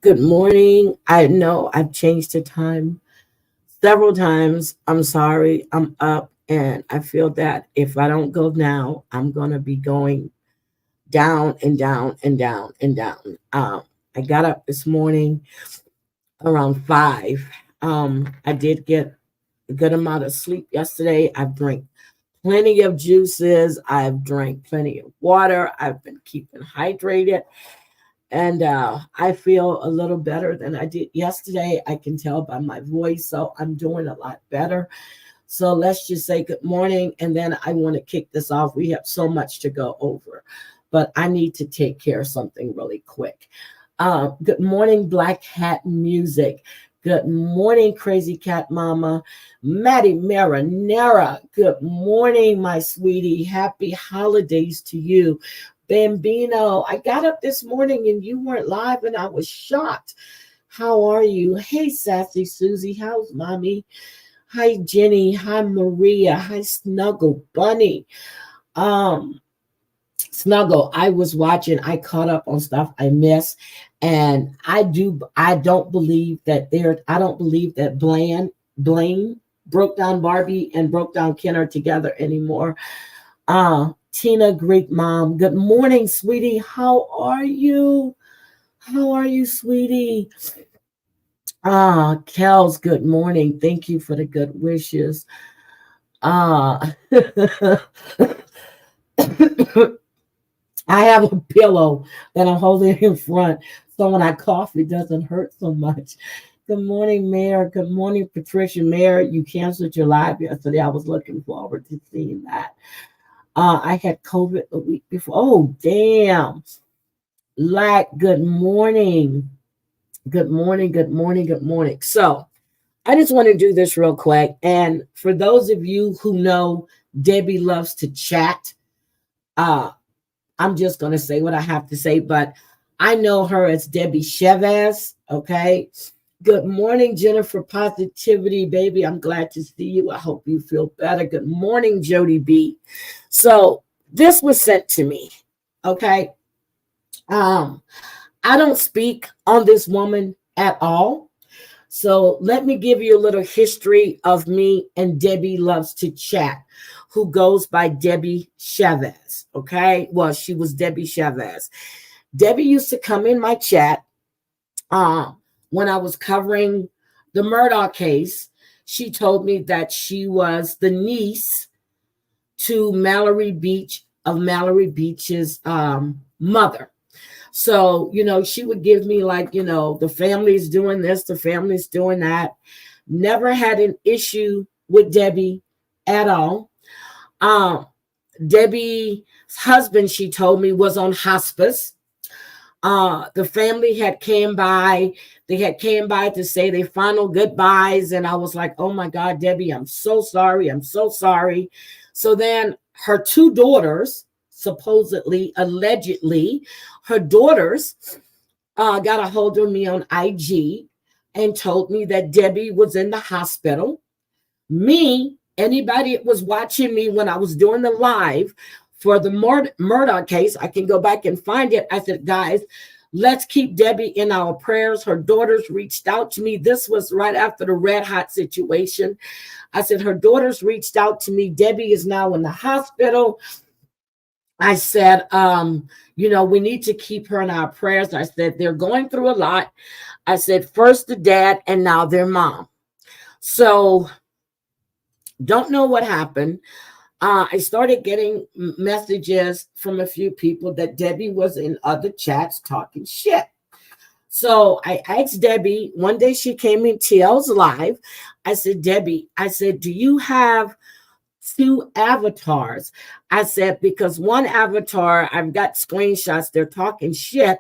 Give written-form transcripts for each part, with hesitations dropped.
Good morning. I know I've changed the time several times. I'm sorry. I'm up and I feel that if I don't go now, I'm going to be going down and down and down and down. I got up this morning around 5. I did get a good amount of sleep yesterday. I've drank plenty of juices. I've drank plenty of water. I've been keeping hydrated. And I feel a little better than I did yesterday. I can tell by my voice, so I'm doing a lot better. So let's just say good morning, and then I want to kick this off. We have so much to go over, but I need to take care of something really quick. Good morning, Black Hat Music. Good morning, Crazy Cat Mama. Maddie Marinera. Good morning, my sweetie. Happy holidays to you. Bambino, I got up this morning and you weren't live and I was shocked. How are you? Hey, Sassy Susie. How's mommy? Hi, Jenny. Hi, Maria. Hi, Snuggle Bunny. Snuggle, I was watching. I caught up on stuff I missed. And I don't believe that Blaine broke down Barbie and broke down Ken are together anymore. Tina, great mom. Good morning, sweetie. How are you? How are you, sweetie? Kels, good morning. Thank you for the good wishes. I have a pillow that I'm holding in front, so when I cough, it doesn't hurt so much. Good morning, Mayor. Good morning, Patricia. Mayor, you canceled your live yesterday. I was looking forward to seeing that. I had COVID the week before. Oh, damn. Good morning. Good morning, good morning, good morning. So I just want to do this real quick. And for those of you who know Debbie loves to chat, I'm just going to say what I have to say, but I know her as Debbie Chavez, okay? Good morning, Jennifer Positivity, baby. I'm glad to see you. I hope you feel better. Good morning, Jody B. So this was sent to me, okay? I don't speak on this woman at all. So let me give you a little history of me and Debbie Loves to Chat, who goes by Debbie Chavez, okay? Well, she was Debbie Chavez. Debbie used to come in my chat when I was covering the Murdaugh case. She told me that she was the niece to Mallory Beach's mother. So, she would give me the family's doing this, the family's doing that. Never had an issue with Debbie at all. Debbie's husband, she told me, was on hospice. The family had came by. They had came by to say their final goodbyes. And I was like, oh my God, Debbie, I'm so sorry. I'm so sorry. So then her two daughters, supposedly, allegedly, her daughters got a hold of me on IG and told me that Debbie was in the hospital. Anybody that was watching me when I was doing the live for the Murdaugh case, I can go back and find it. I said, guys, let's keep Debbie in our prayers. Her daughters reached out to me. This was right after the Red Hot situation. I said, her daughters reached out to me. Debbie is now in the hospital. I said, we need to keep her in our prayers. I said, they're going through a lot. I said, first the dad and now their mom. So don't know what happened. I started getting messages from a few people that Debbie was in other chats talking shit. So I asked Debbie, one day she came in TL's live. I said, Debbie, do you have two avatars? I said, because one avatar, I've got screenshots, they're talking shit,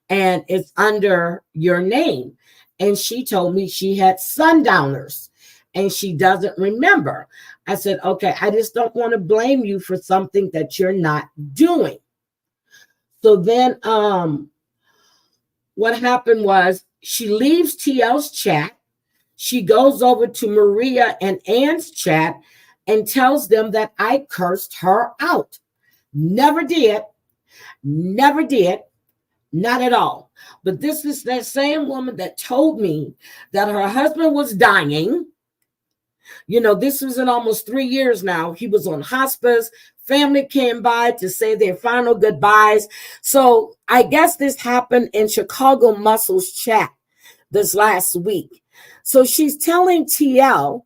and it's under your name. And she told me she had sundowners and she doesn't remember. I said, okay, I just don't want to blame you for something that you're not doing. So then what happened was she leaves TL's chat. She goes over to Maria and Ann's chat and tells them that I cursed her out. Never did. Not at all. But this is that same woman that told me that her husband was dying. You know, this was in almost 3 years now. He was on hospice. Family came by to say their final goodbyes. So I guess this happened in Chicago Muscles chat this last week. So she's telling TL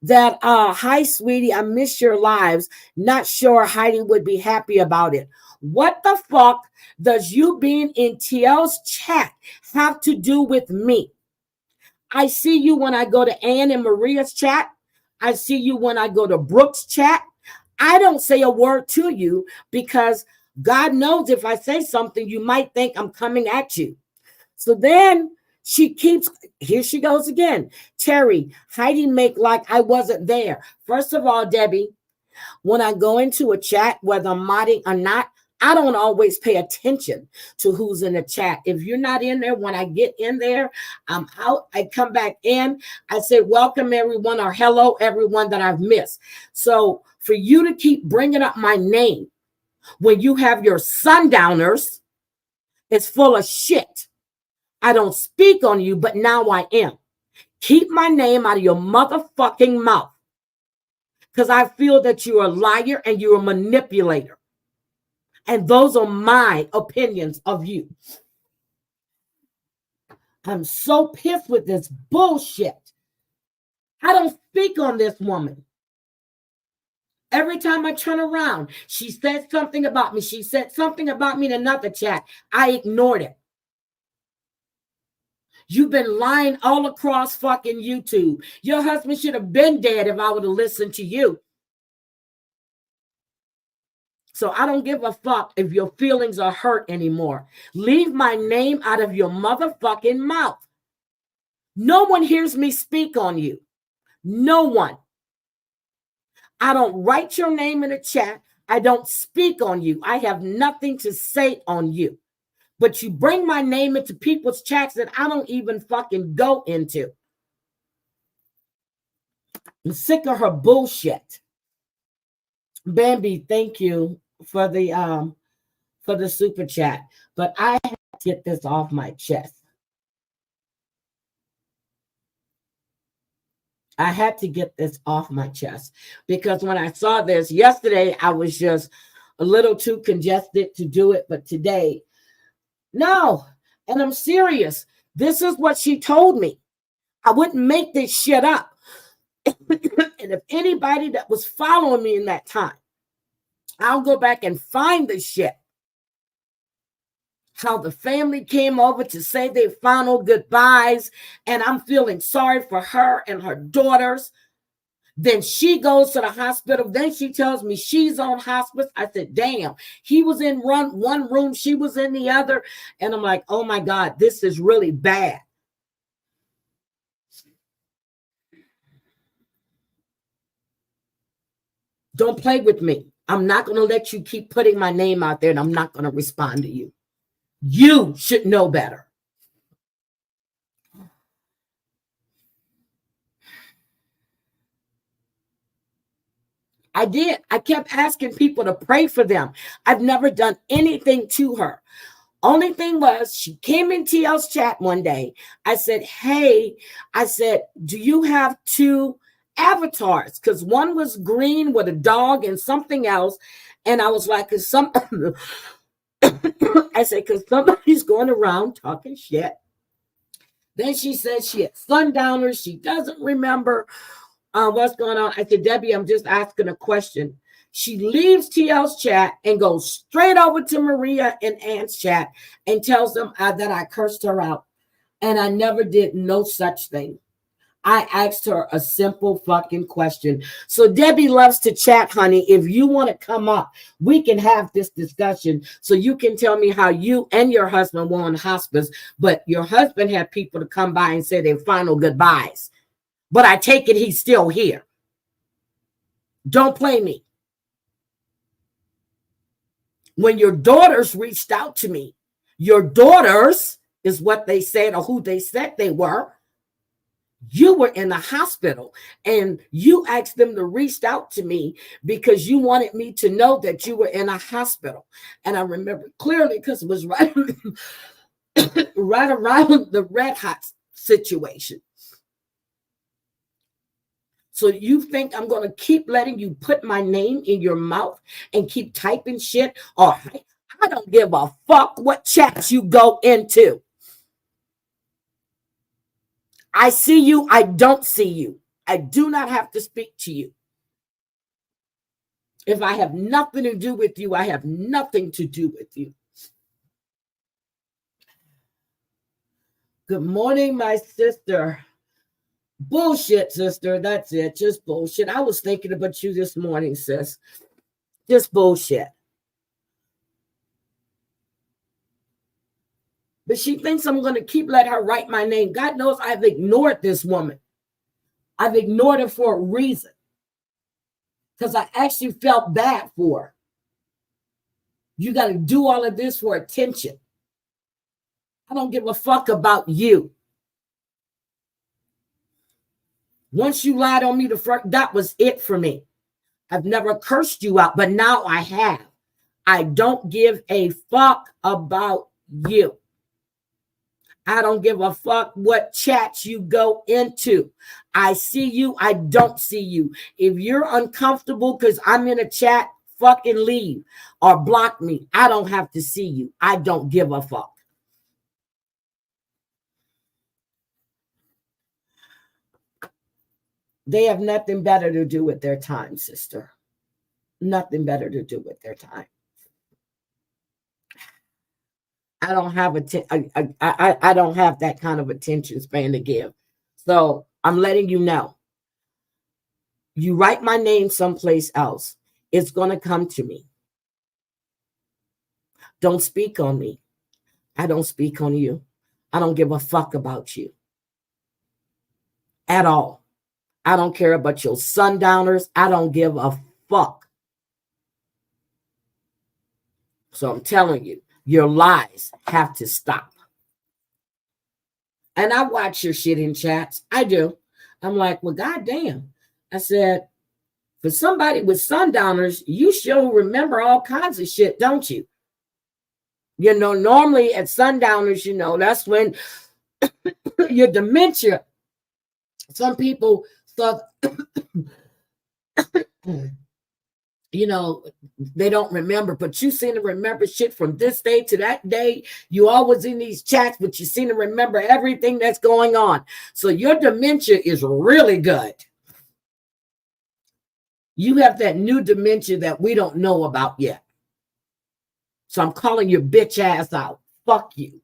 that, hi, sweetie, I miss your lives. Not sure Heidi would be happy about it. What the fuck does you being in TL's chat have to do with me? I see you when I go to Ann and Maria's chat. I see you when I go to Brooke's chat. I don't say a word to you because God knows if I say something, you might think I'm coming at you. So then she keeps, here she goes again. Terry, Heidi make like I wasn't there. First of all, Debbie, when I go into a chat, whether I'm modding or not, I don't always pay attention to who's in the chat. If you're not in there, when I get in there, I'm out. I come back in. I say, welcome everyone, or hello everyone that I've missed. So for you to keep bringing up my name when you have your sundowners, it's full of shit. I don't speak on you, but now I am. Keep my name out of your motherfucking mouth, because I feel that you're a liar and you're a manipulator. And those are my opinions of you. I'm so pissed with this bullshit. I don't speak on this woman. Every time I turn around, she said something about me. She said something about me in another chat. I ignored it. You've been lying all across fucking YouTube. Your husband should have been dead if I would have listened to you. So I don't give a fuck if your feelings are hurt anymore. Leave my name out of your motherfucking mouth. No one hears me speak on you. No one. I don't write your name in a chat. I don't speak on you. I have nothing to say on you. But you bring my name into people's chats that I don't even fucking go into. I'm sick of her bullshit. Bambi, thank you for the super chat. But I have to get this off my chest. I had to get this off my chest because when I saw this yesterday, I was just a little too congested to do it. But today, no. And I'm serious. This is what she told me. I wouldn't make this shit up. And if anybody that was following me in that time, I'll go back and find the shit. How the family came over to say their final goodbyes, and I'm feeling sorry for her and her daughters. Then she goes to the hospital. Then she tells me she's on hospice. I said, damn, he was in one room, she was in the other. And I'm like, oh my God, this is really bad. Don't play with me. I'm not going to let you keep putting my name out there, and I'm not going to respond to you. You should know better. I did. I kept asking people to pray for them. I've never done anything to her. Only thing was, she came in TL's chat one day. I said, hey, I said, do you have two avatars? Because one was green with a dog and something else. And I was like, because some I said, because somebody's going around talking shit. Then she said she had sundowners. She doesn't remember what's going on. I said, Debbie, I'm just asking a question. She leaves TL's chat and goes straight over to Maria and Ann's chat and tells them that I cursed her out. And I never did no such thing. I asked her a simple fucking question. So Debbie loves to chat, honey. If you want to come up, we can have this discussion so you can tell me how you and your husband were on hospice, but your husband had people to come by and say their final goodbyes. But I take it he's still here. Don't play me. When your daughters reached out to me, your daughters is what they said or who they said they were. You were in the hospital and you asked them to reach out to me because you wanted me to know that you were in a hospital. And I remember clearly because it was right, right around the red hot situation. So you think I'm going to keep letting you put my name in your mouth and keep typing shit? All right. I don't give a fuck what chats you go into. I see you. I don't see you. I do not have to speak to you. If I have nothing to do with you, I have nothing to do with you. Good morning, my sister. Bullshit, sister. That's it. Just bullshit. I was thinking about you this morning, sis. Just bullshit. But she thinks I'm going to keep letting her write my name. God knows I've ignored this woman. I've ignored her for a reason. Because I actually felt bad for her. You got to do all of this for attention. I don't give a fuck about you. Once you lied on me, that was it for me. I've never cursed you out, but now I have. I don't give a fuck about you. I don't give a fuck what chats you go into. I see you. I don't see you. If you're uncomfortable because I'm in a chat, fucking leave or block me. I don't have to see you. I don't give a fuck. They have nothing better to do with their time, sister. Nothing better to do with their time. I don't have I don't have that kind of attention span to give. So I'm letting you know. You write my name someplace else, it's going to come to me. Don't speak on me. I don't speak on you. I don't give a fuck about you at all. I don't care about your sundowners. I don't give a fuck. So I'm telling you, your lies have to stop. And I watch your shit in chats. I do. I'm like, well, goddamn. I said, for somebody with sundowners, you sure remember all kinds of shit, don't you? You know, normally at sundowners, you know, that's when your dementia, some people thought, you know, they don't remember, but you seem to remember shit from this day to that day. You always in these chats, but you seem to remember everything that's going on. So your dementia is really good. You have that new dementia that we don't know about yet. So I'm calling your bitch ass out. Fuck you.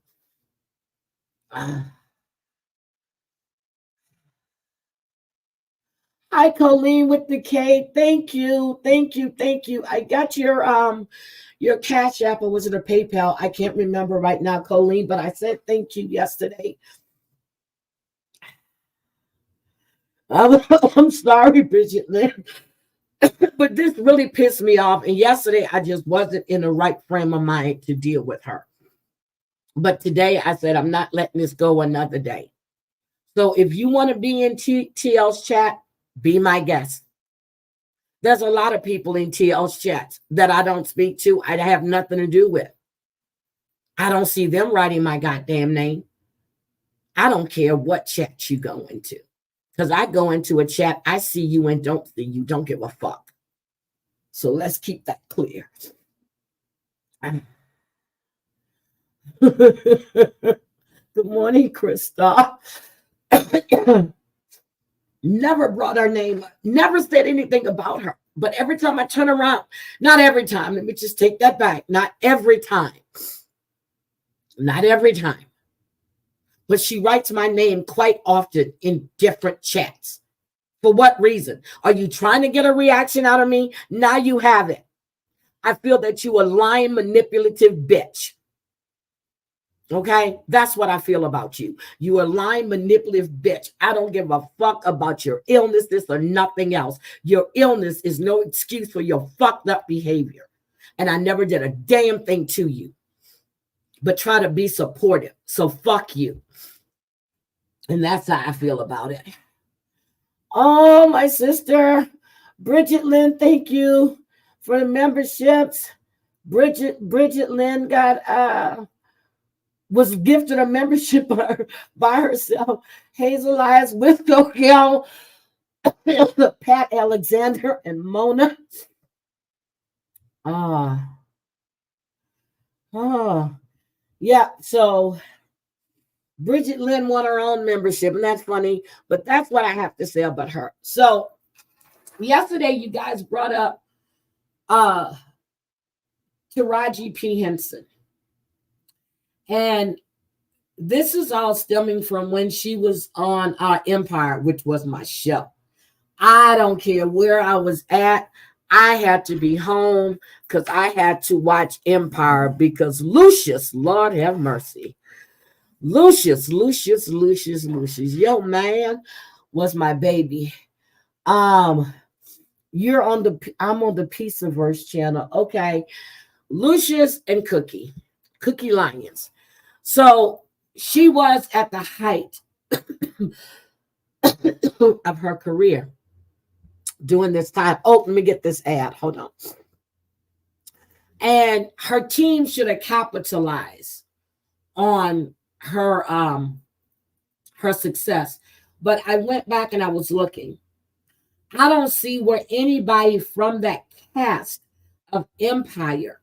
Hi, Colleen with the K. Thank you. Thank you. Thank you. I got your Cash App, or was it a PayPal? I can't remember right now, Colleen, but I said thank you yesterday. I'm sorry, Bridget Lynn. But this really pissed me off. And yesterday, I just wasn't in the right frame of mind to deal with her. But today, I said, I'm not letting this go another day. So if you want to be in TL's chat, be my guest. There's a lot of people in TL's chats that I don't speak to. I have nothing to do with. I don't see them writing my goddamn name. I don't care what chat you go into. Because I go into a chat, I see you and don't see you. Don't give a fuck. So let's keep that clear. Good morning, Krista. Never brought her name up, never said anything about her. But every time I turn around, not every time, let me just take that back. Not every time. Not every time. But she writes my name quite often in different chats. For what reason? Are you trying to get a reaction out of me? Now you have it. I feel that you a lying, manipulative bitch. Okay, that's what I feel about you. You a lying, manipulative bitch. I don't give a fuck about your illness, this or nothing else. Your illness is no excuse for your fucked up behavior. And I never did a damn thing to you, but try to be supportive. So fuck you. And that's how I feel about it. Oh, my sister, Bridget Lynn, thank you for the memberships. Bridget Lynn got was gifted a membership by herself. Hazel Elias, Wisco Gal, Pat Alexander, and Mona. Ah, ah, yeah. So Bridget Lynn won her own membership, and that's funny. But that's what I have to say about her. So yesterday, you guys brought up uh Taraji P Henson, and this is all stemming from when she was on Empire, which was my show. I don't care where I was at. I had to be home because I had to watch Empire because Lucius, Lord have mercy. Lucius, yo man was my baby. Um, I'm on the Pizza Verse channel. Okay. Lucius and Cookie Lions. So she was at the height of her career during this time. Oh, let me get this ad. Hold on. And her team should have capitalized on her success. But I went back and I was looking. I don't see where anybody from that cast of Empire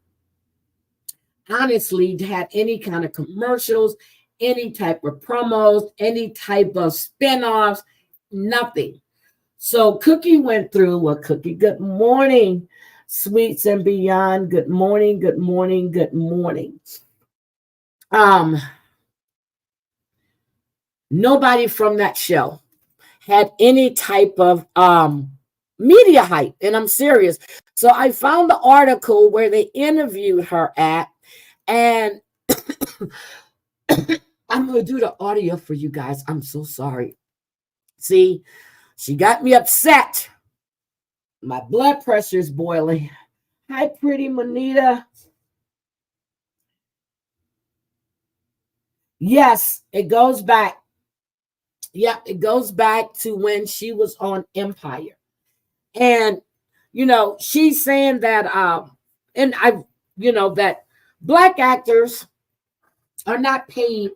honestly had any kind of commercials, any type of promos, any type of spin-offs, nothing. So Cookie went through. Well, Cookie, good morning, Sweets and Beyond. Good morning, good morning, good morning. Um, Nobody from that show had any type of media hype, and I'm serious. So I found the article where they interviewed her at, and I'm gonna do the audio for you guys. I'm so sorry. See, she got me upset. My blood pressure is boiling. Hi, pretty Monita. Yes, it goes back. Yeah, it goes back to when she was on Empire. And she's saying that and I that black actors are not paid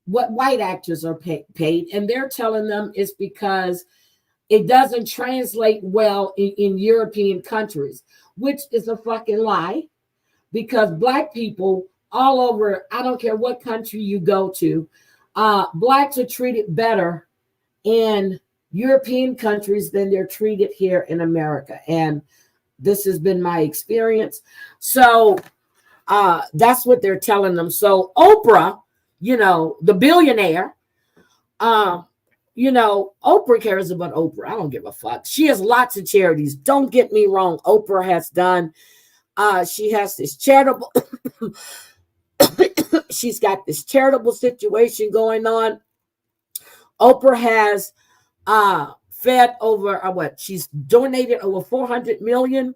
what white actors are paid, and they're telling them it's because it doesn't translate well in European countries, which is a fucking lie, because black people all over, I don't care what country you go to, blacks are treated better in European countries than they're treated here in America. And this has been my experience. So that's what they're telling them. So Oprah, the billionaire, uh, Oprah cares about Oprah. I don't give a fuck. She has lots of charities. Don't get me wrong. Oprah has done, she has this charitable, she's got this charitable situation going on. Oprah has fed over what she's donated over $400 million.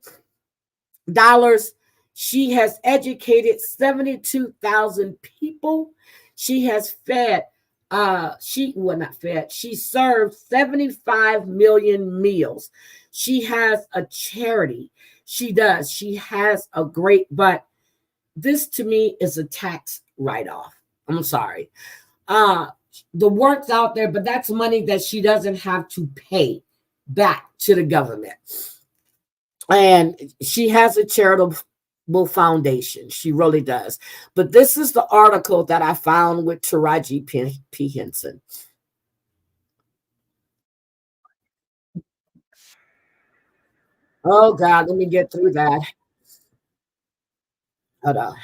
She has educated 72,000 people. She has fed not fed, she served 75 million meals. She has a charity. She has a great, but this to me is a tax write-off. I'm sorry. uh the work's out there, but that's money that she doesn't have to pay back to the government. And she has a charitable foundation. She really does. But this is the article that I found with Taraji P. Henson. Oh God, let me get through that. Hold on.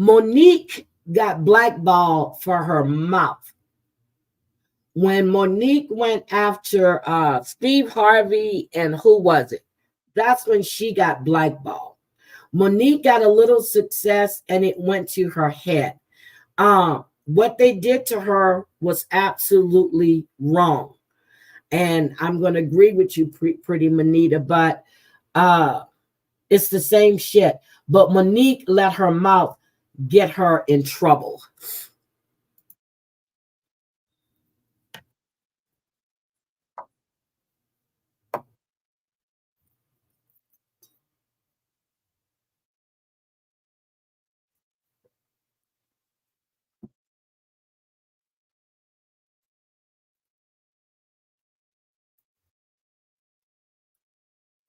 Monique got blackballed for her mouth. When Monique went after Steve Harvey and who was it? That's when she got blackballed. Monique got a little success and it went to her head. What they did to her was absolutely wrong. And I'm going to agree with you, pretty Manita, but uh, it's the same shit. But Monique let her mouth get her in trouble.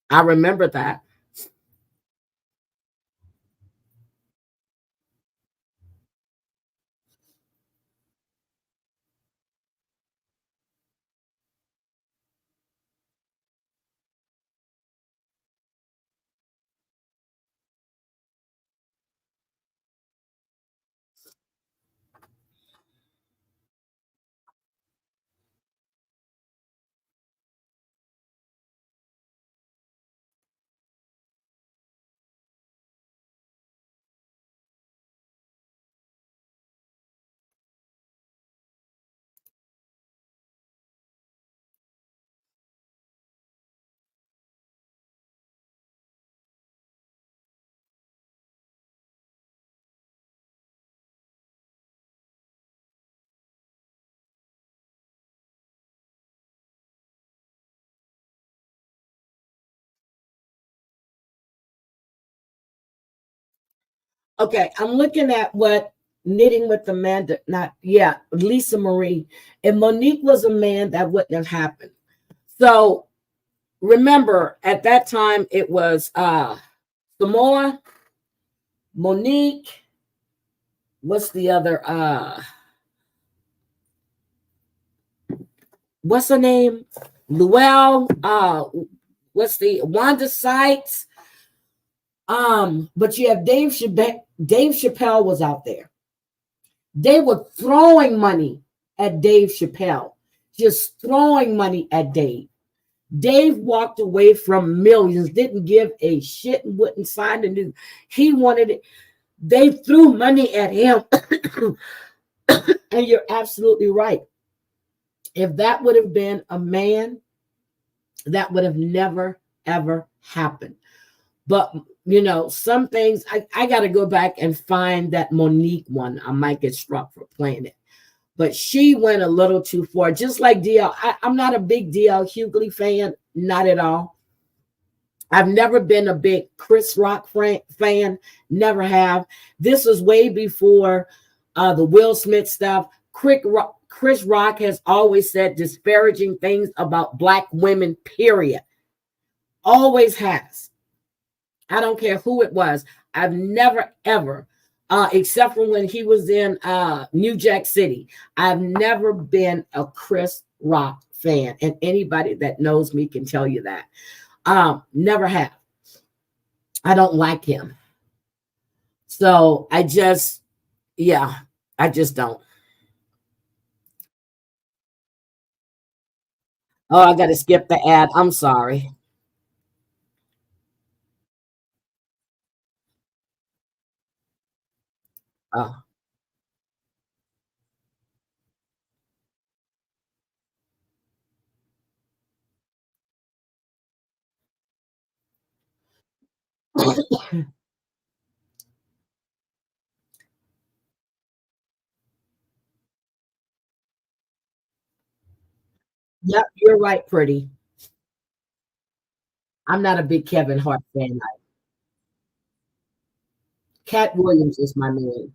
I remember that. Okay, I'm looking at what knitting with Amanda, not yeah, Lisa Marie, and Monique was a man that wouldn't have happened. So remember, at that time it was Samoa, Monique. What's the other? What's her name? Luell. What's the Wanda Sykes? But you have Dave Chappelle. Dave Chappelle was out there. They were throwing money at Dave Chappelle, just throwing money at Dave. Dave walked away from millions, didn't give a shit, and wouldn't sign the new. He wanted it. They threw money at him. And you're absolutely right. If that would have been a man, that would have never, ever happened. But, some things, I got to go back and find that Monique one. I might get struck for playing it. But she went a little too far, just like DL. I'm not a big DL Hughley fan, not at all. I've never been a big Chris Rock fan, never have. This was way before the Will Smith stuff. Chris Rock has always said disparaging things about Black women, period. Always has. I don't care who it was. I've never, ever, except for when he was in New Jack City, I've never been a Chris Rock fan. And anybody that knows me can tell you that. Never have. I don't like him. So yeah, I just don't. Oh, I got to skip the ad. I'm sorry. Oh. Yep, you're right, pretty. I'm not a big Kevin Hart fan. Cat Williams is my man.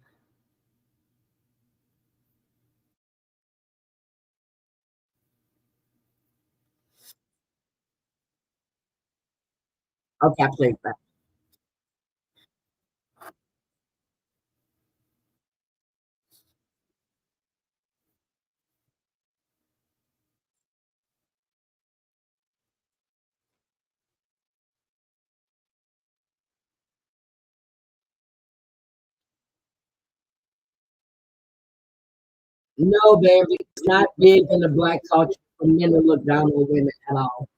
Okay, I played that. No, baby, it's not big in the black culture for men to look down on women at all.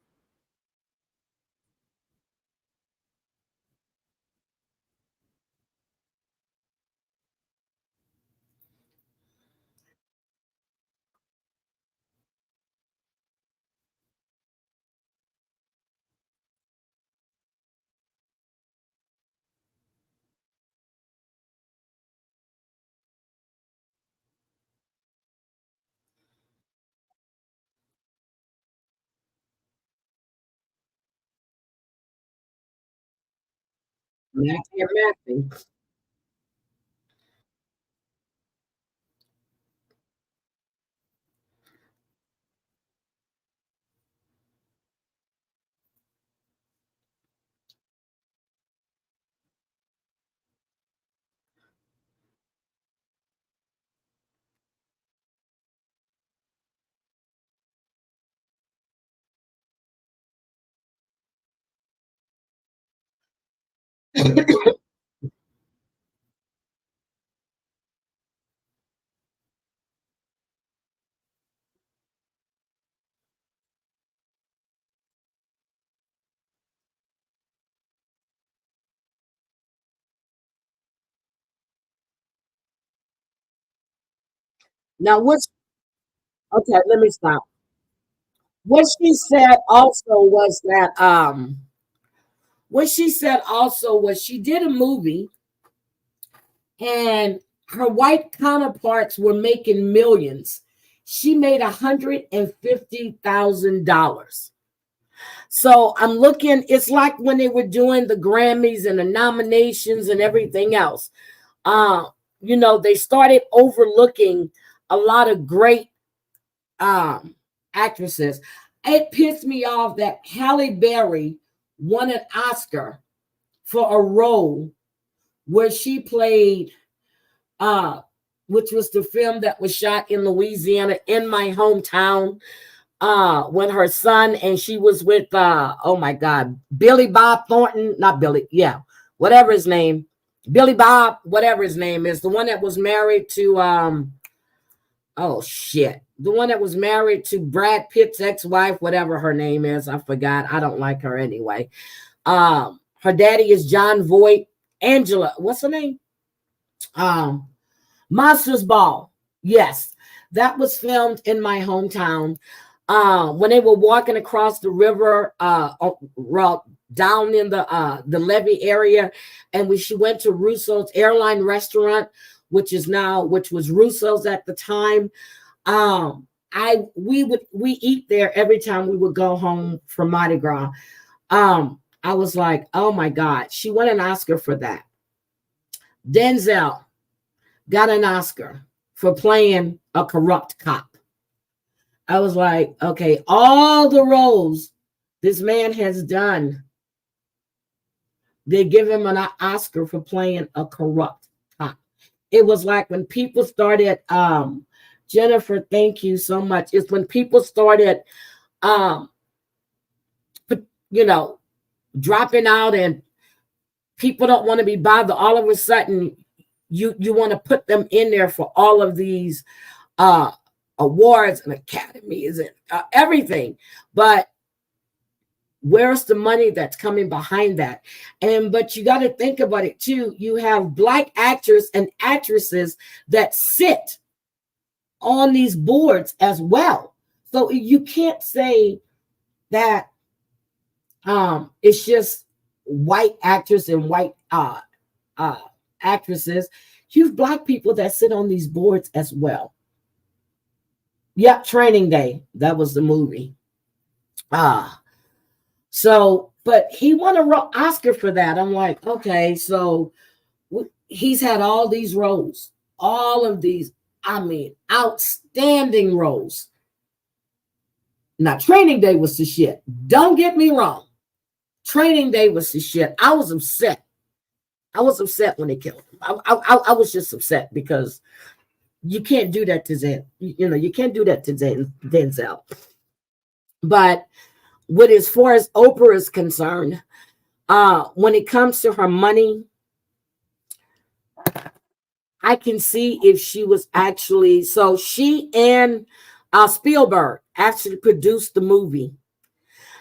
Nasty and messy. Now, what's okay? Let me stop. What she said also was that what she said also was she did a movie and her white counterparts were making millions. She made $150,000. So I'm looking, it's like when they were doing the Grammys and the nominations and everything else. Uh, they started overlooking a lot of great actresses. It pissed me off that Halle Berry won an Oscar for a role where she played, uh, which was the film that was shot in Louisiana, in my hometown, when her son and she was with, oh my God, Billy Bob Thornton, not Billy, yeah, whatever his name, Billy Bob, whatever his name is, the one that was married to, oh shit, the one that was married to Brad Pitt's ex-wife, whatever her name is, I forgot. I don't like her anyway. Her daddy is John Voight. Angela, what's her name? Um, Monsters Ball. Yes, that was filmed in my hometown. When they were walking across the river, down in the levee area, and she went to Russo's Airline Restaurant, which was Russo's at the time. We eat there every time we would go home from Mardi Gras. I was like, oh my God, she won an Oscar for that. Denzel got an Oscar for playing a corrupt cop. I was like, okay, all the roles this man has done, they give him an Oscar for playing a corrupt cop. It was like when people started, Jennifer, thank you so much. It's when people started, um, you know, dropping out and people don't want to be bothered. All of a sudden, you want to put them in there for all of these uh, awards and academies and everything. But where's the money that's coming behind that? But you got to think about it too. You have Black actors and actresses that sit on these boards as well. So you can't say that it's just white actors and white uh, actresses. You have Black people that sit on these boards as well. Yep, Training Day. That was the movie. Ah, so, but he won an Oscar for that. I'm like, okay, so he's had all these roles, all of these, I mean, outstanding roles. Now, Training Day was the shit. Don't get me wrong. Training Day was the shit. I was upset. I was upset when they killed him. I was just upset because you can't do that to Zen. You can't do that to Denzel. But what as far as Oprah is concerned, when it comes to her money, I can see if she was actually, so she and Spielberg actually produced the movie.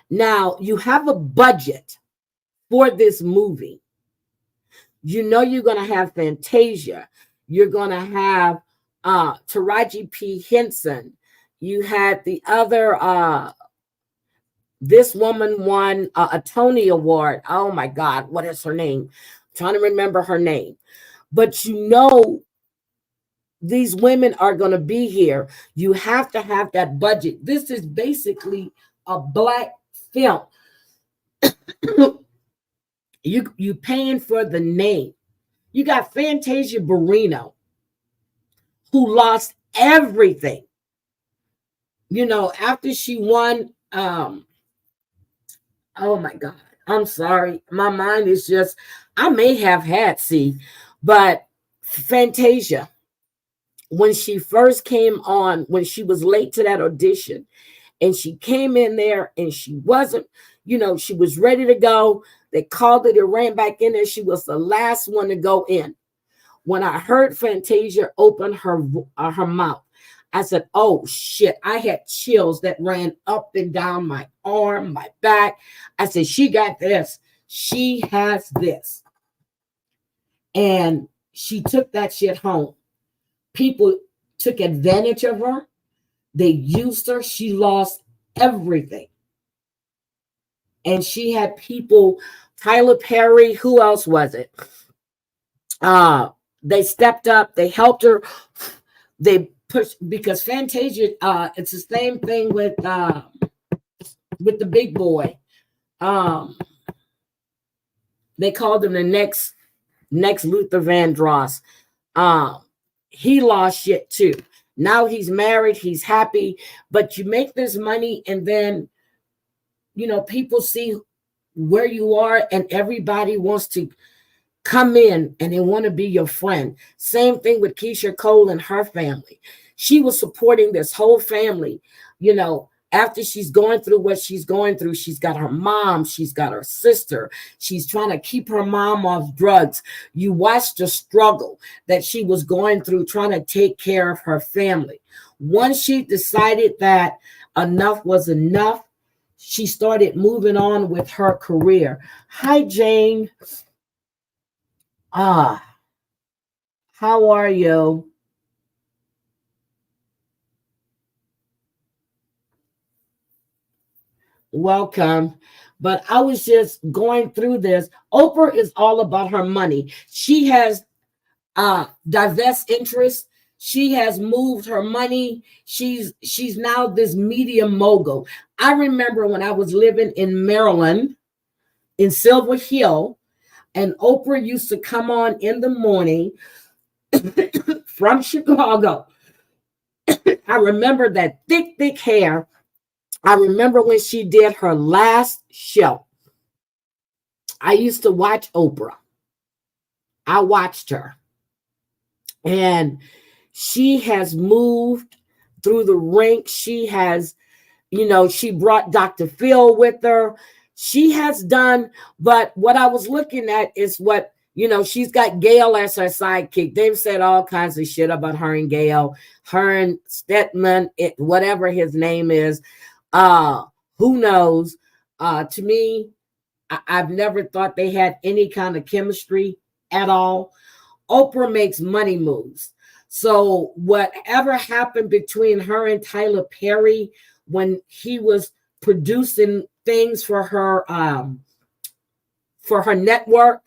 Now you have a budget for this movie. You know you're going to have Fantasia. You're going to have Taraji P. Henson. You had the other, this woman won a Tony Award. Oh my God, what is her name? I'm trying to remember her name. But you know these women are going to be here. You have to have that budget. This is basically a black film. you paying for the name. You got Fantasia Barrino, who lost everything. You know, after she won, oh my God, I'm sorry. My mind is just, I may have had, see, but Fantasia, when she first came on, when she was late to that audition, and she came in there and she wasn't, you know, she was ready to go. They called it and ran back in there. She was the last one to go in. When I heard Fantasia open her mouth, I said, oh shit, I had chills that ran up and down my arm, my back. I said, she got this. She has this. And she took that shit home. People took advantage of her. They used her. She lost everything. And she had people, Tyler Perry, who else was it? They stepped up, they helped her, they pushed, because Fantasia, it's the same thing with the big boy. They called him the next Luther Vandross. He lost shit too. Now he's married, he's happy, but you make this money and then, you know, people see where you are and everybody wants to come in and they want to be your friend. Same thing with Keisha Cole and her family. She was supporting this whole family. You know, after she's going through what she's going through, she's got her mom, she's got her sister. She's trying to keep her mom off drugs. You watched the struggle that she was going through trying to take care of her family. Once she decided that enough was enough, she started moving on with her career. Hi, Jane. How are you? Welcome. But I was just going through this. Oprah is all about her money. She has divest interest. She has moved her money. She's now this media mogul. I remember when I was living in Maryland, in Silver Hill, and Oprah used to come on in the morning from Chicago. I remember that thick hair. I remember when she did her last show. I used to watch Oprah. I watched her. And she has moved through the ranks. She has, you know, she brought Dr. Phil with her. She has done, but what I was looking at is what, you know, she's got Gail as her sidekick. They've said all kinds of shit about her and Gail, her and Stedman, whatever his name is. Who knows? To me, I've never thought they had any kind of chemistry at all. Oprah makes money moves. So whatever happened between her and Tyler Perry when he was producing things for her network,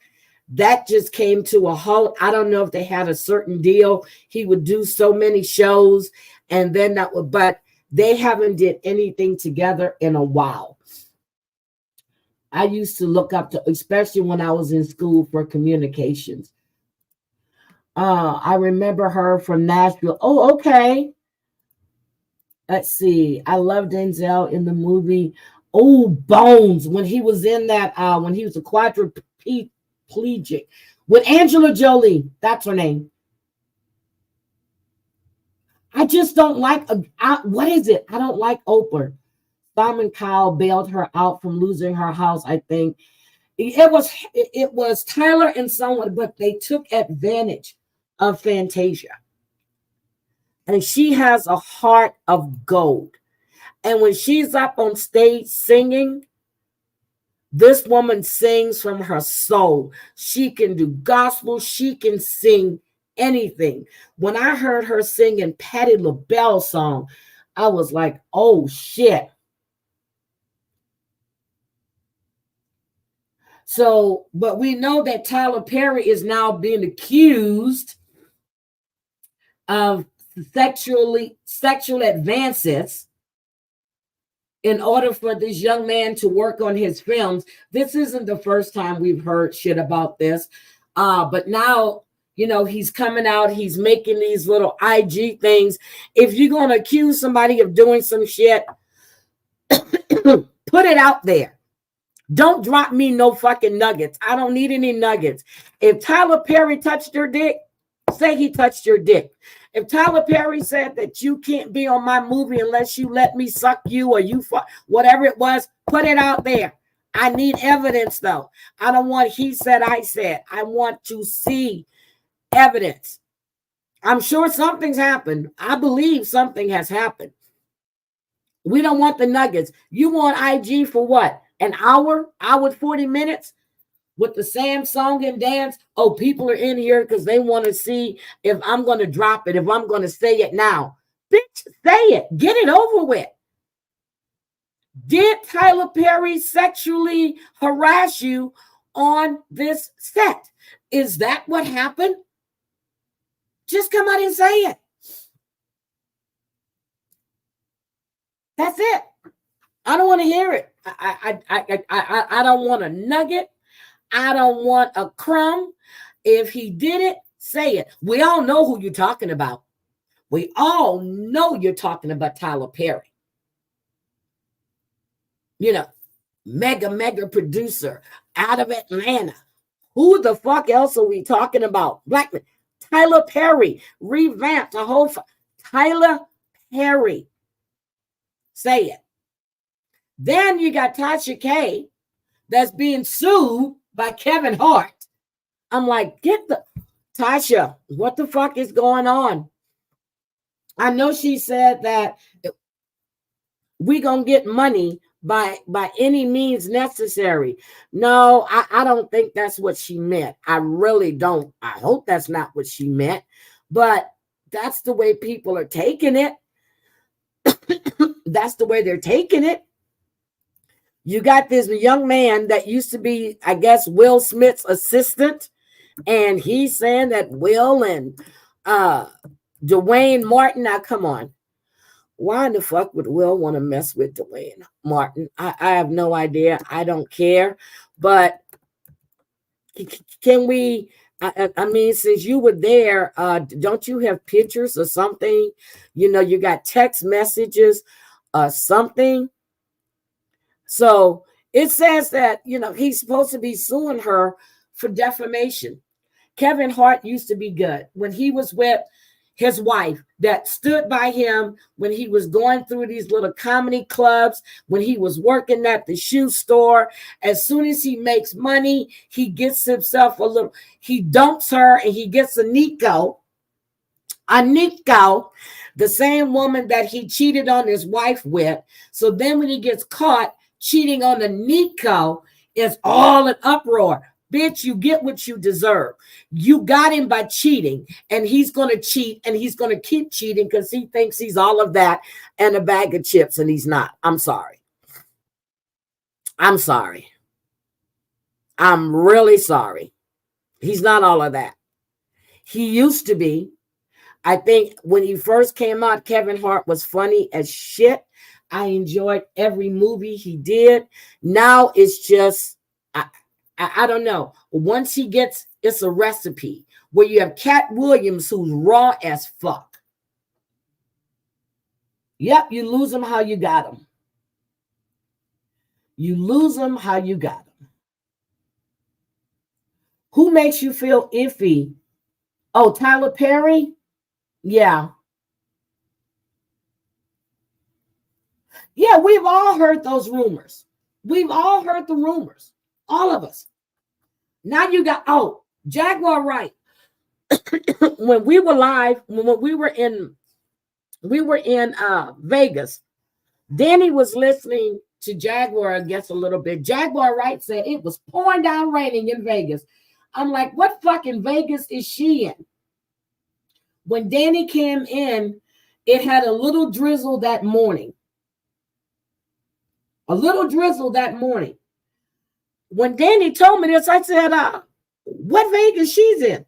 that just came to a halt. I don't know if they had a certain deal. He would do so many shows and then that would, but they haven't did anything together in a while. I used to look up to, especially when I was in school for communications. I remember her from Nashville. Oh, okay. Let's see. I love Denzel in the movie. Oh, Bones, when he was in that, when he was a quadriplegic with Angela Jolie. That's her name. I just don't like, what is it? I don't like Oprah. Simon Cowell bailed her out from losing her house, I think. It was Tyler and someone, but they took advantage of Fantasia. And she has a heart of gold. And when she's up on stage singing, this woman sings from her soul. She can do gospel. She can sing anything. When I heard her singing Patti LaBelle song, I was like, oh shit. So, but we know that Tyler Perry is now being accused of sexual advances in order for this young man to work on his films. This isn't the first time we've heard shit about this. But now, you know, he's coming out, he's making these little IG things. If you're going to accuse somebody of doing some shit, put it out there. Don't drop me no fucking nuggets. I don't need any nuggets. If Tyler Perry touched your dick, say he touched your dick. If Tyler Perry said that you can't be on my movie unless you let me suck you or you fuck, whatever it was, put it out there. I need evidence though. I don't want he said, I said. I want to see evidence. I'm sure something's happened. I believe something has happened. We don't want the nuggets. You want IG for what? An hour 40 minutes with the Samsung and dance? Oh, people are in here because they want to see if I'm going to drop it, if I'm going to say it now. Bitch, say it. Get it over with. Did Tyler Perry sexually harass you on this set? Is that what happened? Just come out and say it. That's it. I don't want to hear it. I don't want a nugget. I don't want a crumb. If he did it, say it. We all know who you're talking about. We all know you're talking about Tyler Perry. You know, mega producer out of Atlanta. Who the fuck else are we talking about? Blackman. Tyler Perry revamped the whole. Tyler Perry. Say it. Then you got Tasha K that's being sued by Kevin Hart. I'm like, get the Tasha, what the fuck is going on? I know she said that we gonna get money by any means necessary. No, I don't think that's what she meant. I really don't. I hope that's not what she meant, but that's the way people are taking it. That's the way they're taking it. You got this young man that used to be, I guess, Will Smith's assistant, and he's saying that Will and Dwayne Martin. Now, come on. Why in the fuck would Will want to mess with Dwayne Martin? I have no idea. I don't care. But can we, I mean, since you were there, don't you have pictures or something? You know, you got text messages or something. So it says that, you know, he's supposed to be suing her for defamation. Kevin Hart used to be good when he was with his wife that stood by him when he was going through these little comedy clubs, when he was working at the shoe store. As soon as he makes money, he gets himself he dumps her and he gets a Nico, the same woman that he cheated on his wife with. So then when he gets caught cheating on the Nico, it's all an uproar. Bitch, you get what you deserve. You got him by cheating, and he's going to cheat, and he's going to keep cheating because he thinks he's all of that and a bag of chips, and he's not. I'm sorry. I'm sorry. I'm really sorry. He's not all of that. He used to be. I think when he first came out, Kevin Hart was funny as shit. I enjoyed every movie he did. Now it's just, I don't know. Once he gets, it's a recipe where you have Cat Williams who's raw as fuck. Yep, you lose him how you got him. You lose him how you got him. Who makes you feel iffy? Oh, Tyler Perry? Yeah. Yeah, we've all heard those rumors. We've all heard the rumors. All of us. Now you got, Jaguar Wright. when we were live, when we were in Vegas, Danny was listening to Jaguar, I guess, a little bit. Jaguar Wright said it was pouring down raining in Vegas. I'm like, what fucking Vegas is she in? When Danny came in, it had a little drizzle that morning. A little drizzle that morning. When Danny told me this, I said, what Vegas she's in?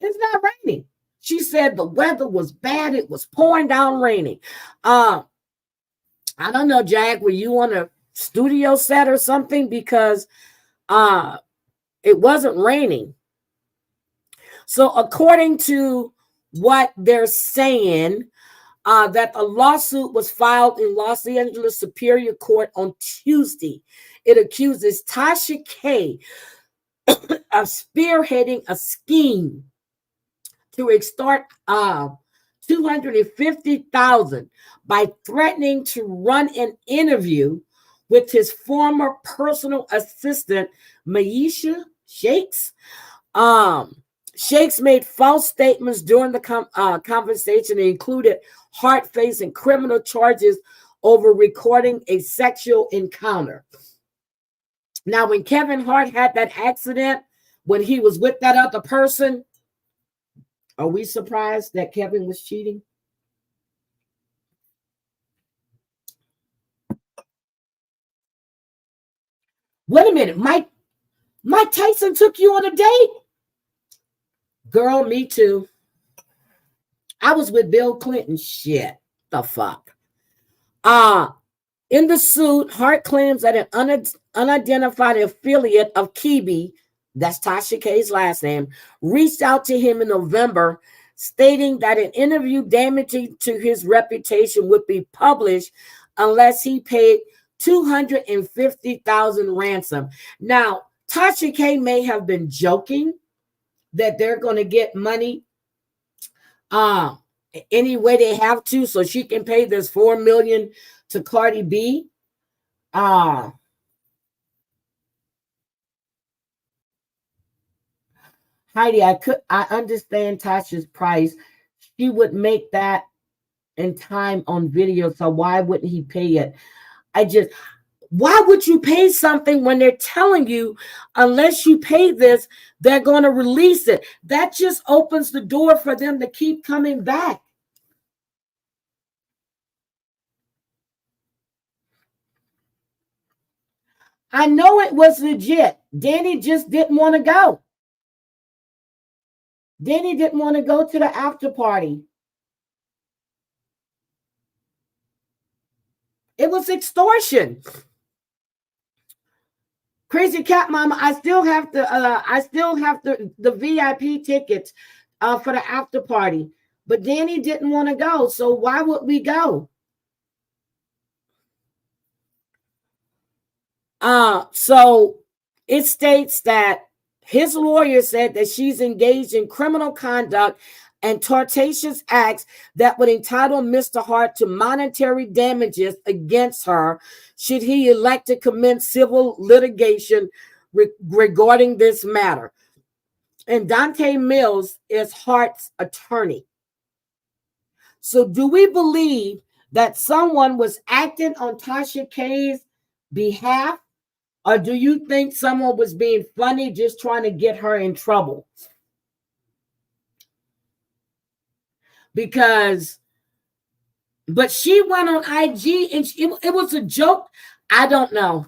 It's not raining. She said the weather was bad. It was pouring down raining. I don't know, Jag, were you on a studio set or something? Because it wasn't raining. So according to what they're saying, that a lawsuit was filed in Los Angeles Superior Court on Tuesday. It accuses Tasha K of spearheading a scheme to extort $250,000 by threatening to run an interview with his former personal assistant, Maisha Shakes. Shakes made false statements during the conversation. It included Hart-facing criminal charges over recording a sexual encounter. Now, when Kevin Hart had that accident, when he was with that other person, are we surprised that Kevin was cheating? Wait a minute, Mike Tyson took you on a date? Girl, me too. I was with Bill Clinton. Shit, the fuck. In the suit, Hart claims that an unidentified affiliate of Kibi, that's Tasha K's last name, reached out to him in November, stating that an interview damaging to his reputation would be published unless he paid $250,000 ransom. Now, Tasha K may have been joking that they're going to get money any way they have to, so she can pay this $4 million to Cardi B. Heidi, I understand Tasha's price. She would make that in time on video, so why wouldn't he pay it? Why would you pay something when they're telling you, unless you pay this, they're going to release it? That just opens the door for them to keep coming back. I know it was legit. Danny just didn't want to go. Danny didn't want to go to the after party. It was extortion. Crazy Cat Mama, I still have the VIP tickets for the after party, but Danny didn't want to go, so why would we go? So it states that his lawyer said that she's engaged in criminal conduct and tortious acts that would entitle Mr. Hart to monetary damages against her should he elect to commence civil litigation regarding this matter. And Dante Mills is Hart's attorney. So do we believe that someone was acting on Tasha K's behalf, or do you think someone was being funny just trying to get her in trouble? But she went on IG and it was a joke. I don't know.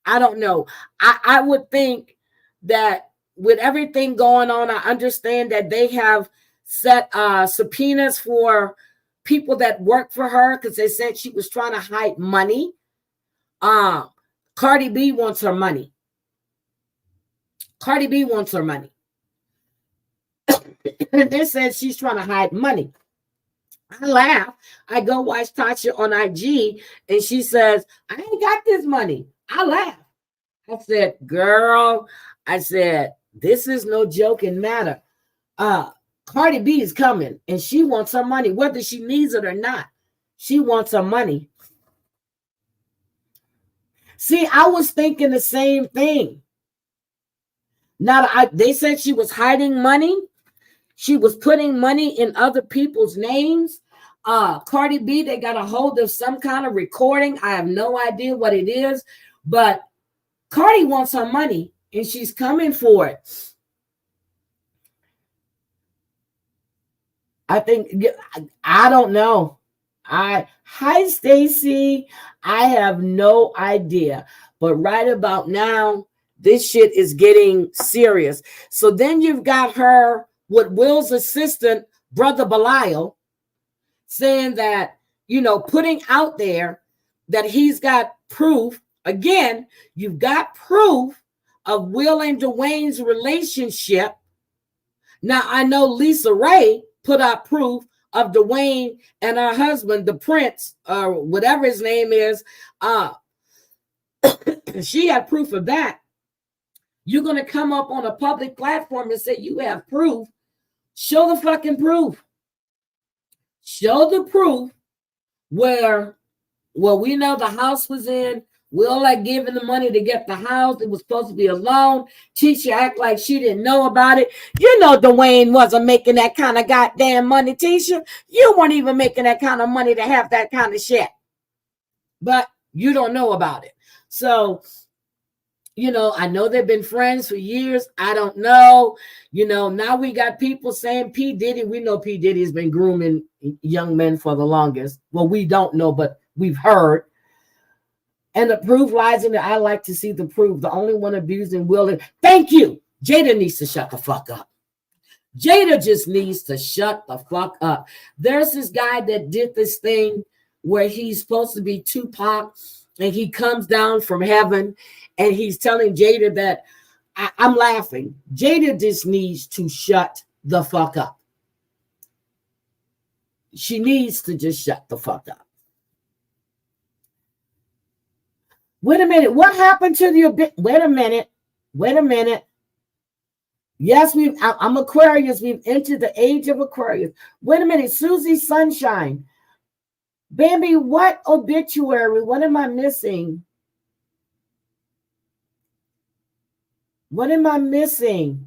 I would think that with everything going on, I understand that they have set subpoenas for people that work for her because they said she was trying to hide money. Cardi B wants her money. They said she's trying to hide money. I laugh. I go watch Tasha on IG and she says, I ain't got this money. I laugh. I said, girl, this is no joking matter. Cardi B is coming and she wants her money, whether she needs it or not. She wants her money. See, I was thinking the same thing. Now, they said she was hiding money. She was putting money in other people's names. Cardi B, they got a hold of some kind of recording. I have no idea what it is, but Cardi wants her money and she's coming for it. I think, I don't know. Hi Stacy. I have no idea. But right about now, this shit is getting serious. So then you've got her with Will's assistant, Brother Belial, saying that, putting out there that he's got proof. Again, you've got proof of Will and Dwayne's relationship. Now, I know Lisa Ray put out proof of Dwayne and her husband, the Prince, or whatever his name is. She had proof of that. You're going to come up on a public platform and say you have proof. Show the fucking proof. Show the proof where we know the house was in. Will like giving the money to get the house. It was supposed to be a loan. Tisha act like she didn't know about it. You know Dwayne wasn't making that kind of goddamn money, Tisha. You weren't even making that kind of money to have that kind of shit. But you don't know about it. So, I know they've been friends for years. I don't know. Now we got people saying P. Diddy. We know P. Diddy has been grooming young men for the longest. Well, we don't know, but we've heard. And the proof lies in it. I like to see the proof. The only one abusing Will. Thank you. Jada needs to shut the fuck up. Jada just needs to shut the fuck up. There's this guy that did this thing where he's supposed to be Tupac and he comes down from heaven and he's telling Jada that I'm laughing. Jada just needs to shut the fuck up. She needs to just shut the fuck up. Wait a minute. What happened to the... Wait a minute. Yes, I'm Aquarius. We've entered the age of Aquarius. Wait a minute. Susie Sunshine. Bambi, what obituary? What am I missing? What am I missing?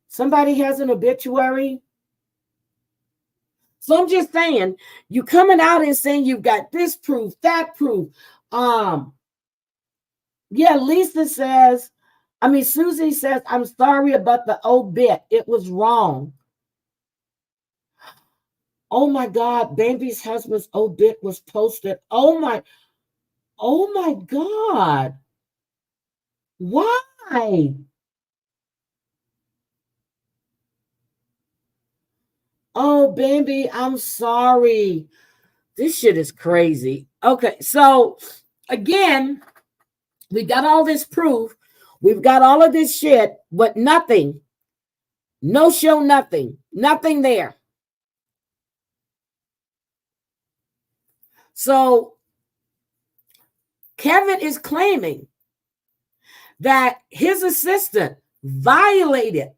Somebody has an obituary? So I'm just saying, you coming out and saying you've got this proof, that proof. Yeah, Susie says, I'm sorry about the obit. It was wrong. Oh my God, Bambi's husband's obit was posted. Oh my God. Why? Oh, Bambi, I'm sorry. This shit is crazy. Okay, so again, we got all this proof. We've got all of this shit, but nothing. No show, nothing. Nothing there. So Kevin is claiming that his assistant violated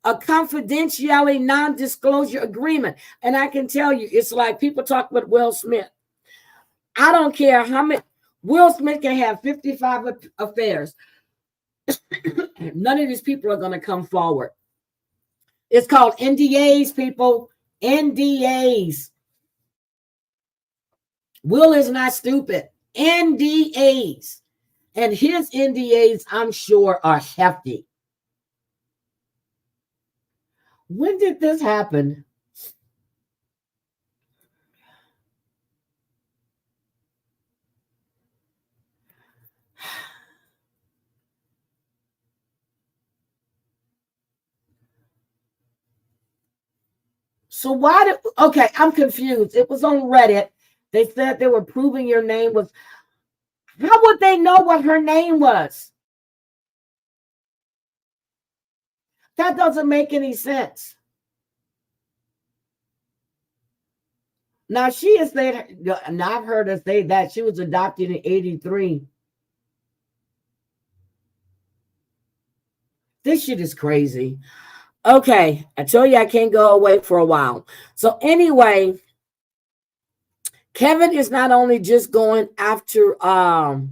a confidentiality non-disclosure agreement. And I can tell you, it's like people talk about Will Smith. I don't care how many. Will Smith can have 55 affairs. None of these people are going to come forward. It's called NDAs, people. NDAs. Will is not stupid. NDAs. And his NDAs, I'm sure, are hefty. When did this happen? So why did... Okay, I'm confused. It was on Reddit. They said they were proving your name was... How would they know what her name was? That doesn't make any sense. Now, she has said, and I've heard her say that she was adopted in 1983. This shit is crazy. Okay, I told you I can't go away for a while. So anyway, Kevin is not only just going after Tasha,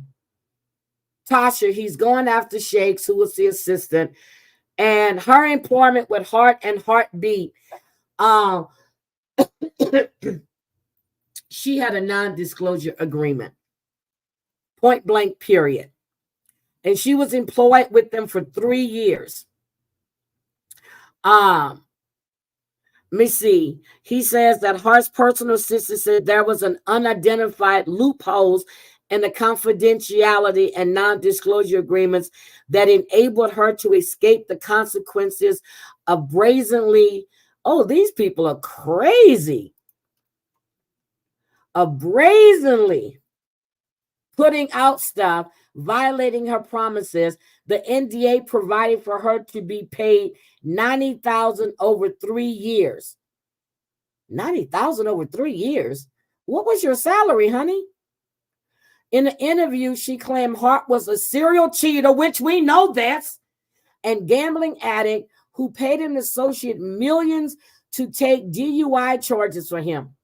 he's going after Shakes, who was the assistant. and her employment with Heart and Heartbeat, um, she had a non-disclosure agreement, point blank, period. And she was employed with them for 3 years. Um, Let me see. He says that Hart's personal assistant said there was an unidentified loopholes in the confidentiality and non-disclosure agreements that enabled her to escape the consequences of brazenly, oh, these people are crazy, of brazenly putting out stuff, violating her promises. The NDA provided for her to be paid $90,000 over 3 years. $90,000 over 3 years? What was your salary, honey? In the interview, she claimed Hart was a serial cheater, which we know this, and gambling addict who paid an associate millions to take DUI charges for him.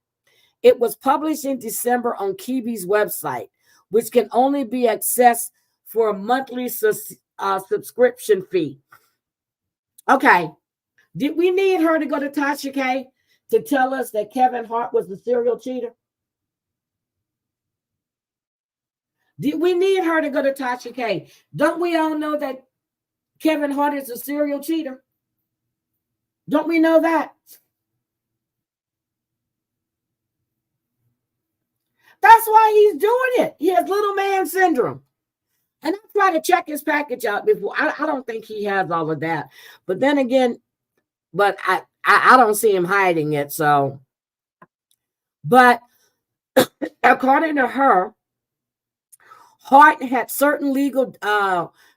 It was published in December on Kibi's website, which can only be accessed for a monthly subscription fee. Okay. Did we need her to go to Tasha K to tell us that Kevin Hart was the serial cheater? Did we need her to go to Tasha K? Don't we all know that Kevin Hart is a serial cheater? Don't we know that? That's why he's doing it. He has little man syndrome. And I try to check his package out before. I don't think he has all of that. But then again, but I don't see him hiding it. So, but according to her, Hart had certain legal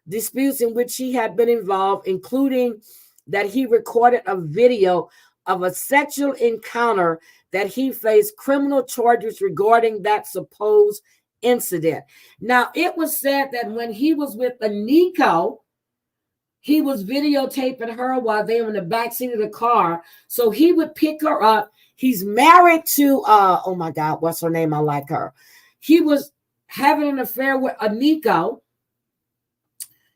disputes in which he had been involved, including that he recorded a video of a sexual encounter that he faced criminal charges regarding that supposed incident. Now, it was said that when he was with Aniko, he was videotaping her while they were in the backseat of the car. So he would pick her up. He's married to, oh my God, what's her name? I like her. He was having an affair with Aniko.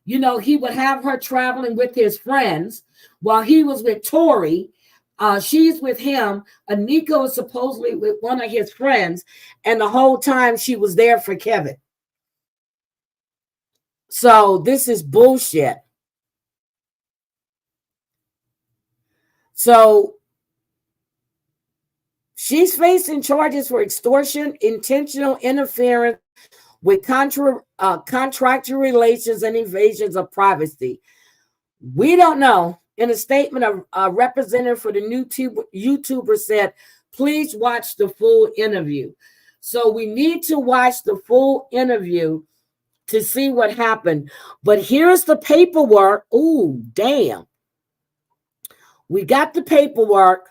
You know, he would have her traveling with his friends while he was with Tori. She's with him. Aniko is supposedly with one of his friends. And the whole time she was there for Kevin. So this is bullshit. So she's facing charges for extortion, intentional interference with contractual relations, and invasions of privacy. We don't know. In a statement, a representative for the new YouTuber said, please watch the full interview. So we need to watch the full interview to see what happened. But here's the paperwork. Ooh, damn. We got the paperwork.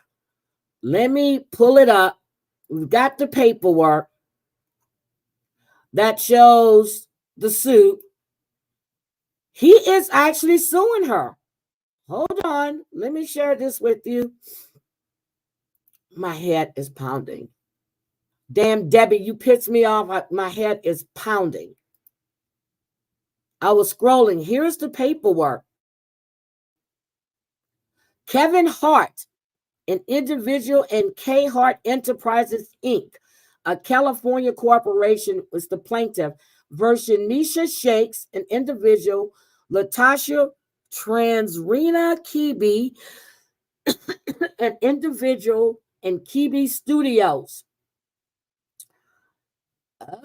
Let me pull it up. We've got the paperwork that shows the suit. He is actually suing her. Hold on. Let me share this with you. My head is pounding. Damn, Debbie, you pissed me off. My head is pounding. I was scrolling. Here's the paperwork. Kevin Hart, an individual, and K Hart Enterprises, Inc., a California corporation, was the plaintiff. Nisha Shakes, an individual, Latasha Transrena Kibi, an individual, and Kibi Studios.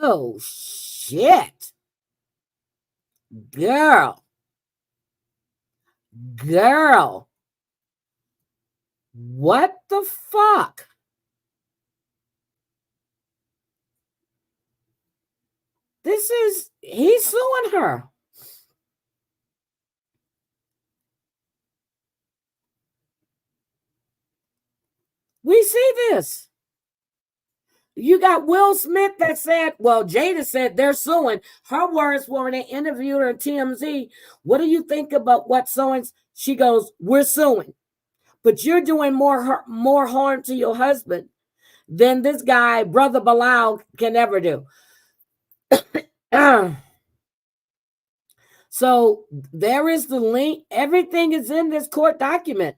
Oh, shit. Girl. What the fuck? He's suing her. We see this. You got Will Smith that said, well, Jada said they're suing. Her words were when they interviewed her at TMZ. What do you think about what suing? She goes, we're suing. But you're doing more harm to your husband than this guy, Brother Bilal, can ever do. So there is the link. Everything is in this court document.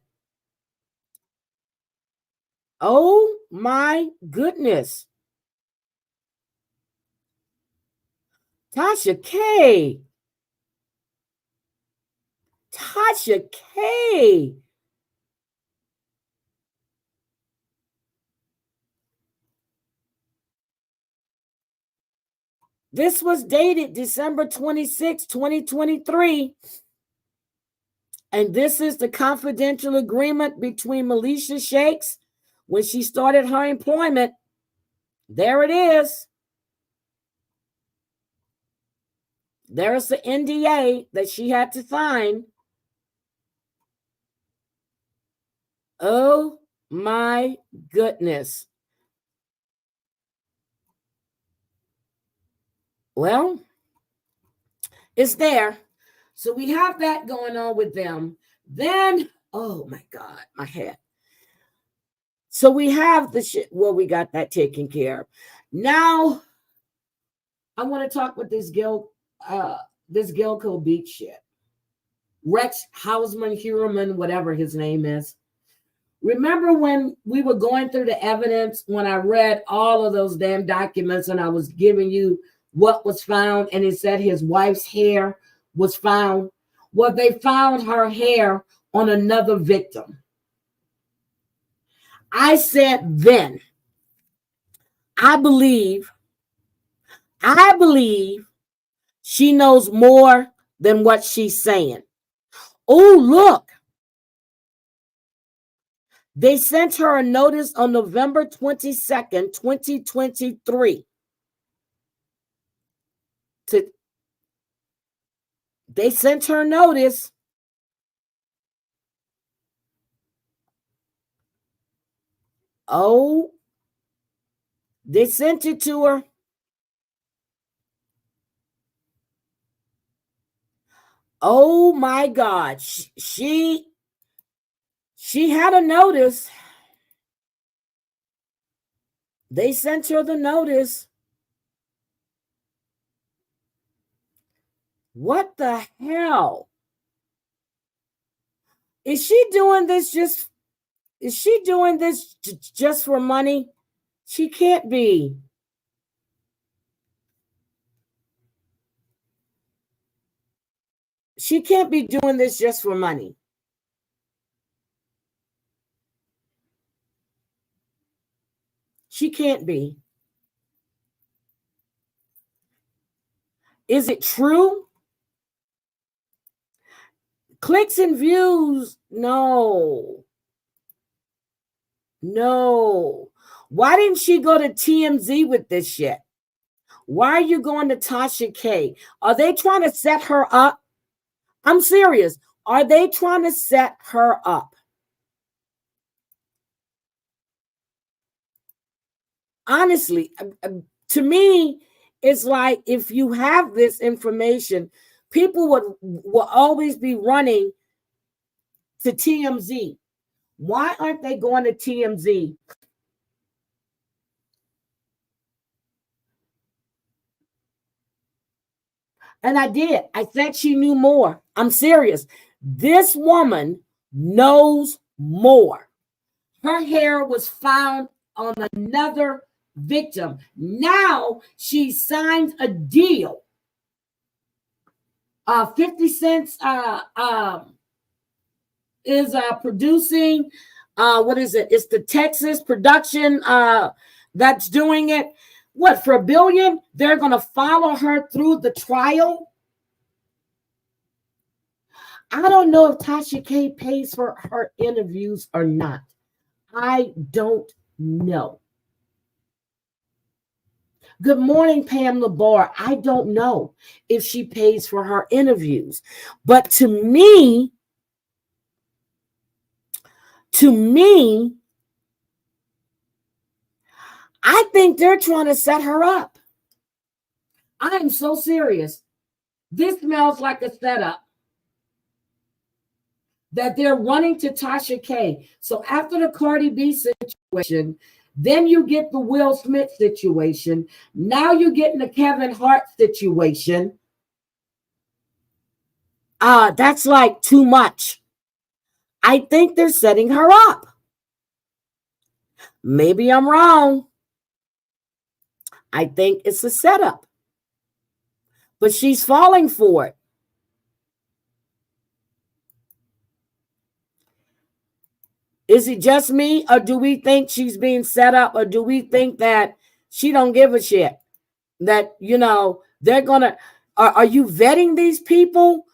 Oh my goodness. Tasha K. Tasha K. This was dated December 26, 2023. And this is the confidential agreement between Melisha Shakes when she started her employment. There it is. There's the NDA that she had to sign. Oh my goodness. Well, it's there. So we have that going on with them. Then, oh my God, my head. So we have the shit. Well, we got that taken care of. Now, I want to talk with this Gilco Beach shit. Rex Hausman, Heuerman, whatever his name is. Remember when we were going through the evidence, when I read all of those damn documents and I was giving you what was found, and it said his wife's hair was found? Well, they found her hair on another victim. I said then, I believe she knows more than what she's saying. Oh, look. They sent her a notice on November 22nd, 2023. They sent her notice. Oh, they sent it to her. Oh my God. She had a notice. They sent her the notice. What the hell? Is she doing this just for money? She can't be. She can't be doing this just for money. She can't be. Is it true? Clicks and views? No. Why didn't she go to TMZ with this shit? Why are you going to Tasha K? Are they trying to set her up? I'm serious. Are they trying to set her up? Honestly, to me, it's like if you have this information, people will always be running to TMZ. Why aren't they going to TMZ? And I did. I said she knew more. I'm serious. This woman knows more. Her hair was found on another victim. Now she signs a deal. 50 Cent is producing. What is it? It's the Texas production that's doing it. What, for $1 billion? They're going to follow her through the trial. I don't know if Tasha K pays for her interviews or not. I don't know. Good morning, Pam LaBar. I don't know if she pays for her interviews. But to me, I think they're trying to set her up. I am so serious. This smells like a setup. That they're running to Tasha K. So after the Cardi B situation, then you get the Will Smith situation. Now you're getting the Kevin Hart situation. That's like too much. I think they're setting her up. Maybe I'm wrong. I think it's a setup. But she's falling for it. Is it just me, or do we think she's being set up, or do we think that she don't give a shit? That, they're gonna, are you vetting these people?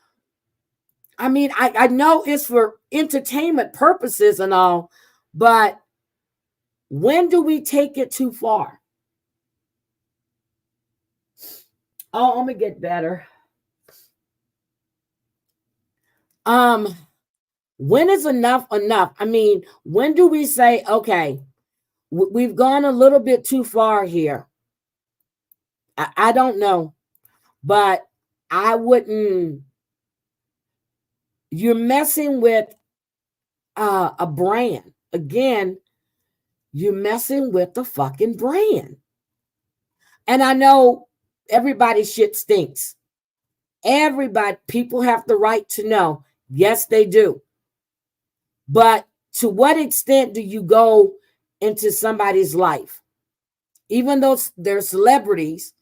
I mean, I know it's for entertainment purposes and all, but when do we take it too far? Oh, I'm gonna get better. When is enough enough? I mean, when do we say, okay, we've gone a little bit too far here? I don't know, but I wouldn't. You're messing with a brand. Again, you're messing with the fucking brand. And I know everybody's shit stinks. People have the right to know. Yes, they do. But to what extent do you go into somebody's life? Even though they're celebrities,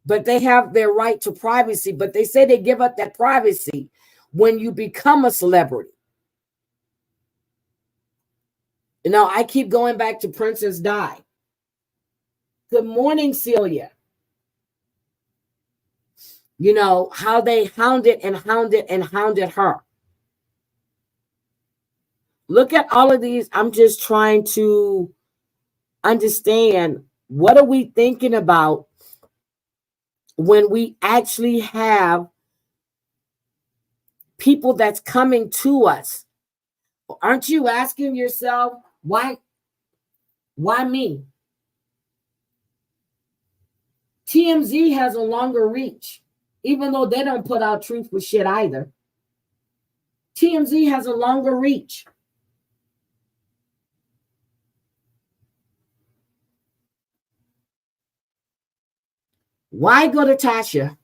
but they have their right to privacy, but they say they give up that privacy when you become a celebrity. I keep going back to Princess Di. Good morning, Celia. How they hounded and hounded and hounded her. Look at all of these. I'm just trying to understand, what are we thinking about when we actually have people that's coming to us? Aren't you asking yourself, why me? TMZ has a longer reach, even though they don't put out truth with shit either. TMZ has a longer reach. Why go to Tasha?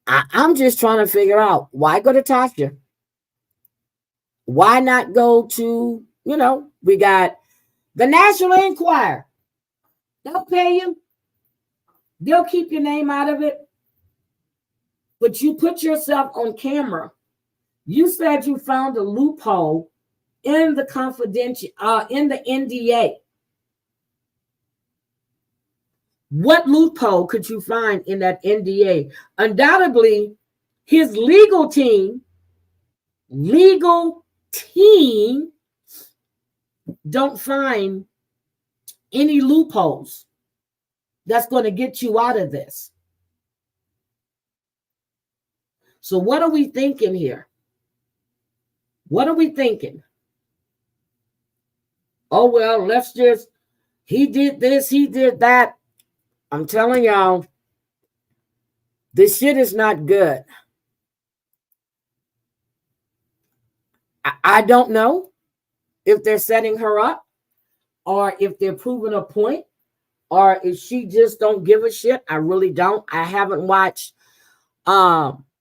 I'm just trying to figure out, why go to Tasha? Why not go to, we got the National Enquirer. They'll pay you. They'll keep your name out of it. But you put yourself on camera. You said you found a loophole in the in the NDA. What loophole could you find in that NDA? Undoubtedly, his legal team don't find any loopholes that's going to get you out of this. So what are we thinking here? What are we thinking? Oh, well, he did this, he did that. I'm telling y'all, this shit is not good. I don't know if they're setting her up, or if they're proving a point, or if she just don't give a shit. I really don't. I haven't watched Tasha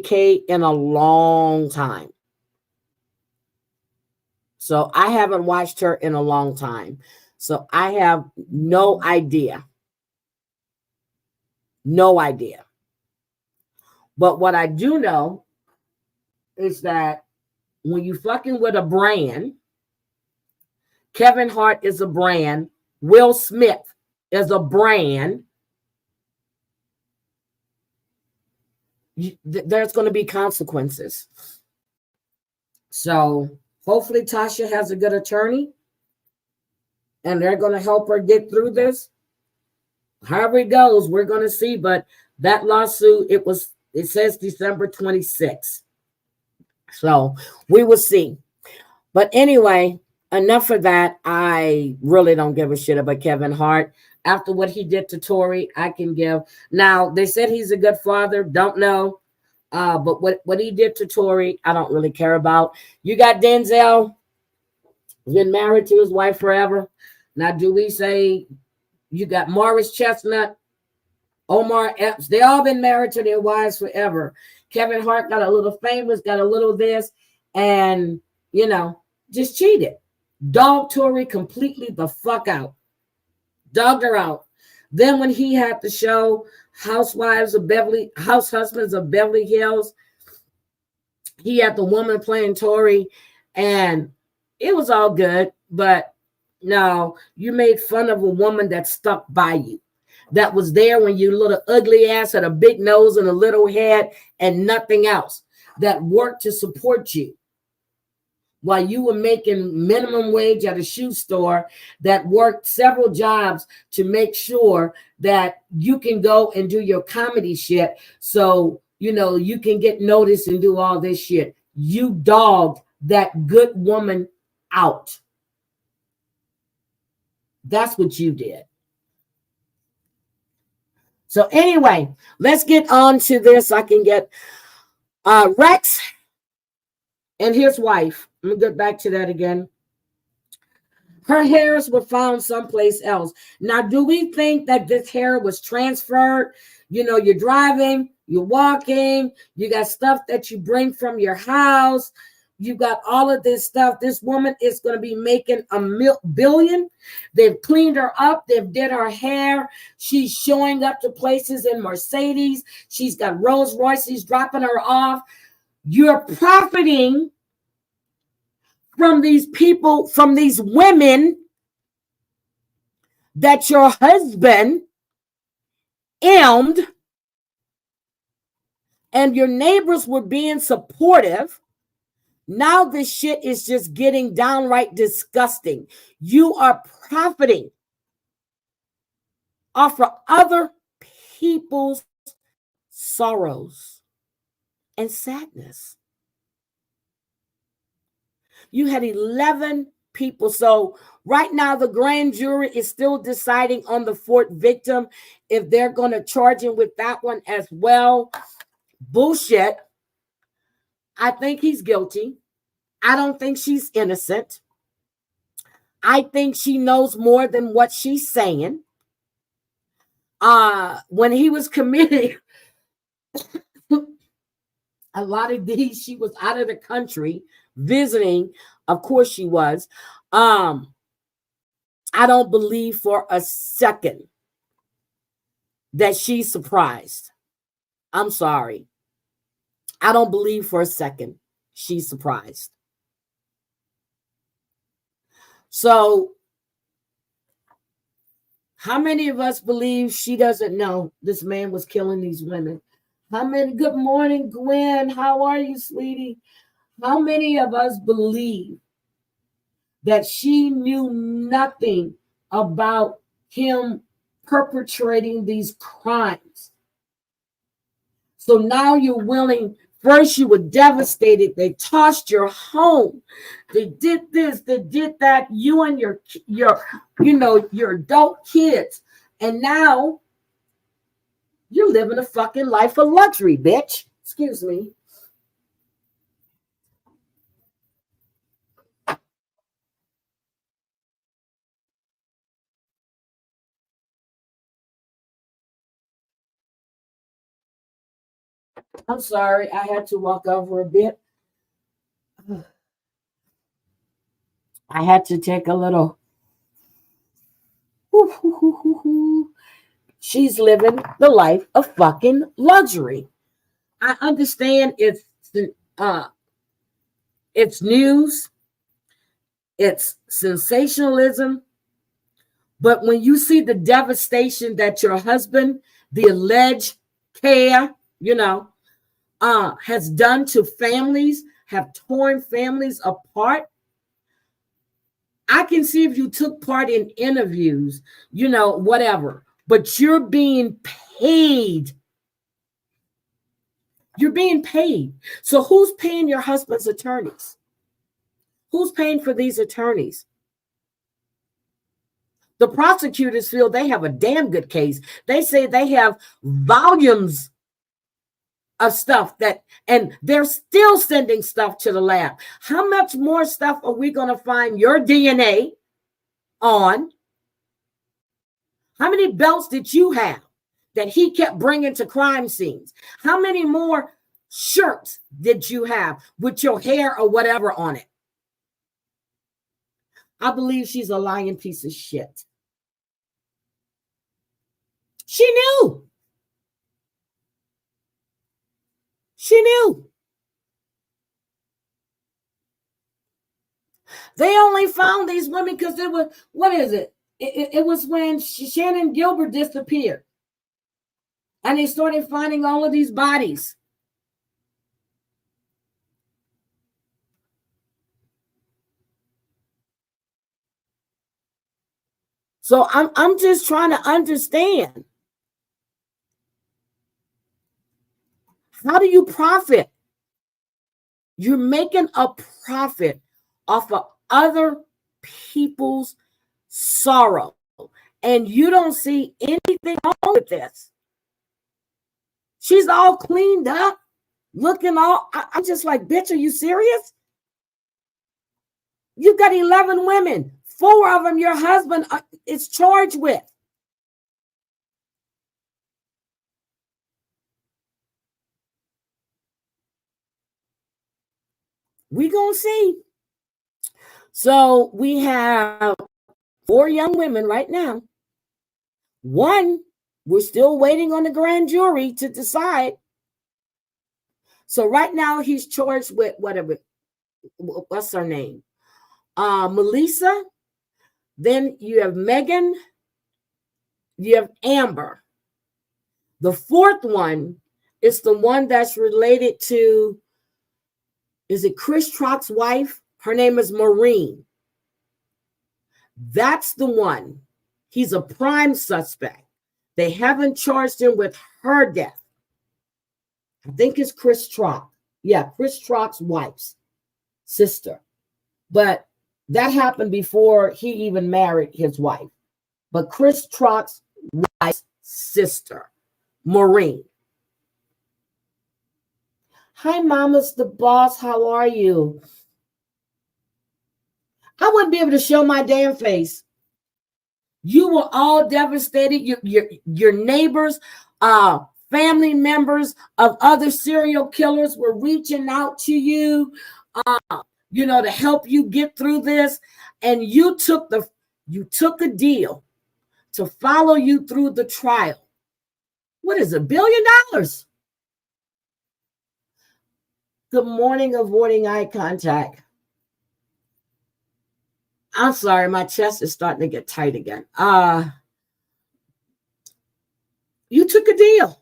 K in a long time. So I haven't watched her in a long time. So I have no idea. No idea. But what I do know is that when you fucking with a brand, Kevin Hart is a brand, Will Smith is a brand, there's going to be consequences. So hopefully Tasha has a good attorney and they're going to help her get through this. However it goes, we're going to see. But that lawsuit, it says December 26th. So we will see. But anyway, enough of that. I really don't give a shit about Kevin Hart. After what he did to Tory, I can give. Now, they said he's a good father. Don't know. But what he did to Tory, I don't really care about. You got Denzel, been married to his wife forever. Now, do we say You got Morris Chestnut, Omar Epps. They all been married to their wives forever. Kevin Hart got a little famous, got a little this, and just cheated. Dogged Tori completely the fuck out. Dogged her out. Then when he had the show House Husbands of Beverly Hills, he had the woman playing Tori, and it was all good, but no, you made fun of a woman that stuck by you, that was there when you little ugly ass had a big nose and a little head and nothing else, that worked to support you while you were making minimum wage at a shoe store, that worked several jobs to make sure that you can go and do your comedy shit. So, you can get noticed and do all this shit. You dogged that good woman out. That's what you did. So anyway, let's get on to this. I can get Rex and his wife. Let me get back to that again. Her hairs were found someplace else. Now, do we think that this hair was transferred? You're driving, you're walking, you got stuff that you bring from your house. You got all of this stuff. This woman is going to be making $1 billion. They've cleaned her up. They've did her hair. She's showing up to places in Mercedes. She's got Rolls Royces dropping her off. You're profiting from these people, from these women that your husband and your neighbors were being supportive. Now this shit is just getting downright disgusting. You are profiting off of other people's sorrows and sadness. You had 11 people. So right now, the grand jury is still deciding on the fourth victim, if they're going to charge him with that one as well. Bullshit. I think he's guilty. I don't think she's innocent. I think she knows more than what she's saying. When he was committing a lot of these, she was out of the country visiting. Of course she was. I don't believe for a second that she's surprised. I'm sorry. I don't believe for a second she's surprised. So, how many of us believe she doesn't know this man was killing these women? How many? Good morning, Gwen. How are you, sweetie? How many of us believe that she knew nothing about him perpetrating these crimes? So now you're willing. First, you were devastated. They tossed your home. They did this. They did that. You and your adult kids, and now you're living a fucking life of luxury, bitch. Excuse me. I'm sorry. I had to walk over a bit. I had to take a little. She's living the life of fucking luxury. I understand it's news, it's sensationalism, but when you see the devastation that your husband, the alleged care, has done to families, have torn families apart. I can see if you took part in interviews, whatever, but you're being paid. You're being paid. So who's paying your husband's attorneys? Who's paying for these attorneys? The prosecutors feel they have a damn good case. They say they have volumes of stuff and they're still sending stuff to the lab. How much more stuff are we going to find your DNA on? How many belts did you have that he kept bringing to crime scenes? How many more shirts did you have with your hair or whatever on it? I believe she's a lying piece of shit. She knew. She knew. They only found these women because it was, what is it? It was when Shannon Gilbert disappeared. And they started finding all of these bodies. So I'm just trying to understand. How do you profit? You're making a profit off of other people's sorrow. And you don't see anything wrong with this. She's all cleaned up, looking all, I'm just like, bitch, are you serious? You've got 11 women. 4 of them your husband is charged with. We gonna see. So we have 4 young women right now. 1, we're still waiting on the grand jury to decide. So right now he's charged with whatever, what's her name? Melissa. Then you have Megan. You have Amber. The 4th one is the one that's related to, is it Chris Trock's wife? Her name is Maureen. That's the one. He's a prime suspect. They haven't charged him with her death. I think it's Chris Trock. Yeah, Chris Trock's wife's sister. But that happened before he even married his wife. But Chris Trock's wife's sister, Maureen. Hi, Mama's the boss. How are you? I wouldn't be able to show my damn face. You were all devastated. Your neighbors, family members of other serial killers were reaching out to you, to help you get through this. And you took a deal to follow you through the trial. What is it, $1 billion? Good morning, avoiding eye contact. I'm sorry, my chest is starting to get tight again. You took a deal.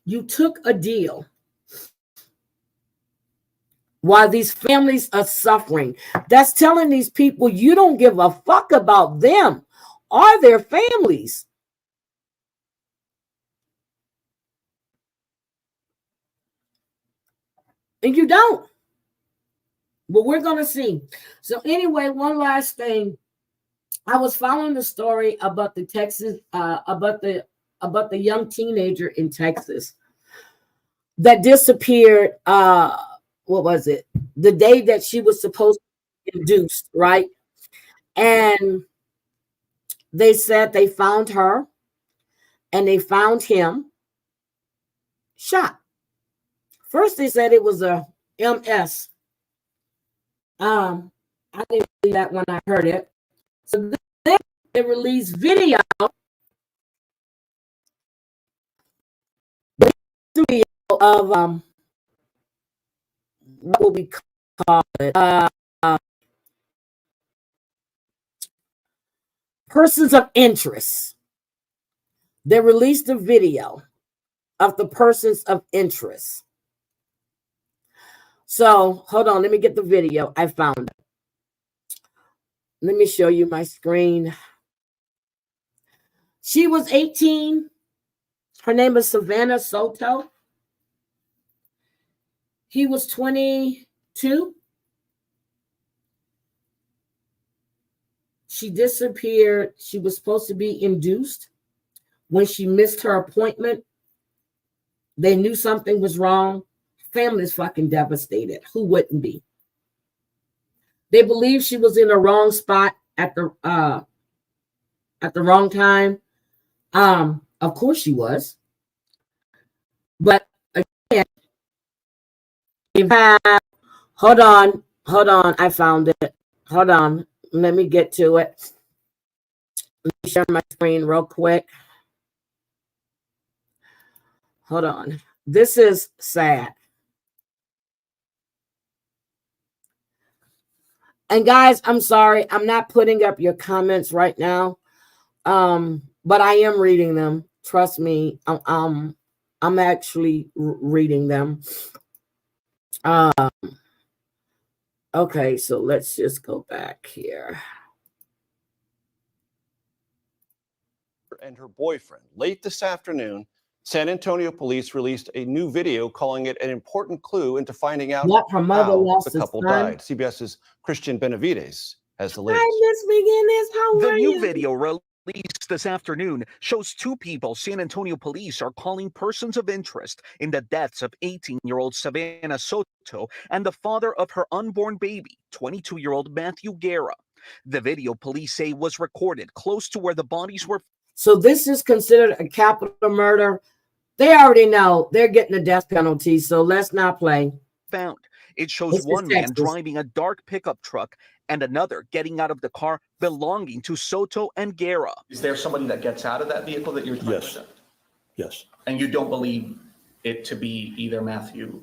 You took a deal. While these families are suffering, that's telling these people you don't give a fuck about them or their families. And you don't. But we're going to see. So anyway, one last thing. I was following the story about the Texas, about the young teenager in Texas that disappeared. What was it? The day that she was supposed to be induced, right? And they said they found her and they found him shot. First, they said it was a MS. I didn't believe that when I heard it. So then they released video of what will we call it? Persons of interest. They released a video of the persons of interest. So hold on, let me get the video. I found it. Let me show you my screen. She was 18. Her name is Savannah Soto. He was 22. She disappeared. She was supposed to be induced. When she missed her appointment, they knew something was wrong. Family's fucking devastated. Who wouldn't be? They believe she was in the wrong spot at the at the wrong time. Of course she was. But again, you have, hold on, I found it. Hold on, let me get to it. Let me share my screen real quick. Hold on. This is sad. And guys, I'm sorry, I'm not putting up your comments right now. But I am reading them. Trust me, I'm actually reading them. Okay, so let's just go back here. And her boyfriend. Late this afternoon, San Antonio police released a new video calling it an important clue into finding out Her mother how lost the couple son. died. CBS's Christian Benavides has the latest. Hi, Miss McGinnis. How are The new you? video released this afternoon shows two people San Antonio police are calling persons of interest in the deaths of 18-year-old Savannah Soto and the father of her unborn baby, 22-year-old Matthew Guerra. The video, police say, was recorded close to where the bodies were. So this is considered a capital murder. They already know they're getting the death penalty, so let's not play. Found. It shows one man driving a dark pickup truck and another getting out of the car belonging to Soto and Guerra. Is there somebody that gets out of that vehicle that you're trying Yes. to? Yes. And you don't believe it to be either Matthew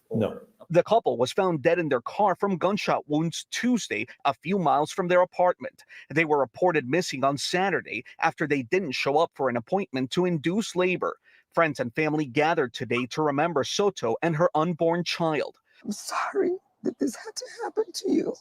or... No. The couple was found dead in their car from gunshot wounds Tuesday, a few miles from their apartment. They were reported missing on Saturday after they didn't show up for an appointment to induce labor. Friends and family gathered today to remember Soto and her unborn child. I'm sorry that this had to happen to you.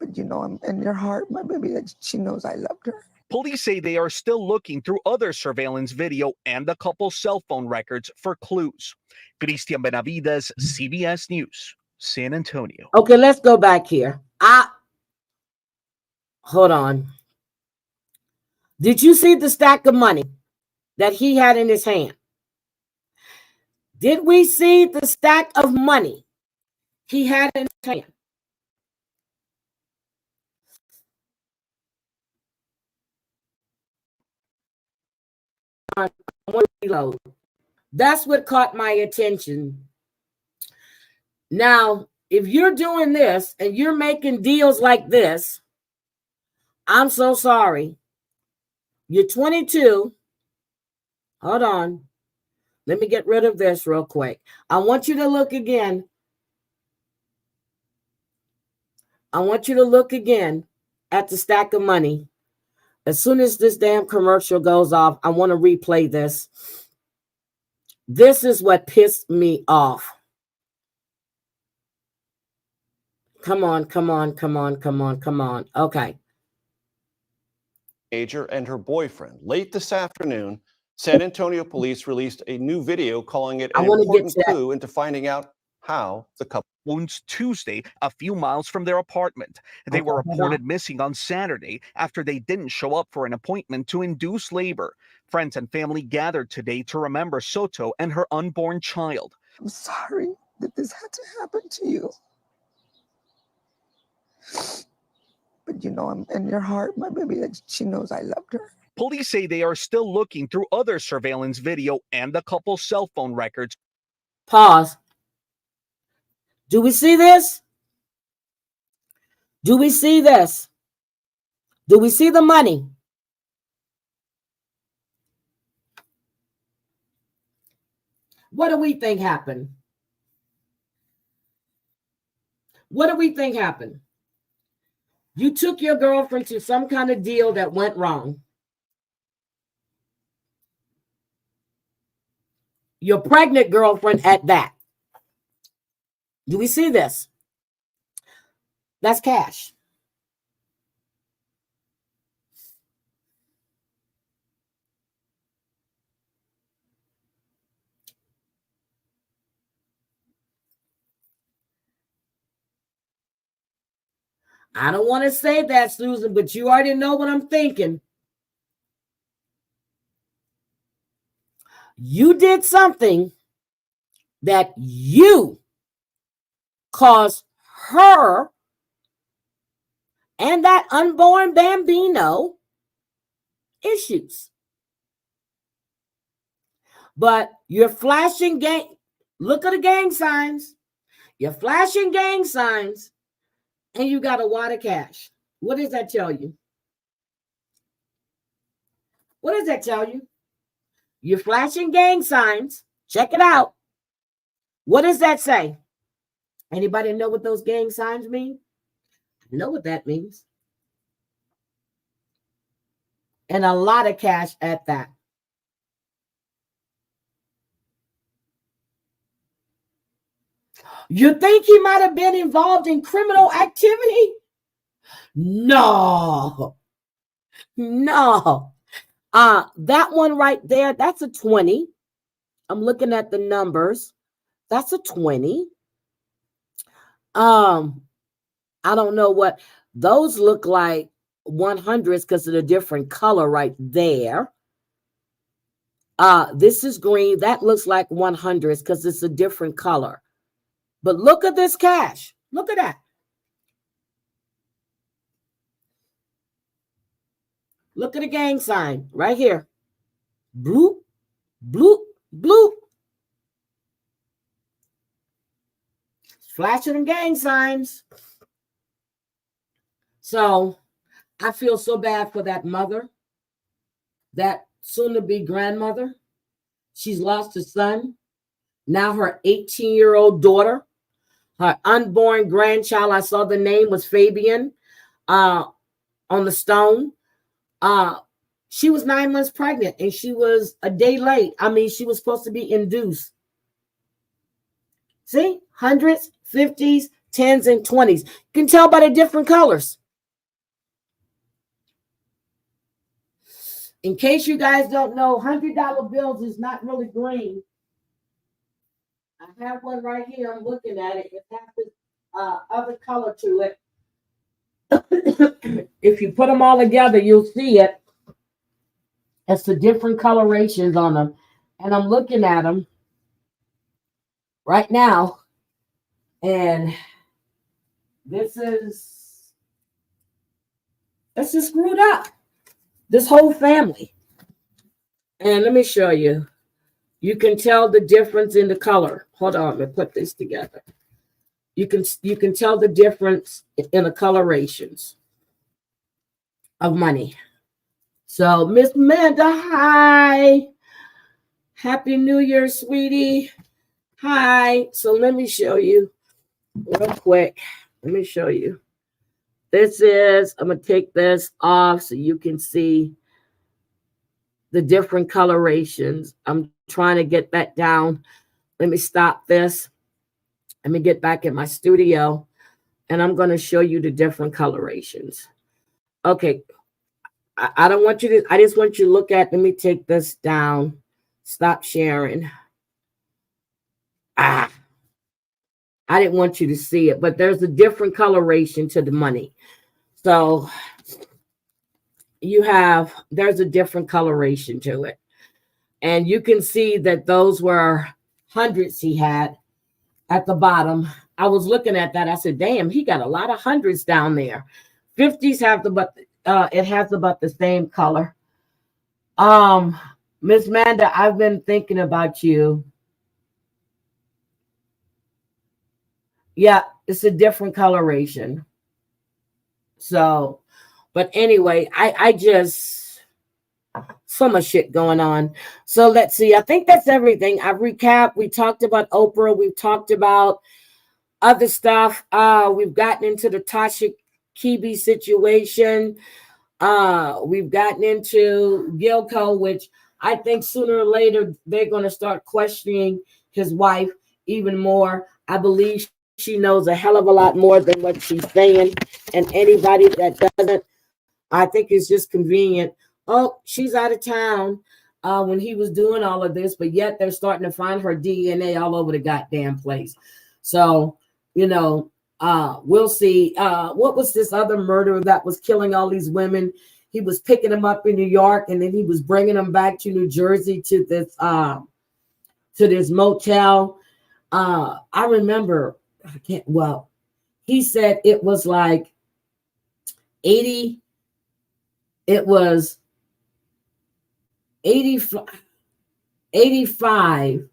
But you know, I'm in your heart, my baby, that she knows I loved her. Police say they are still looking through other surveillance video and the couple's cell phone records for clues. Christian Benavides, CBS News, San Antonio. Okay, let's go back here. Hold on. Did you see the stack of money that he had in his hand? Did we see the stack of money he had in his hand? That's what caught my attention. Now, if you're doing this and you're making deals like this, I'm so sorry. You're 22. Hold on. Let me get rid of this real quick. I want you to look again. I want you to look again at the stack of money. As soon as this damn commercial goes off, I want to replay this. This is what pissed me off. Come on, come on, come on, come on, come on. Okay. Teenager and her boyfriend. Late this afternoon, San Antonio police released a new video calling it an important clue into finding out how the couple wounds Tuesday, a few miles from their apartment. They were reported missing on Saturday after they didn't show up for an appointment to induce labor. Friends and family gathered today to remember Soto and her unborn child. I'm sorry that this had to happen to you. But you know, I'm in your heart, my baby, that she knows I loved her. Police say they are still looking through other surveillance video and the couple's cell phone records. Pause. Do we see this? Do we see this? Do we see the money? What do we think happened? What do we think happened? You took your girlfriend to some kind of deal that went wrong. Your pregnant girlfriend at that. Do we see this? That's cash. I don't want to say that, Susan, but you already know what I'm thinking. You did something that you caused her and that unborn bambino issues. But you're flashing gang. Look at the gang signs. You're flashing gang signs, and you got a wad of cash. What does that tell you? What does that tell you? You're flashing gang signs. Check it out. What does that say? Anybody know what those gang signs mean? I know what that means. And a lot of cash at that. You think he might have been involved in criminal activity? No. That one right there, that's a 20. I'm looking at the numbers. That's a 20. I don't know what those look like 100s because of the different color right there. This is green. That looks like 100s because it's a different color. But look at this cash. Look at that. Look at the gang sign right here. Bloop, bloop, bloop. Flashing the gang signs. So I feel so bad for that mother, that soon-to-be grandmother. She's lost a son. Now her 18-year-old daughter, her unborn grandchild, I saw the name was Fabian on the stone. She was 9 months pregnant and she was a day late. I mean, she was supposed to be induced. See, 100s, 50s, 10s, and 20s. You can tell by the different colors. In case you guys don't know, $100 bills is not really green. I have one right here. I'm looking at it. It has this other color to it. If you put them all together, you'll see it. It's the different colorations on them. And I'm looking at them right now. And this is screwed up. This whole family. And let me show you. You can tell the difference in the color. Hold on, let me put this together. You can tell the difference in the colorations of money. So, Miss Amanda, hi. Happy New Year, sweetie. Hi. So let me show you real quick. Let me show you. This is, I'm going to take this off so you can see the different colorations. I'm trying to get that down. Let me stop this. Let me get back in my studio and I'm going to show you the different colorations. Okay. I don't want you to, I just want you to look at, let me take this down. Stop sharing. I didn't want you to see it, but there's a different coloration to the money. So there's a different coloration to it. And you can see that those were hundreds he had at the bottom. I was looking at that. I said, damn, he got a lot of hundreds down there. 50s have it has about the same color. Miss Manda, I've been thinking about you. Yeah, it's a different coloration. So, but anyway, I just, so much shit going on. So let's see. I think that's everything. I've recapped. We talked about Oprah. We've talked about other stuff. We've gotten into the Tasha Kibi situation. We've gotten into Gilco, which I think sooner or later they're going to start questioning his wife even more. I believe she knows a hell of a lot more than what she's saying. And anybody that doesn't, I think it's just convenient. Oh, she's out of town when he was doing all of this, but yet they're starting to find her DNA all over the goddamn place. So, we'll see. What was this other murderer that was killing all these women? He was picking them up in New York and then he was bringing them back to New Jersey to this motel. I remember, he said it was like 80, it was 85, 85,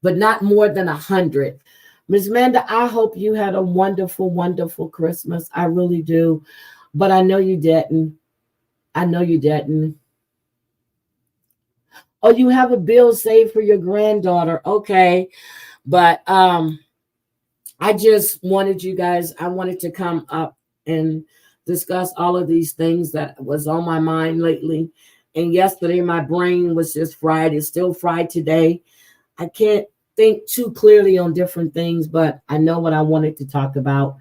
but not more than 100. Ms. Manda, I hope you had a wonderful, wonderful Christmas. I really do. But I know you didn't. I know you didn't. Oh, you have a bill saved for your granddaughter. Okay. But I just wanted you guys, I wanted to come up and discuss all of these things that was on my mind lately. And yesterday my brain was just fried. It's still fried today. I can't think too clearly on different things, but I know what I wanted to talk about.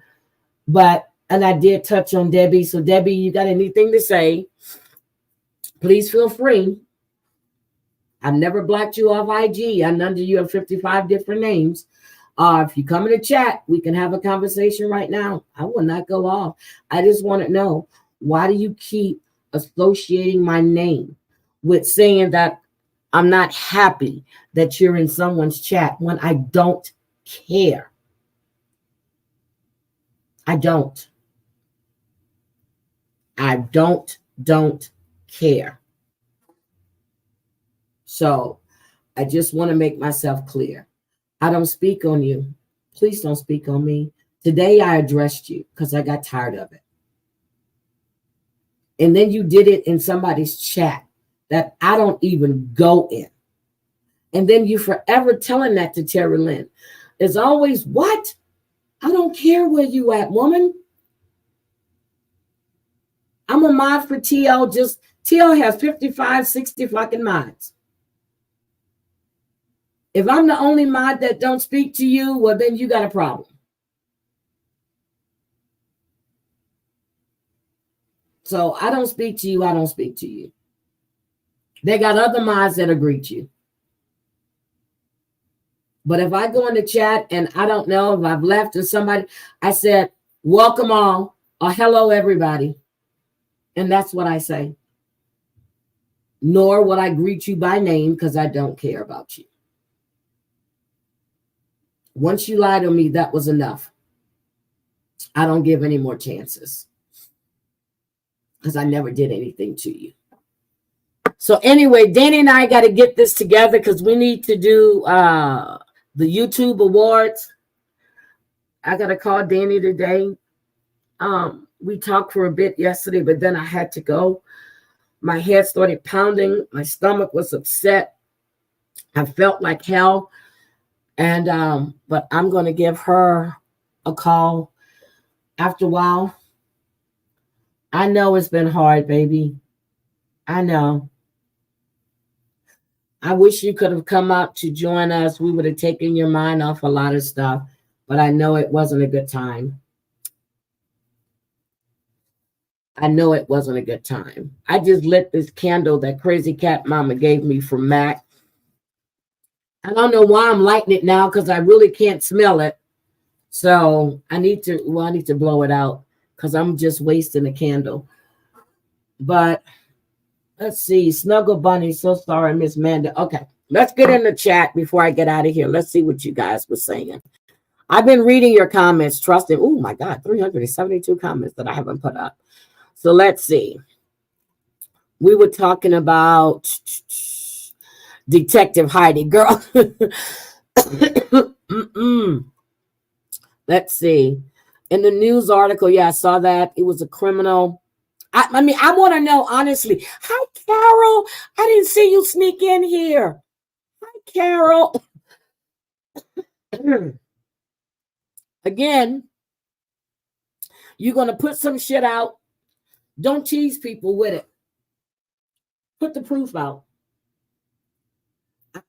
And I did touch on Debbie. So Debbie, you got anything to say? Please feel free. I've never blocked you off IG. I know you have 55 different names. If you come in the chat, we can have a conversation right now. I will not go off. I just want to know, why do you keep associating my name with saying that I'm not happy that you're in someone's chat when I don't care? I don't care. So I just want to make myself clear. I don't speak on you. Please don't speak on me. Today I addressed you because I got tired of it. And then you did it in somebody's chat that I don't even go in. And then you forever telling that to Terry Lynn. It's always, what? I don't care where you at, woman. I'm a mod for TL. TL has 55, 60 fucking mods. If I'm the only mod that don't speak to you, well, then you got a problem. So I don't speak to you. I don't speak to you. They got other mods that greet you. But if I go in the chat and I don't know if I've left or somebody, I said, welcome all or hello, everybody. And that's what I say. Nor will I greet you by name because I don't care about you. Once you lied on me, that was enough. I don't give any more chances because I never did anything to you. So anyway, Danny and I got to get this together because we need to do the YouTube awards. I got to call Danny today. We talked for a bit yesterday, but then I had to go. My head started pounding. My stomach was upset. I felt like hell. And but I'm going to give her a call after a while. I know it's been hard, baby. I know. I wish you could have come out to join us. We would have taken your mind off a lot of stuff, but I know it wasn't a good time. I know it wasn't a good time. I just lit this candle that Crazy Cat Mama gave me from Mac. I don't know why I'm lighting it now because I really can't smell it. So I need to blow it out because I'm just wasting a candle. But let's see. Snuggle Bunny, so sorry, Miss Manda. Okay, let's get in the chat before I get out of here. Let's see what you guys were saying. I've been reading your comments, trusting. Oh my God, 372 comments that I haven't put up. So let's see. We were talking about Detective Heidi, girl. Let's see. In the news article, yeah, I saw that. It was a criminal. I mean, I want to know, honestly. Hi, Carol. I didn't see you sneak in here. Hi, Carol. Again, you're going to put some shit out. Don't tease people with it. Put the proof out.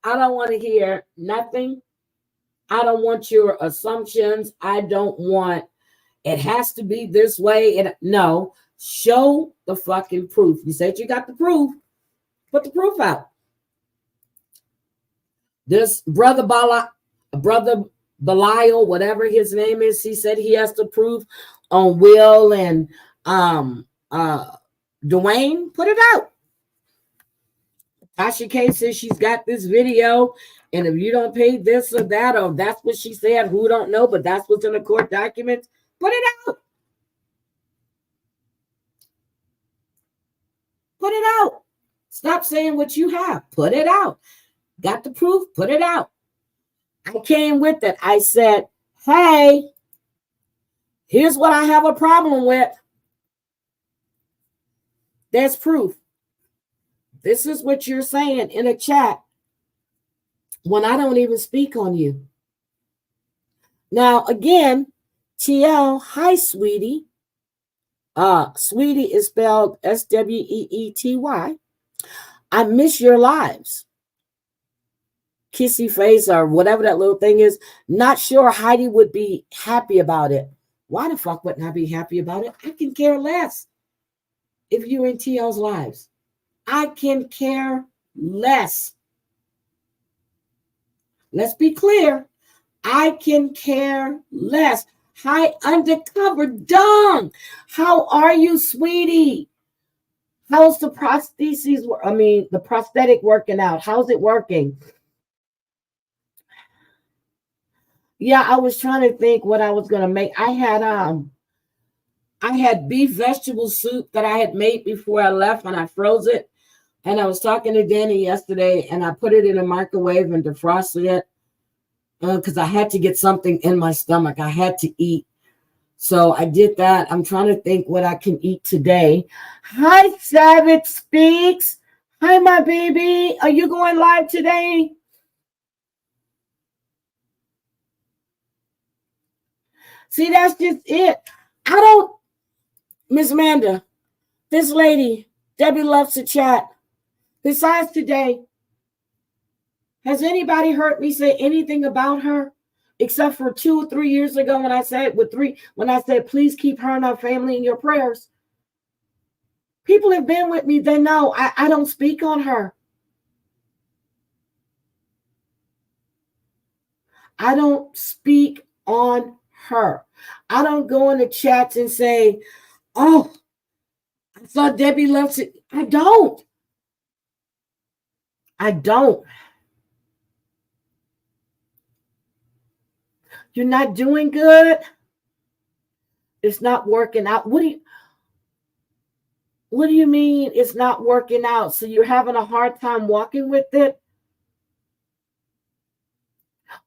I don't want to hear nothing. I don't want your assumptions. I don't want, it has to be this way. No, show the fucking proof. You said you got the proof. Put the proof out. This brother Belial, whatever his name is, he said he has to prove on Will and Dwayne. Put it out. Tasha K says she's got this video, and if you don't pay this or that, or that's what she said, who don't know, but that's what's in the court documents, put it out. Put it out. Stop saying what you have. Put it out. Got the proof? Put it out. I came with it. I said, hey, here's what I have a problem with. There's proof. This is what you're saying in a chat when I don't even speak on you. Now, again, TL, hi, sweetie. Sweetie is spelled Sweety. I miss your lives. Kissy face or whatever that little thing is. Not sure Heidi would be happy about it. Why the fuck wouldn't I be happy about it? I can care less if you're in TL's lives. I can care less. Let's be clear. I can care less. Hi, undercover dung. How are you, sweetie? How's the prosthesis? The prosthetic working out. How's it working? Yeah, I was trying to think what I was gonna make. I had beef vegetable soup that I had made before I left, and I froze it. And I was talking to Danny yesterday, and I put it in a microwave and defrosted it because I had to get something in my stomach. I had to eat. So I did that. I'm trying to think what I can eat today. Hi, Savage Speaks. Hi, my baby. Are you going live today? See, that's just it. Miss Amanda, this lady, Debbie loves to chat. Besides today, has anybody heard me say anything about her? Except for 2 or 3 years ago when I said please keep her and her family in your prayers. People have been with me. They know I don't speak on her. I don't speak on her. I don't go in the chats and say, oh, I saw Debbie loves it. I don't. You're not doing good. It's not working out. What do you mean it's not working out? So you're having a hard time walking with it?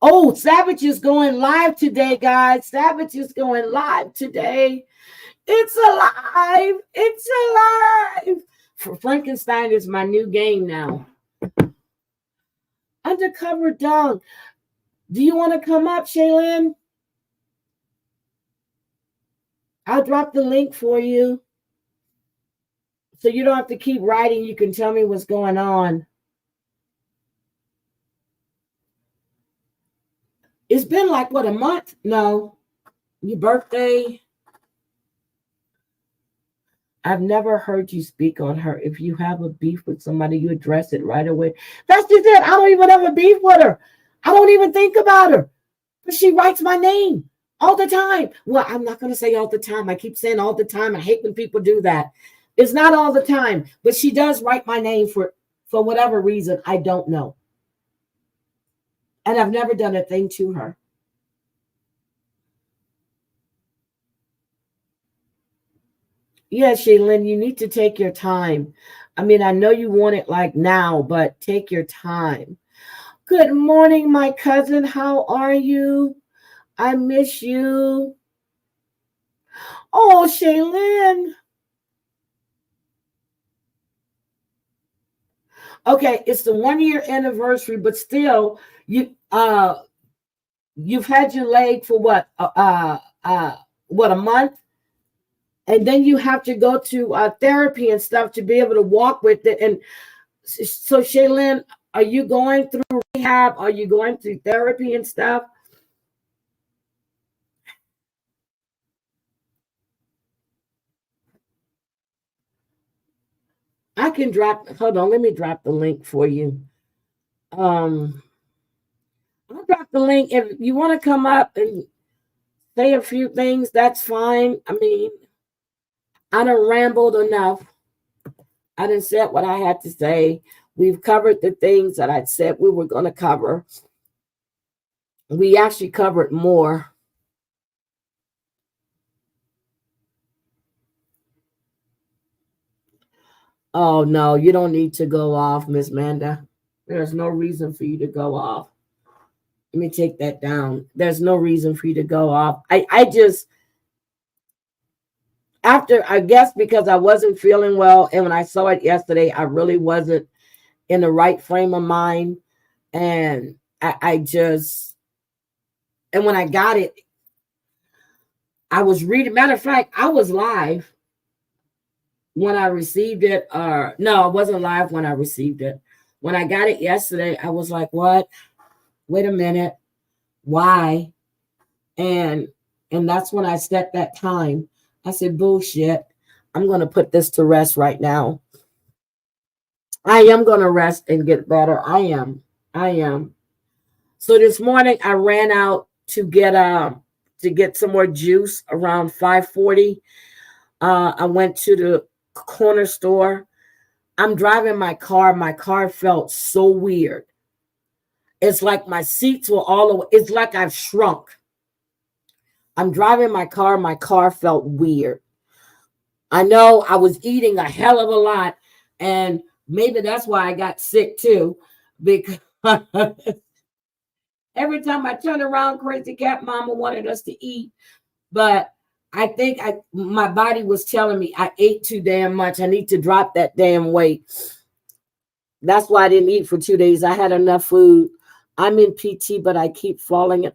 Oh, Savage is going live today, guys. Savage is going live today. It's alive. It's alive. Frankenstein is my new game now. Undercover Dung. Do you want to come up, Shaylin? I'll drop the link for you. So you don't have to keep writing. You can tell me what's going on. It's been like, what, a month? No. Your birthday. I've never heard you speak on her. If you have a beef with somebody, you address it right away. That's just it. I don't even have a beef with her. I don't even think about her. But she writes my name all the time. Well, I'm not going to say all the time. I keep saying all the time. I hate when people do that. It's not all the time. But she does write my name for whatever reason. I don't know. And I've never done a thing to her. Yeah, Shaylin, you need to take your time. I mean, I know you want it like now, but take your time. Good morning, my cousin. How are you? I miss you. Oh, Shaylin. Okay, it's the 1-year anniversary, but still, you've had your leg for what a month? And then you have to go to therapy and stuff to be able to walk with it. And so, Shaylin, are you going through rehab? Are you going through therapy and stuff? I can hold on, let me drop the link for you. I'll drop the link. If you want to come up and say a few things, that's fine. I mean, I done rambled enough. I done said what I had to say. We've covered the things that I said we were going to cover. We actually covered more. Oh no, you don't need to go off, Miss Manda. There's no reason for you to go off. Let me take that down. There's no reason for you to go off. I just, after, I guess because I wasn't feeling well, and when I saw it yesterday, I really wasn't in the right frame of mind. And I just, and when I got it, I was reading. Matter of fact, I was live when I received it. Or no, I wasn't live when I received it. When I got it yesterday, I was like, what? Wait a minute. Why? And that's when I set that time. I said, bullshit. I'm going to put this to rest right now. I am going to rest and get better. I am. So this morning I ran out to get some more juice around 5:40. I went to the corner store. I'm driving my car. My car felt so weird. It's like my seats were all over. It's like I've shrunk. I'm driving my car. My car felt weird. I know I was eating a hell of a lot, and maybe that's why I got sick too, because every time I turned around, Crazy Cat Mama wanted us to eat, but I think my body was telling me I ate too damn much. I need to drop that damn weight. That's why I didn't eat for 2 days. I had enough food. I'm in PT, but I keep falling.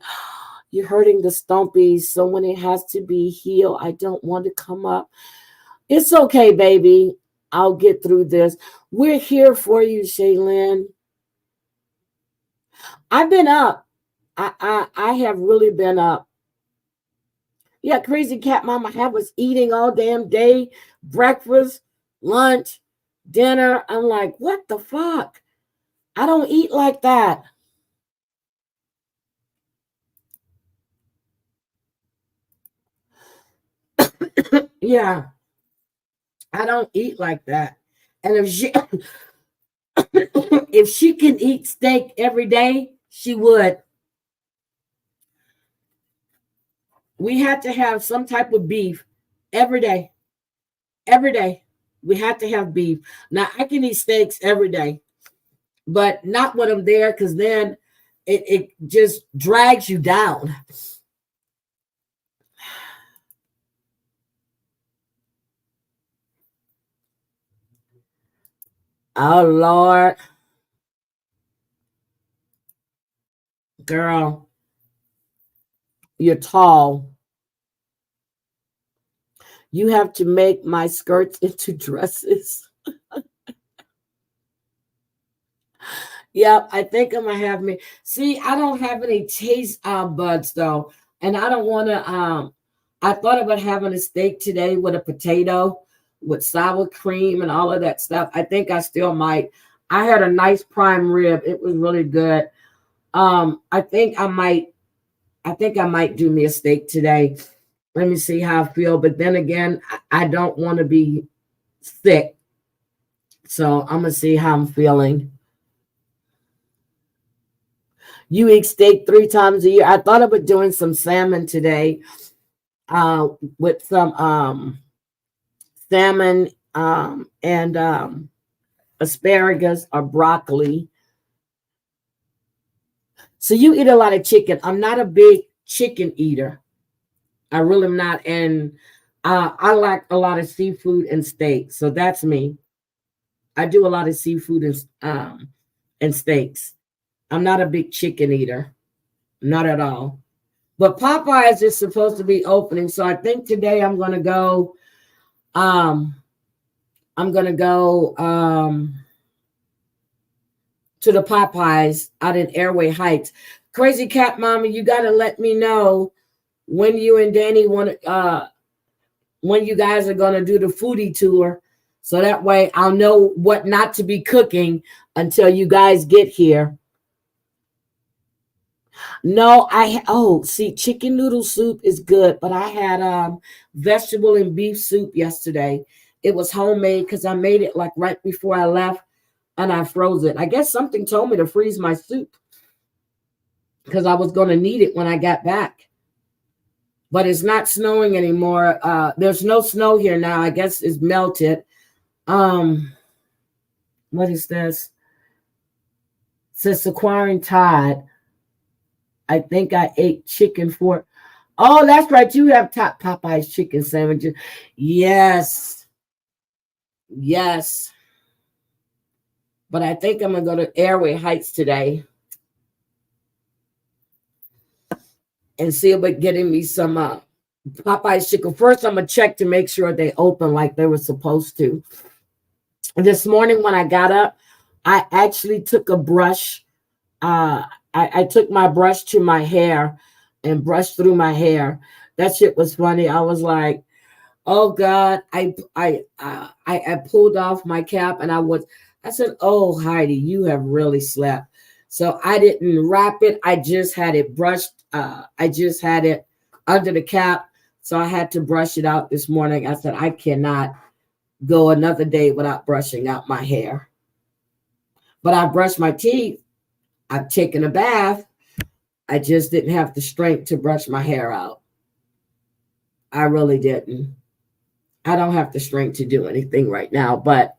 You're hurting the stumpies, so when it has to be healed, I don't want to come up. It's okay, baby. I'll get through this. We're here for you, Shaylin. I've been up. I have really been up. Yeah, Crazy Cat Mama have us eating all damn day. Breakfast, lunch, dinner. I'm like, what the fuck? I don't eat like that. Yeah, I don't eat like that. And if she if she can eat steak every day, she would. We had to have some type of beef every day. Every day. We had to have beef. Now I can eat steaks every day, but not when I'm there, because then it just drags you down. Oh Lord. Girl, you're tall. You have to make my skirts into dresses. Yep, I think I'm gonna have me. See, I don't have any taste buds though, and I don't want to. I thought about having a steak today with a potato, with sour cream and all of that stuff. I think I still might. I had a nice prime rib. It was really good. I think I might. I think I might do me a steak today. Let me see how I feel. But then again, I don't want to be sick, so I'm gonna see how I'm feeling. You eat steak 3 times a year. I thought about doing some salmon today, with some salmon and asparagus or broccoli. So you eat a lot of chicken. I'm not a big chicken eater. I really am not. And I like a lot of seafood and steak. So that's me. I do a lot of seafood and steaks. I'm not a big chicken eater. Not at all. But Popeyes is supposed to be opening. So I think today I'm gonna go. I'm gonna go to the Popeyes out in Airway Heights. Crazy Cat Mama, you gotta let me know when you and Danny want when you guys are gonna do the foodie tour, so that way I'll know what not to be cooking until you guys get here. No, see, chicken noodle soup is good, but I had vegetable and beef soup yesterday. It was homemade because I made it like right before I left, and I froze it. I guess something told me to freeze my soup because I was going to need it when I got back. But it's not snowing anymore. There's no snow here now. I guess it's melted. What is this? Since acquiring Todd, I think I ate chicken for. Oh, that's right. You have top Popeye's chicken sandwiches. Yes. Yes. But I think I'm going to go to Airway Heights today and see about getting me some Popeye's chicken. First, I'm going to check to make sure they open like they were supposed to. This morning when I got up, I actually took a brush. I took my brush to my hair and brushed through my hair. That shit was funny. I was like, oh God, I pulled off my cap and I said, oh Heidi, you have really slept. So I didn't wrap it. I just had it brushed. I just had it under the cap. So I had to brush it out this morning. I said, I cannot go another day without brushing out my hair. But I brushed my teeth. I've taken a bath. I just didn't have the strength to brush my hair out. I really didn't. I don't have the strength to do anything right now, but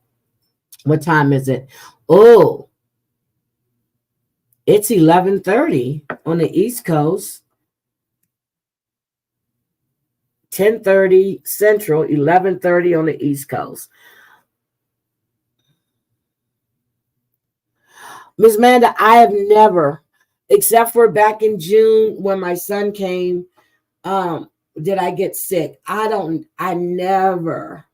what time is it? Oh, it's 11:30 on the East Coast. 10:30 Central, 11:30 on the East Coast. Ms. Manda, I have never, except for back in June when my son came, did I get sick. I never.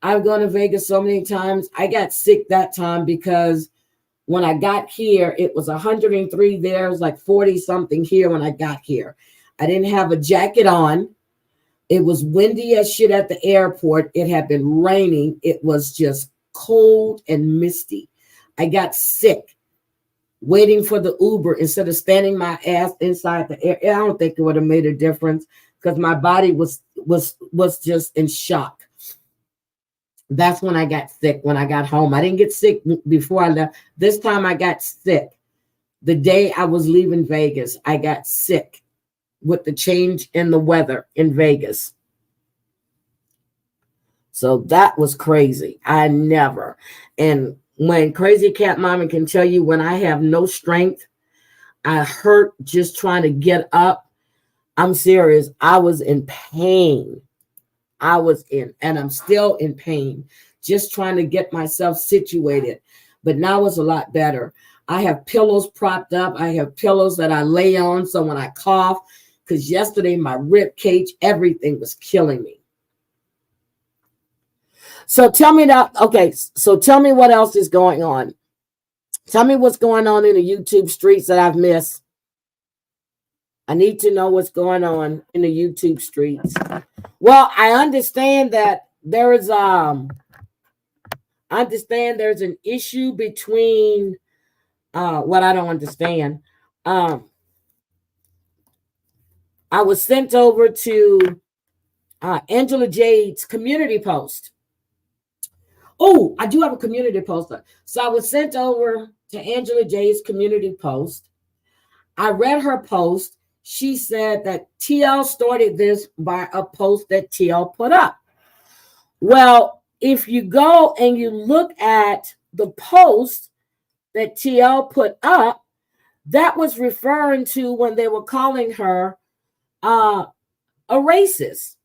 I've gone to Vegas so many times. I got sick that time because when I got here, it was 103 there. It was like 40 something here when I got here. I didn't have a jacket on. It was windy as shit at the airport. It had been raining. It was just cold and misty. I got sick waiting for the Uber instead of standing my ass inside the air. I don't think it would have made a difference because my body was just in shock. That's when I got sick, when I got home. I didn't get sick before I left. This time I got sick. The day I was leaving Vegas, I got sick with the change in the weather in Vegas. So that was crazy. I never. And when Crazy Cat Mama can tell you when I have no strength, I hurt just trying to get up. I'm serious. I was in pain. And I'm still in pain, just trying to get myself situated. But now it's a lot better. I have pillows propped up. I have pillows that I lay on. So when I cough, because yesterday my rib cage, everything was killing me. So tell me that. Okay. So tell me what else is going on. Tell me what's going on in the YouTube streets that I've missed. I need to know what's going on in the YouTube streets. Well, I understand that there's an issue between what I don't understand. I was sent over to Angela Jade's community post. Oh, I do have a community poster. So I was sent over to Angela Jade's community post. I read her post. She said that TL started this by a post that TL put up. Well, if you go and you look at the post that TL put up, that was referring to when they were calling her a racist.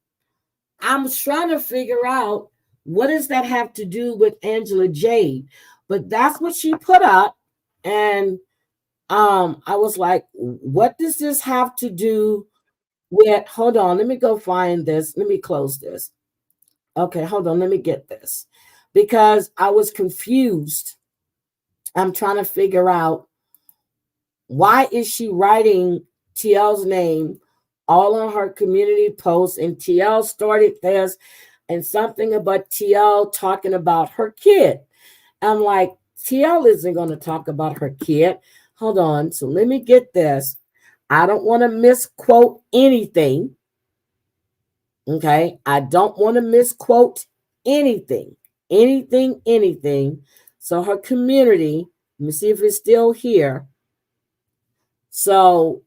I'm trying to figure out what does that have to do with Angela Jade, but that's what she put up. And I was like, what does this have to do with, hold on, let me go find this. Let me close this. Okay, hold on, let me get this. Because I was confused. I'm trying to figure out why is she writing TL's name all on her community posts, and TL started this and something about TL talking about her kid. I'm like, TL isn't going to talk about her kid. Hold on. So let me get this. I don't want to misquote anything. Okay. I don't want to misquote anything. Anything. So her community, let me see if it's still here. So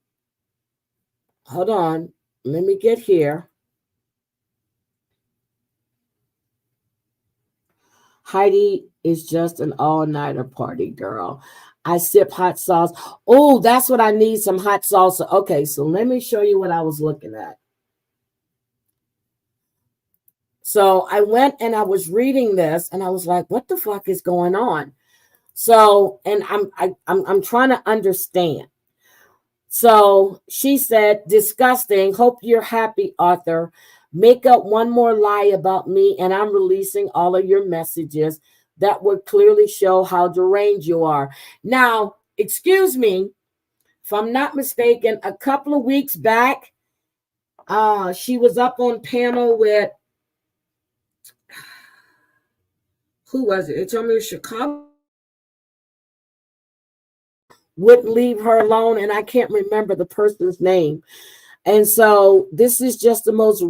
hold on. Let me get here. Heidi It's just an all-nighter party, girl. I sip hot sauce. Oh, that's what I need, some hot salsa. Okay, so let me show you what I was looking at. So I went and I was reading this and I was like, what the fuck is going on? So, and I'm trying to understand. So she said, disgusting. Hope you're happy, Arthur. Make up one more lie about me, and I'm releasing all of your messages that would clearly show how deranged you are. Now, excuse me, if I'm not mistaken, a couple of weeks back, she was up on panel with, who was it? It told me Chicago wouldn't leave her alone, and I can't remember the person's name. And so this is just the most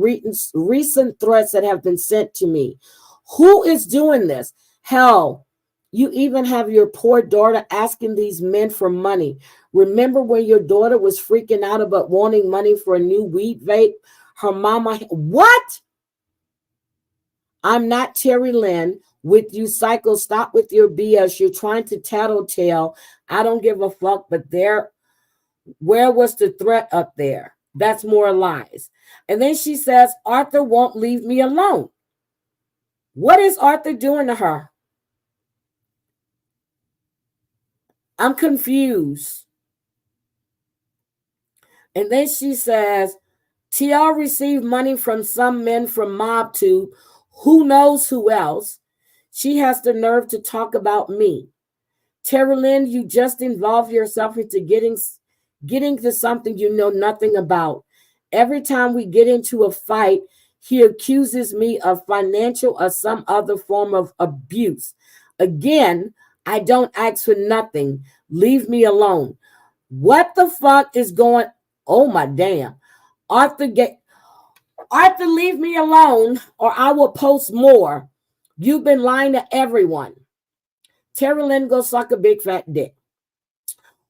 recent threats that have been sent to me. Who is doing this? Hell, you even have your poor daughter asking these men for money. Remember when your daughter was freaking out about wanting money for a new weed vape? Her mama, what? I'm not Terry Lynn with you, psycho. Stop with your BS. You're trying to tattletale. I don't give a fuck, but where was the threat up there? That's more lies. And then she says, Arthur won't leave me alone. What is Arthur doing to her? I'm confused. And then she says, TL received money from some men from MobTube. Who knows who else? She has the nerve to talk about me. Terry Lynn, you just involve yourself into getting to something you know nothing about. Every time we get into a fight, he accuses me of financial or some other form of abuse. Again, I don't ask for nothing. Leave me alone. What the fuck is going? Oh my damn. Arthur, leave me alone or I will post more. You've been lying to everyone. Terry Lynn, go suck a big fat dick.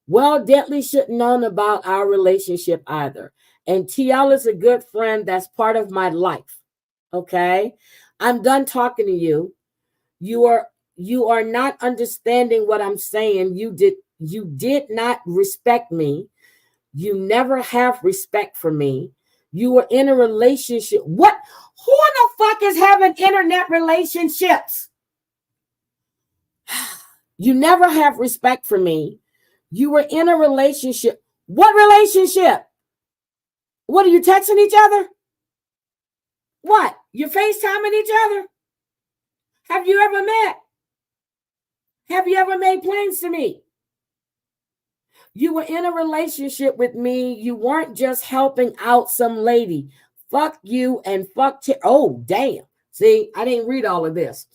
Well, Dentley shouldn't known about our relationship either. And TL is a good friend that's part of my life. Okay? I'm done talking to you. You are not understanding what I'm saying. You did not respect me. You never have respect for me. You were in a relationship. What? Who in the fuck is having internet relationships? You never have respect for me. You were in a relationship. What relationship? What, are you texting each other? What? You're FaceTiming each other? Have you ever met? Have you ever made plans to me? You were in a relationship with me. You weren't just helping out some lady. Fuck you and fuck. Oh, damn. See, I didn't read all of this.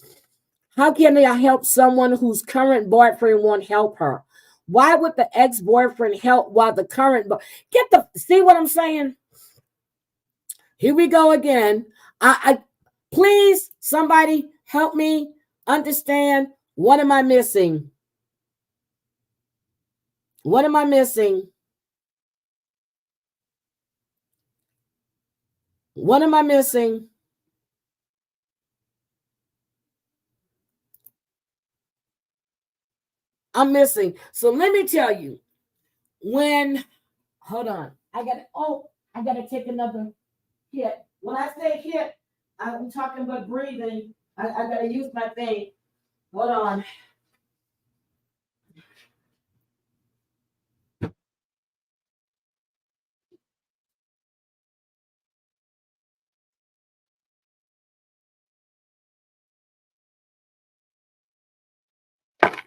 How can I help someone whose current boyfriend won't help her? Why would the ex-boyfriend help while the current see what I'm saying? Here we go again. I please, somebody help me understand. What am I missing? What am I missing? What am I missing? I'm missing. So let me tell you, hold on. I gotta take another hit. When I say hit, I'm talking about breathing. I gotta use my thing. Hold on.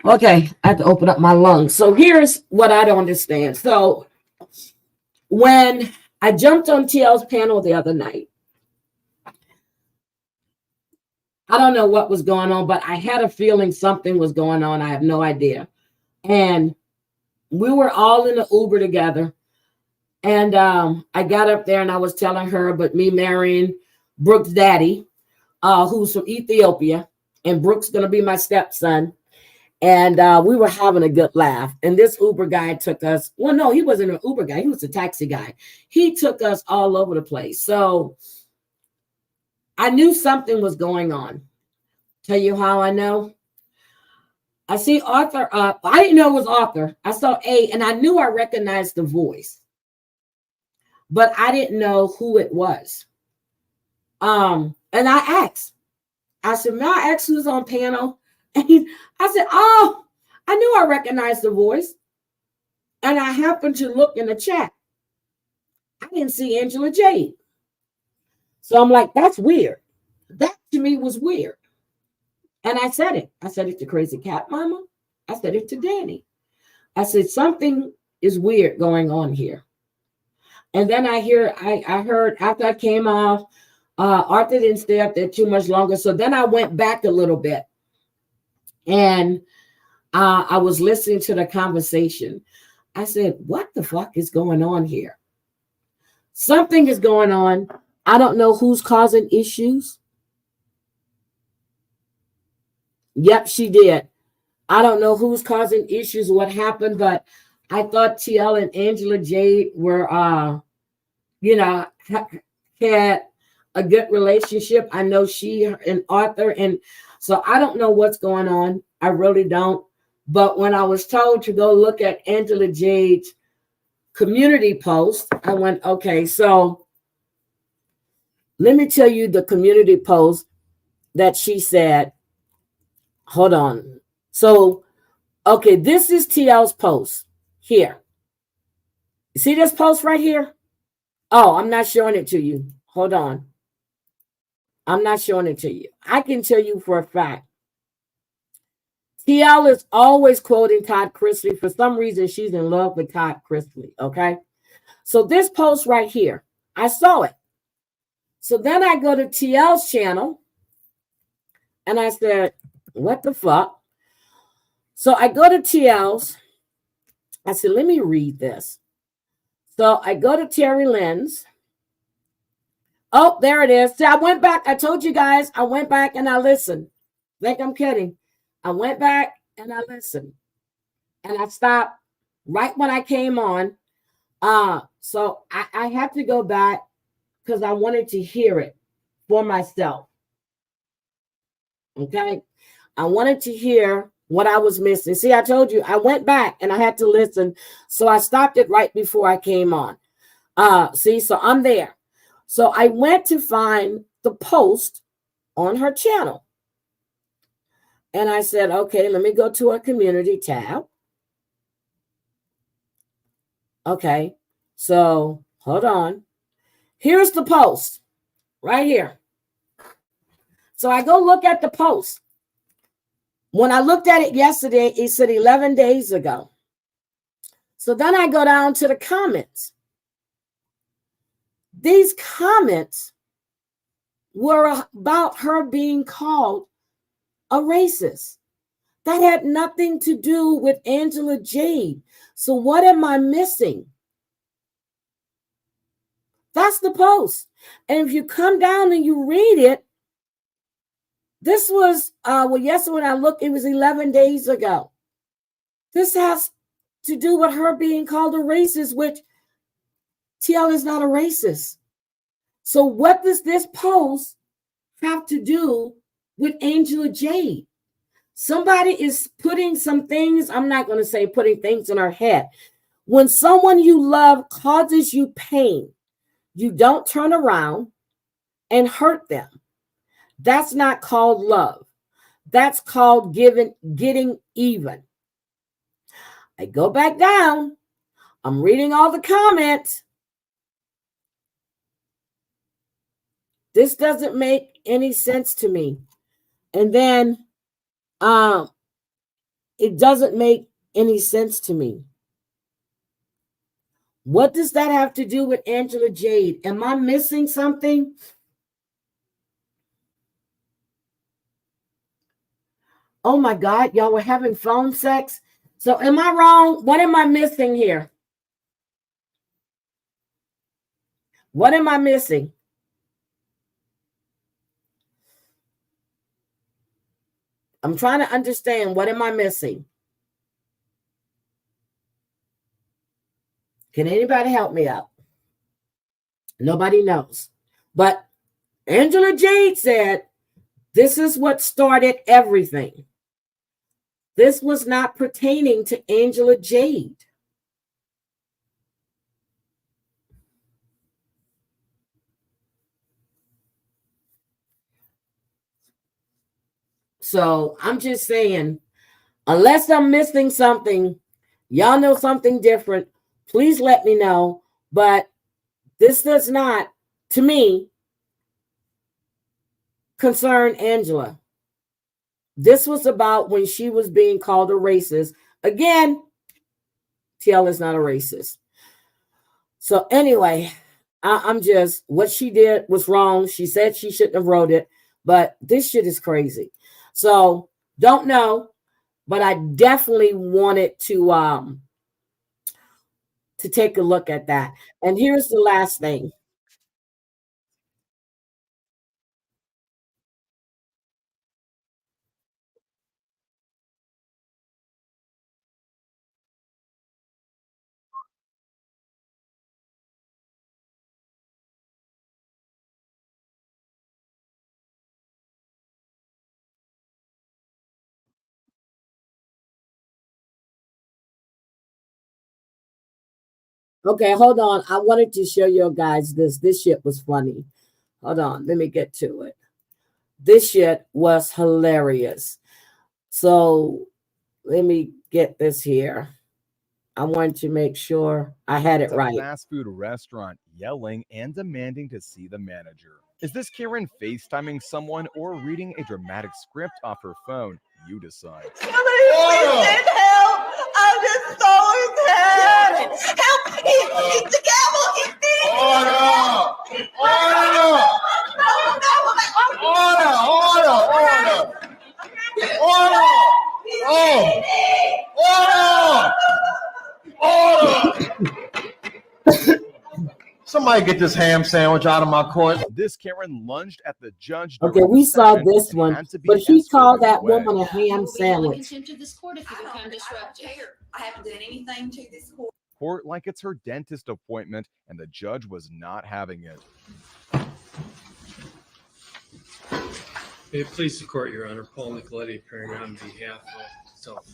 Okay, I have to open up my lungs. So here's what I don't understand. So when I jumped on TL's panel the other night, I don't know what was going on, but I had a feeling something was going on. I have no idea. And we were all in the Uber together. And I got up there and I was telling her, but me marrying Brooke's daddy, who's from Ethiopia, and Brooke's going to be my stepson. And we were having a good laugh. And this Uber guy took us. Well, no, he wasn't an Uber guy. He was a taxi guy. He took us all over the place. So I knew something was going on. Tell you how I know? I see Arthur. I didn't know it was Arthur. I saw A, and I knew I recognized the voice, but I didn't know who it was. And I asked. I said, "May I ask who's on panel?" And I said, "Oh, I knew I recognized the voice." And I happened to look in the chat. I didn't see Angela Jade. So I'm like, that's weird. That to me was weird. And I said it. I said it to Crazy Cat Mama. I said it to Danny. I said, something is weird going on here. And then I heard after I came off, Arthur didn't stay up there too much longer. So then I went back a little bit. And I was listening to the conversation. I said, what the fuck is going on here? Something is going on. I don't know who's causing issues. Yep, she did. I don't know who's causing issues, what happened, but I thought TL and Angela Jade were, had a good relationship. I know she and Arthur, and so I don't know what's going on. I really don't. But when I was told to go look at Angela Jade's community post, I went, okay, so let me tell you the community post that she said. Hold on. So, okay, this is TL's post here. You see this post right here? Oh, I'm not showing it to you. Hold on. I'm not showing it to you. I can tell you for a fact. TL is always quoting Todd Chrisley. For some reason, she's in love with Todd Chrisley, okay? So this post right here, I saw it. So then I go to TL's channel, and I said, what the fuck? So I go to TL's. I said, let me read this. So I go to Terry Lynn's. Oh, there it is. See, I went back. I told you guys, I went back and I listened. Think I'm kidding. I went back and I listened. And I stopped right when I came on. So I have to go back because I wanted to hear it for myself. Okay? I wanted to hear what I was missing. See, I told you, I went back and I had to listen. So I stopped it right before I came on. See, so I'm there. So I went to find the post on her channel. And I said, okay, let me go to our community tab. Okay, so hold on. Here's the post right here. So I go look at the post. When I looked at it yesterday, it said 11 days ago. So then I go down to the comments. These comments were about her being called a racist. That had nothing to do with Angela Jade. So what am I missing? That's the post. And if you come down and you read it, this was, yesterday when I looked, it was 11 days ago. This has to do with her being called a racist, which TL is not a racist. So what does this post have to do with Angela Jade? Somebody is putting some things, I'm not going to say putting things in her head. When someone you love causes you pain, you don't turn around and hurt them. That's not called love. That's called getting even. I go back down. I'm reading all the comments. This doesn't make any sense to me. And then it doesn't make any sense to me. What does that have to do with Angela Jade? Am I missing something? Oh my God, y'all were having phone sex. So am I wrong? What am I missing here? What am I missing? I'm trying to understand. What am I missing? Can anybody help me out? Nobody knows. But Angela Jade said, this is what started everything. This was not pertaining to Angela Jade. So I'm just saying, unless I'm missing something, y'all know something different, please let me know. But this does not, to me, concern Angela. This was about when she was being called a racist. Again, TL is not a racist. So anyway, I'm just, what she did was wrong. She said she shouldn't have wrote it, but this shit is crazy. So don't know, but I definitely wanted to take a look at that. And here's the last thing. Okay, hold on. I wanted to show you guys this. This shit was funny. Hold on, let me get to it. This shit was hilarious. So let me get this here. I wanted to make sure I had it right. Fast food restaurant yelling and demanding to see the manager. Is this Karen FaceTiming someone or reading a dramatic script off her phone? You decide. Help! I'm just so sad! Help! He's the devil! He's me! Order! Order! Somebody get this ham sandwich out of my court. This Karen lunged at the judge. Okay, we saw this one, but he called that woman a ham sandwich. I haven't done anything to this court. Court like it's her dentist appointment, and the judge was not having it. May it please the court, Your Honor. Paul Nicoletti appearing on behalf of self.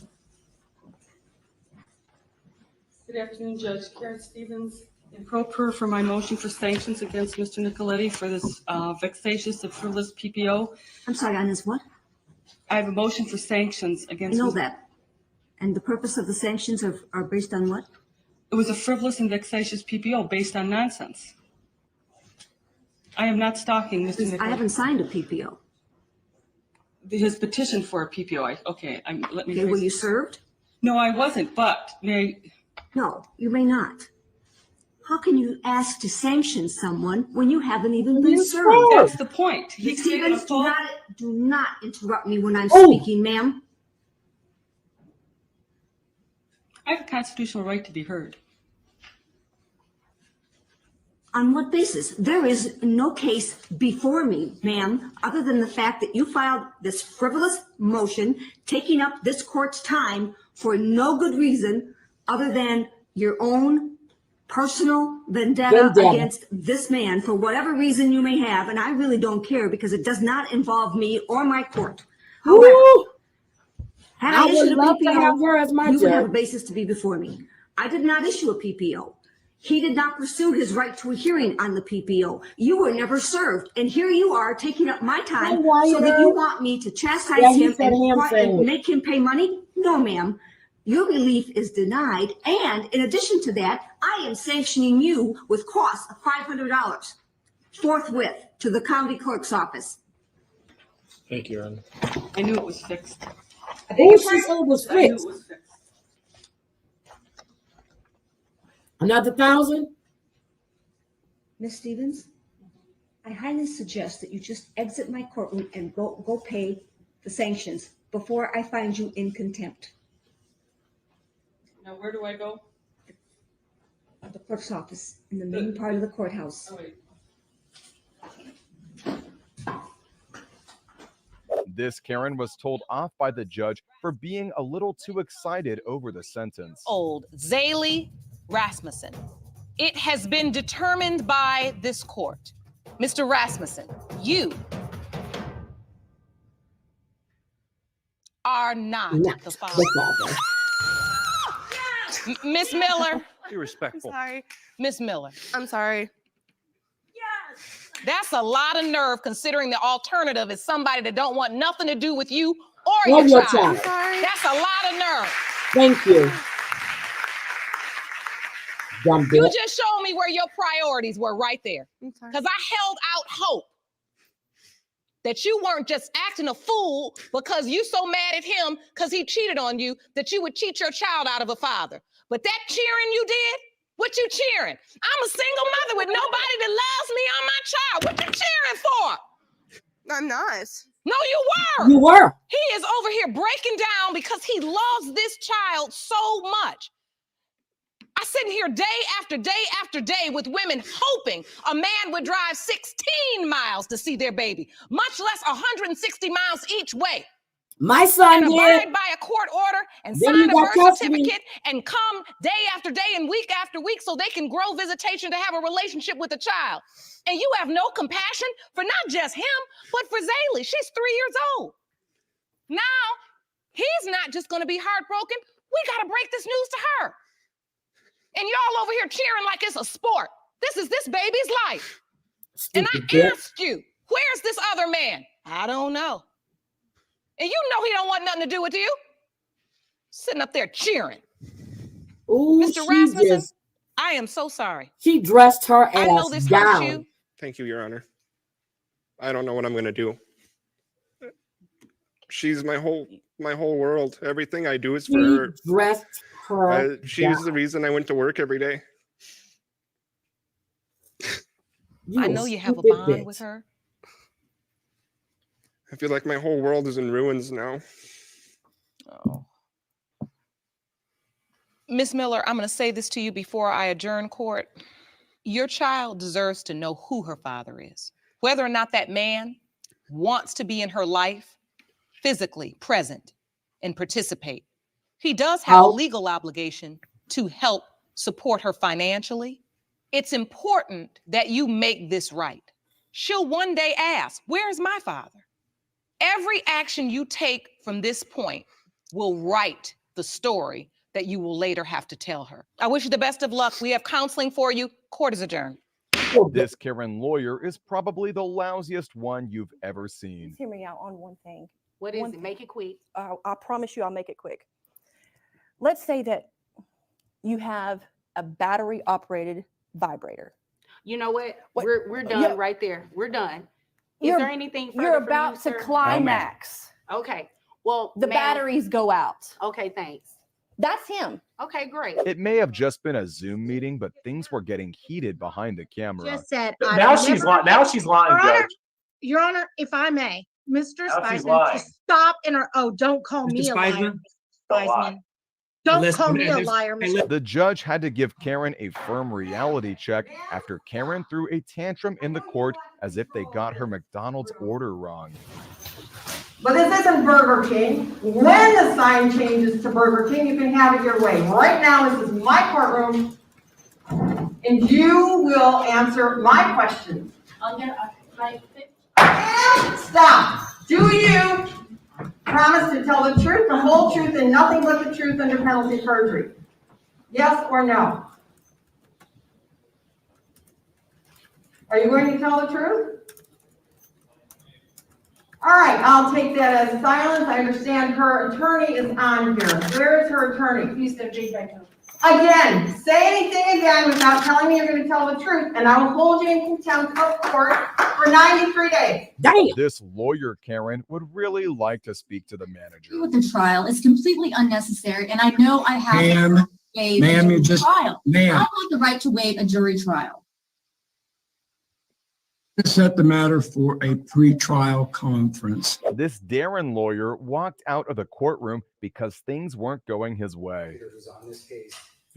Good afternoon, Judge. Karen Stevens, in pro per for my motion for sanctions against Mr. Nicoletti for this vexatious and frivolous PPO. I'm sorry, on this what? I have a motion for sanctions against. I know that. And the purpose of the sanctions are based on what? It was a frivolous and vexatious PPO based on nonsense. I am not stalking Mr. Nicoletti. I haven't signed a PPO. His petition for a PPO. Let me. Okay, were you served? No, I wasn't. But may. No, you may not. How can you ask to sanction someone when you haven't even been served? That's the point. Stevens, do not interrupt me when I'm speaking, ma'am. I have a constitutional right to be heard. On what basis? There is no case before me, ma'am, other than the fact that you filed this frivolous motion, taking up this court's time for no good reason other than your own personal vendetta against this man for whatever reason you may have, and I really don't care because it does not involve me or my court. However, had I issued a PPO, you would have a basis to be before me. I did not issue a PPO. He did not pursue his right to a hearing on the PPO. You were never served, and here you are taking up my time so that you want me to chastise him and make him pay money? No, ma'am. Your relief is denied, and in addition to that, I am sanctioning you with costs of $500 forthwith to the county clerk's office. Thank you, Your Honor. I knew it was fixed. Who she said was fixed? Another 1,000? Miss Stevens, I highly suggest that you just exit my courtroom and go pay the sanctions before I find you in contempt. Now, where do I go? The clerk's office in the main part of the courthouse. Oh, wait. This Karen was told off by the judge for being a little too excited over the sentence. Old Zaley Rasmussen. It has been determined by this court. Mr. Rasmussen, you are not Not the father. the father. Miss Miller. Be respectful. Sorry. Miss Miller. I'm sorry. That's a lot of nerve considering the alternative is somebody that don't want nothing to do with you or Or your your child. child. Sorry. That's a lot of nerve. Thank you. Dumb You bitch. just showed me where your priorities were right there. I'm sorry. Because I held out hope that you weren't just acting a fool because you so mad at him because he cheated on you that you would cheat your child out of a father. But that cheering you did, what you cheering? I'm a single mother with nobody that loves me or my child. What you cheering for? I'm not. No, you were. You were. He is over here breaking down because he loves this child so much. I sit here day after day after day with women hoping a man would drive 16 miles to see their baby, much less 160 miles each way. My son And did. abide by a court order and Then sign you a got birth custody. certificate and come day after day and week after week so they can grow visitation to have a relationship with the child. And you have no compassion for not just him, but for Zaylee. She's 3 years old. Now, he's not just going to be heartbroken. We got to break this news to her. And y'all over here cheering like it's a sport. This is this baby's life. And I asked you, where's this other man? I don't know. And you know he don't want nothing to do with you. Sitting up there cheering. Ooh, Mr. Rasmussen, I am so sorry. She dressed her ass I know this down. hurts you. Thank you, Your Honor. I don't know what I'm going to do. She's my whole world. Everything I do is for her. Dressed her She's down. the reason I went to work every day. I know you have a bond with her. I feel like my whole world is in ruins now. Oh. Miss Miller, I'm going to say this to you before I adjourn court. Your child deserves to know who her father is. Whether or not that man wants to be in her life, physically present and participate. He does have a legal obligation to help support her financially. It's important that you make this right. She'll one day ask, where's my father? Every action you take from this point will write the story that you will later have to tell her. I wish you the best of luck. We have counseling for you. Court is adjourned. This Karen lawyer is probably the lousiest one you've ever seen. Just hear me out on one thing. What is it? Make it quick. I promise you I'll make it quick. Let's say that you have a battery operated vibrator. You know what? We're done right there. We're done. Is there anything further You're from about you, to sir? climax. Okay. Well, The batteries go out. Okay, thanks. That's him. Okay, great. It may have just been a Zoom meeting, but things were getting heated behind the camera. Just said Now she's lying. Now she's lying, Your Honor, Judge. Your Honor, if I may, Mr. Now she's Spiesman, lying. to stop don't call me a liar. Spiesman? Don't lie. Spiesman. Don't call me a liar, Mr. The judge had to give Karen a firm reality check after Karen threw a tantrum in the court as if they got her McDonald's order wrong. But this isn't Burger King. When the sign changes to Burger King, you can have it your way. Right now, this is my courtroom, and you will answer my questions. Stop. Do you promise to tell the truth, the whole truth, and nothing but the truth under penalty of perjury? Yes or no? Are you going to tell the truth? All right, I'll take that as silence. I understand her attorney is on here. Where is her attorney? Please step back down. Again, say anything again without telling me you're going to tell the truth, and I will hold you in contempt of court for 93 days. Damn. This lawyer, Karen, would really like to speak to the manager. With the trial is completely unnecessary, and I know I have Ma'am, a ma'am, jury you just, trial. ma'am. I have the right to waive a jury trial. Set the matter for a pre-trial conference. This Darren lawyer walked out of the courtroom because things weren't going his way.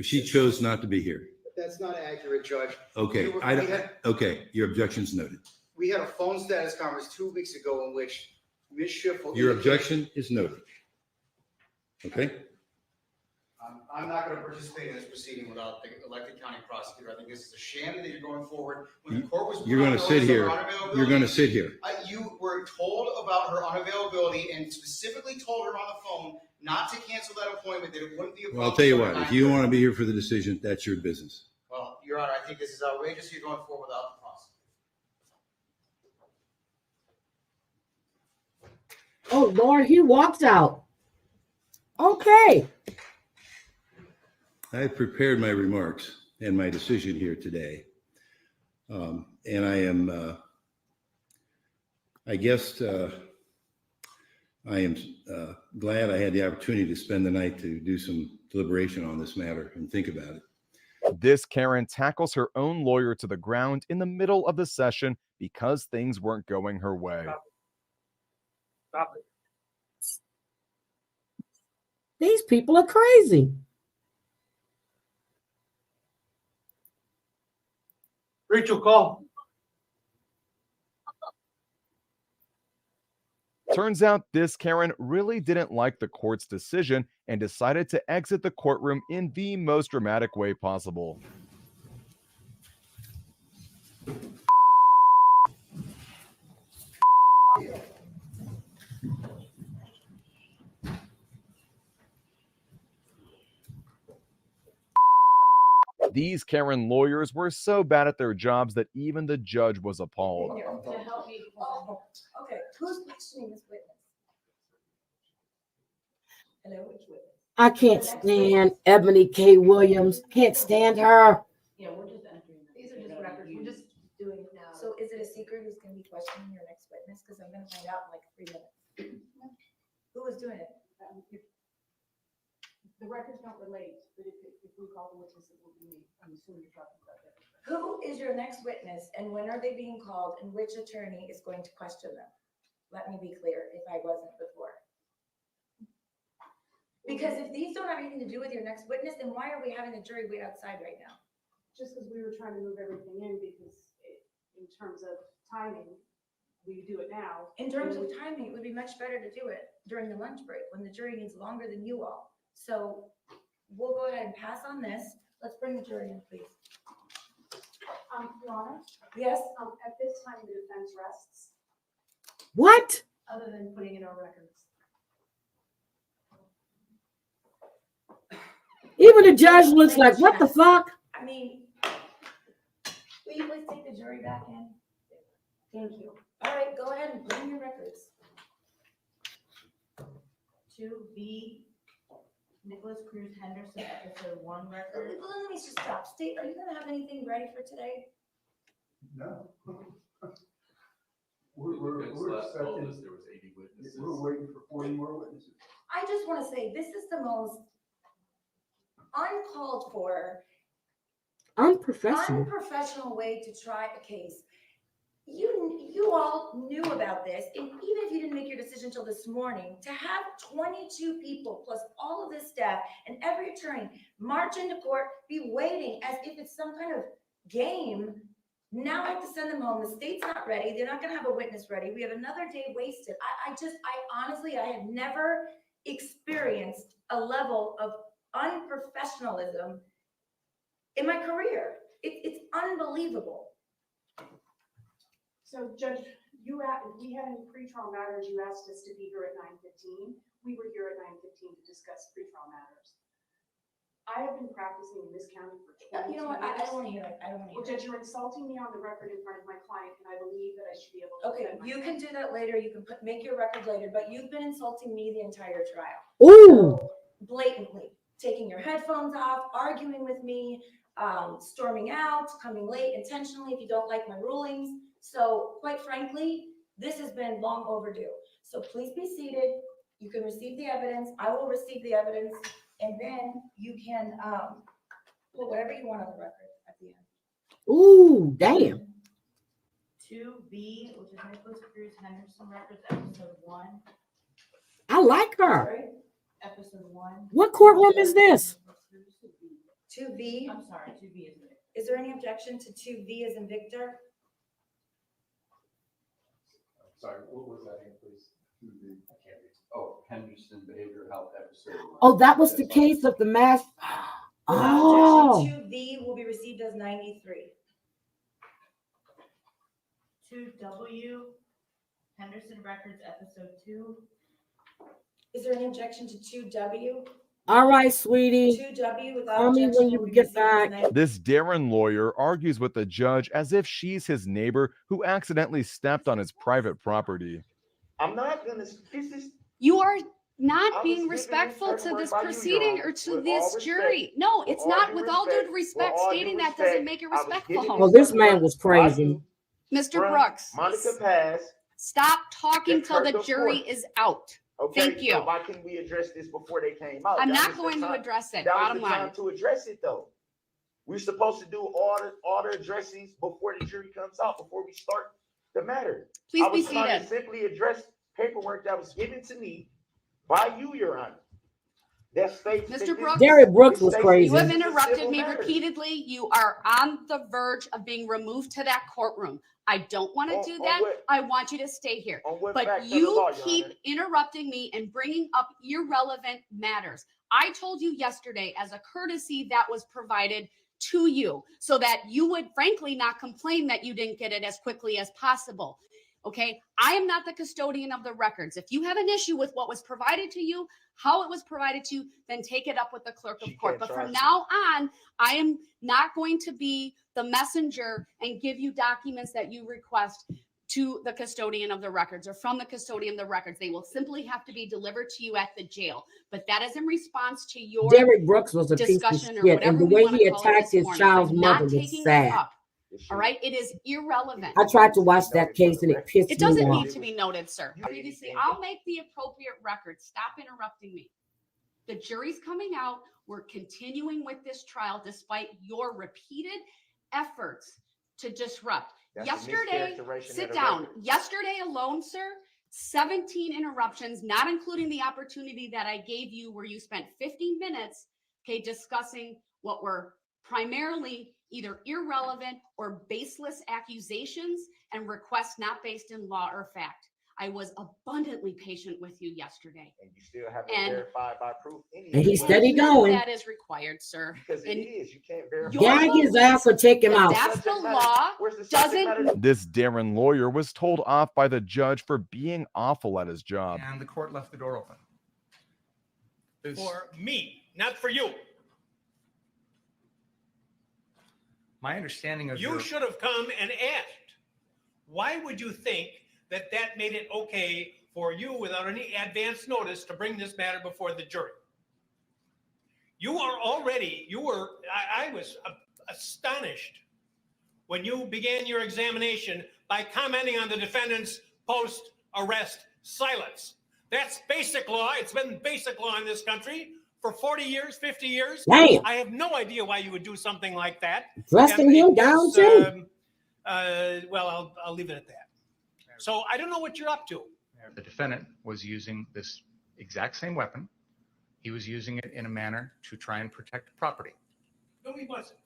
She chose not to be here. That's not accurate, Judge. Okay, okay, your objection's noted. We had a phone status conference 2 weeks ago in which Ms. Schiff. Your objection is noted. Okay? I'm not going to participate in this proceeding without the elected county prosecutor. I think this is a sham that you're going forward. When the court was. You're going to sit here. You're going to sit here. You were told about about her unavailability and specifically told her on the phone not to cancel that appointment, that it wouldn't be a problem. Well, I'll tell you what, if you want to be here for the decision, that's your business. Well, Your Honor, I think this is outrageous. You're going forward without the prosecutor. Oh, Lord, he walked out. Okay. I've prepared my remarks and my decision here today. And I am, I guess, I am glad I had the opportunity to spend the night to do some deliberation on this matter and think about it. This Karen tackles her own lawyer to the ground in the middle of the session because things weren't going her way. Stop it. These people are crazy. Rachel, call. Turns out this Karen really didn't like the court's decision and decided to exit the courtroom in the most dramatic way possible. These Karen lawyers were so bad at their jobs that even the judge was appalled. To help me. Oh, okay, who's questioning this witness? Hello, which witness? I can't stand Ebony K. Williams. Can't stand her. Yeah, we're just entering. These are just records. We're just doing it now. So is it a secret who's going to be questioning your next witness? Because I'm going to find out in like 3 minutes. Who was doing it? The records don't relate, but if we call the witness, it will be me. I'm assuming you're talking about that. Who is your next witness and when are they being called and which attorney is going to question them? Let me be clear if I wasn't before. Because if these don't have anything to do with your next witness, then why are we having the jury wait outside right now? Just because we were trying to move everything in because in terms of timing, we do it now. In terms of timing, it would be much better to do it during the lunch break when the jury needs longer than you all. So we'll go ahead and pass on this. Let's bring the jury in, please. Your Honor? Yes? At this time, the defense rests. What? Other than putting in our records. Even the judge looks like, what the fuck? I mean, will you please take the jury back in? Thank you. All right, go ahead and bring your records. 2B, Nicholas Cruz Henderson, episode 1 record. Let me just stop. State, are you gonna have anything ready for today? No. We're expecting, there was 80 witnesses. We're waiting for 40 more witnesses. I just want to say, this is the most uncalled for, unprofessional way to try a case. You all knew about this, and even if you didn't make your decision till this morning, to have 22 people plus all of this staff and every attorney march into court, be waiting as if it's some kind of game. Now I have to send them home. The state's not ready. They're not going to have a witness ready. We have another day wasted. I honestly, I have never experienced a level of unprofessionalism in my career. It's unbelievable. So Judge, we had any pretrial matters, you asked us to be here at 9:15. We were here at 9:15 to discuss pretrial matters. I have been practicing in this county for 22 You know what? years. I don't want to hear it. I don't want to Well, hear Judge, you're insulting me on the record in front of my client, and I believe that I should be able it. to. Okay, defend you myself. can do that later. You can make your record later, but you've been insulting me the entire trial. Ooh. Blatantly taking your headphones off, arguing with me, storming out, coming late intentionally if you don't like my rulings. So quite frankly, this has been long overdue. So please be seated. You can receive the evidence. I will receive the evidence, and then you can put whatever you want on the record at the end. Ooh, damn. 2B, which is Nicholas Cruz Henderson records, episode 1. I like her. Sorry? Episode 1. What courtroom is this? 2V. I'm sorry, 2B isn't it? Is there any objection to 2V as in Victor? Sorry, what was that name, please? I can't read. Oh, Henderson Behavioral Health episode. Oh, that was the case of the mass. Oh. Objection 2V will be received as 93. 2W, Henderson Records, episode 2. Is there any objection to 2W? All right, sweetie. 2W without Call me objection when will you be get received as back. This Darren lawyer argues with the judge as if she's his neighbor who accidentally stepped on his private property. I'm not gonna, this is. You are not I was being given respectful this to this paperwork by you, Your proceeding Honor, or to with all this respect. jury. No, With it's all not. due With all due respect, respect, with all due stating that respect, doesn't make it I was respectful. given Oh, this man paperwork was by crazy. you Mr. from Brooks, Monica Paz. stop talking that till the turned jury court. is out. Okay, Thank you. so why couldn't we address this before they came out? I'm That not was the going to time- address it. That was Bottom the time line. to address it, though. We're supposed to do all the addressings before the jury comes out, before we start the matter. Please I was be trying seated. to simply address paperwork that was given to me by you, Your Honor. That states that Mr. this- Brooks, Derek Brooks was it states crazy. you have this is a interrupted civil me matter. repeatedly. You are on the verge of being removed to that courtroom. I don't want to On- do on that. what- I want you to stay here. On what But facts of the you law, Your keep Honor? interrupting me and bringing up irrelevant matters. I told you yesterday, as a courtesy that was provided to you, so that you would frankly not complain that you didn't get it as quickly as possible. Okay, I am not the custodian of the records. If you have an issue with what was provided to you, how it was provided to you, then take it up with the clerk of court. can't But charge from me. now on, I am not going to be the messenger and give you documents that you request to the custodian of the records or from the custodian of the records. They will simply have to be delivered to you at the jail. But that is in response to your Derek Brooks was a piece of discussion or shit, whatever and the we way want he to call it attacked this his morning. child's I'm mother not was taking it sad. up. All right, it is irrelevant. I tried to watch that case and it pissed It me doesn't off. need to be noted, sir. Previously, I'll make the appropriate record. Stop interrupting me. The jury's coming out. We're continuing with this trial despite your repeated efforts to disrupt. That's a Yesterday, mischaracterization sit of the down. record. Yesterday alone, sir, 17 interruptions, not including the opportunity that I gave you where you spent 15 minutes, okay, discussing what were primarily either irrelevant or baseless accusations and requests not based in law or fact. I was abundantly patient with you yesterday. And you still haven't And- verified by proof any. And he's of steady it. going. That is required, sir. Because it And is. You can't verify. Gag his ass or take him but out. that's the law. Doesn't This Darren lawyer was told off by the judge for being awful at his job. And the court left the door open. For me, not for you. My understanding of You your, should have come and asked. Why would you think that that made it okay for you without any advance notice to bring this matter before the jury? I was astonished when you began your examination by commenting on the defendant's post-arrest silence. That's basic law. It's been basic law in this country for 40 years, 50 years. Damn. I have no idea why you would do something like that. Dressing And him it down, was, too. Well, I'll leave it at that. So I don't know what you're up to. the defendant was using this exact same weapon. He was using it in a manner to try and protect property. No, he wasn't.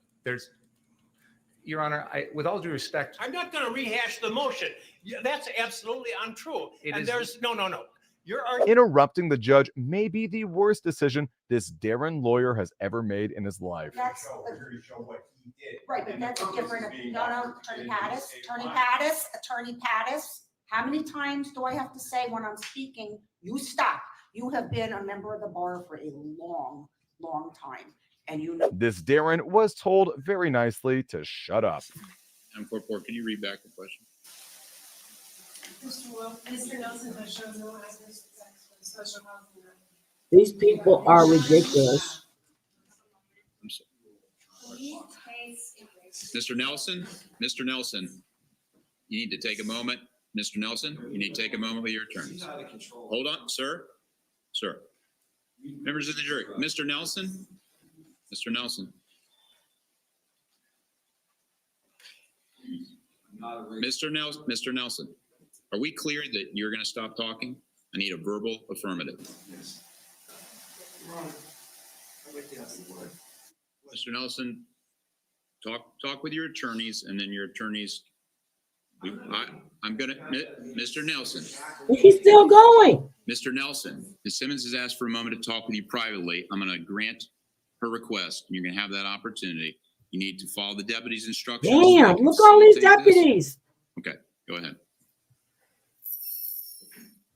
Your Honor, with all due respect, I'm not going to rehash the motion. Yeah, that's absolutely untrue. It And is- there's no. You're arguing. Interrupting the judge may be the worst decision this Darren lawyer has ever made in his life. That's, right, but that's a different, Attorney Pattis, how many times do I have to say when I'm speaking, you stop? You have been a member of the bar for a long, long time, and you know. This Darren was told very nicely to shut up. Court Board, can you read back the question? Mr. Nelson has shown no access for the social housing. These people are ridiculous. Mr. Nelson, you need to take a moment. Mr. Nelson, you need to take a moment with your attorneys. Hold on, sir. Members of the jury, Mr. Nelson. Mr. Nelson, are we clear that you're going to stop talking? I need a verbal affirmative. Mr. Nelson, talk with your attorneys, and then your attorneys. Mr. Nelson. He's still going. Mr. Nelson, Ms. Simmons has asked for a moment to talk with you privately. I'm going to grant her request, and you're going to have that opportunity. You need to follow the deputy's instructions. Damn, look at all these deputies. Okay, go ahead.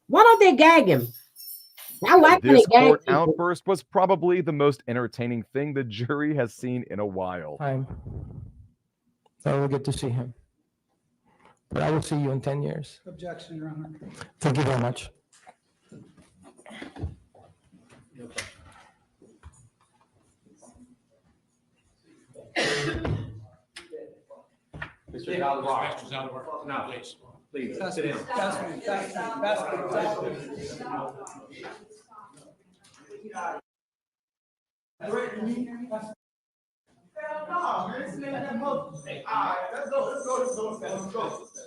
Why don't they gag him? I like when they This gag court people. outburst was probably the most entertaining thing the jury has seen in a while. Time. I will get to see him. But I will see you in 10 years. Objection, Your Honor. Thank you very much. Mr. Alvarado. Mr. Alvarado. Now, please. Please, sit down.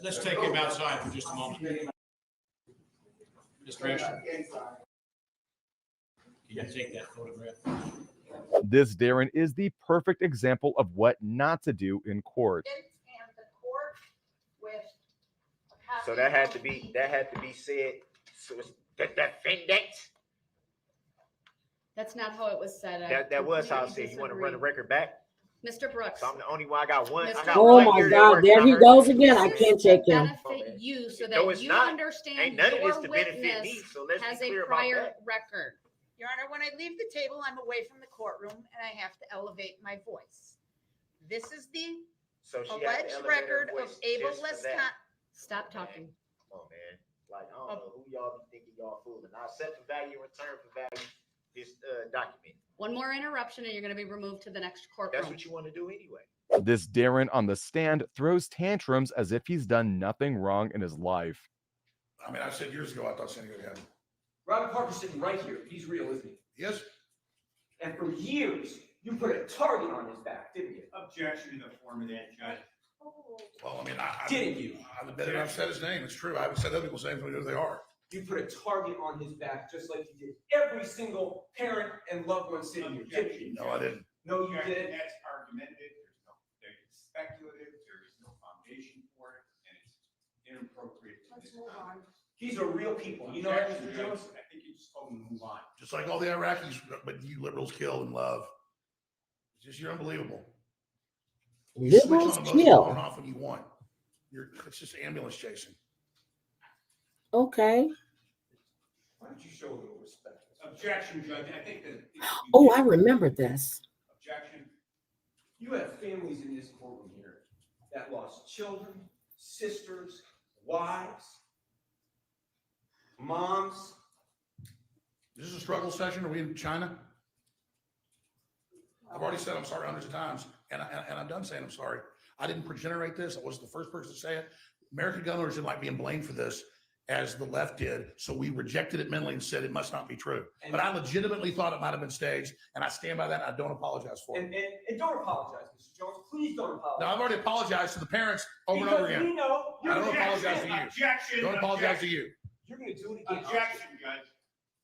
Let's take him outside for just a moment. Mr. Ashton. Can you take that photograph? This, Darren, is the perfect example of what not to do in court. So that had to be said. So it's the defendant. That's not how it was said. That was how it said. You want to run the record back? Mr. Brooks. So I'm the only one. I got one. I got Oh one my ear that God, works. there I he heard goes you. again. I can't take him. Benefit you so No, that it's you not. understand Ain't none of this your to benefit me. witness So let's has be a clear about prior that. record. Your Honor, when I leave the table, I'm away from the courtroom and I have to elevate my voice. This is the So she had to alleged elevate her record of voice Abel just for Lescott. that. Stop talking. Come on, man. Like, I don't know who y'all be thinking y'all fooling. I accept the value in return for value. This document. One more interruption and you're going to be removed to the next courtroom. That's what you want to do anyway. This Darren on the stand throws tantrums as if he's done nothing wrong in his life. I mean, I said years ago, I thought something would happen. Robert Parker's sitting right here. He's real, isn't he? Yes. And for years, you put a target on his back, didn't you? Objection to the form of that, Judge. Well, I mean, Didn't you? I've said his name. It's true. I haven't said other people's names because they are. You put a target on his back just like you did every single parent and loved one sitting here, didn't you? No, I didn't. No, you didn't. That's argumentative. There's speculative. There is no foundation for it, and it's inappropriate. Let's move on. These are real people. You know that, Objection, Mr. Judge. Jones? I think you just told them to move on. Just like all the Iraqis, but you liberals kill and love. It's just, you're unbelievable. You switch Liberals on the motor kill. on and off when you want. It's just ambulance chasing. Okay. Why don't you show a little respect? Objection, Judge. I think that. Oh, I remember this. Objection. You have families in this courtroom here that lost children, sisters, wives, moms. Is this a struggle session? Are we in China? I've already said I'm sorry hundreds of times, and I'm done saying I'm sorry. I didn't generate this. I wasn't the first person to say it. American gun owners didn't like being blamed for this, as the left did. So we rejected it mentally and said it must not be true. But I legitimately thought it might have been staged, and I stand by that. And I don't apologize for it. And don't apologize, Mr. Jones. Please don't apologize. Now, I've already apologized to the parents over and over again. We know. I don't apologize to you. Objection. Don't apologize to you. You're going to do it again. Objection, Judge.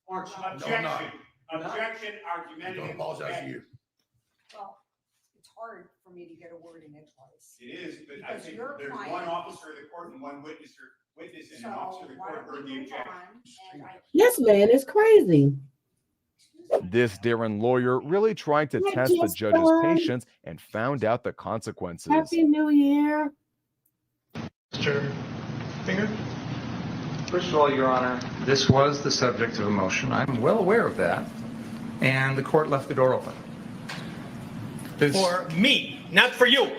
Aren't you? Objection. No, I'm not. Objection. I Argumentative. don't apologize to you. Well, it's hard for me to get a word in edgewise. It is, but I Because think your there's client one is- officer of the court and one witness, and an officer of the why court don't heard we the move objection. on? And I- This man is crazy. This Darren lawyer really tried to Hi, test the judge's Jessica. patience and found out the consequences. Happy New Year. Mr. Finger? First of all, Your Honor, this was the subject of a motion. I'm well aware of that. And the court left the door open. For me, not for you.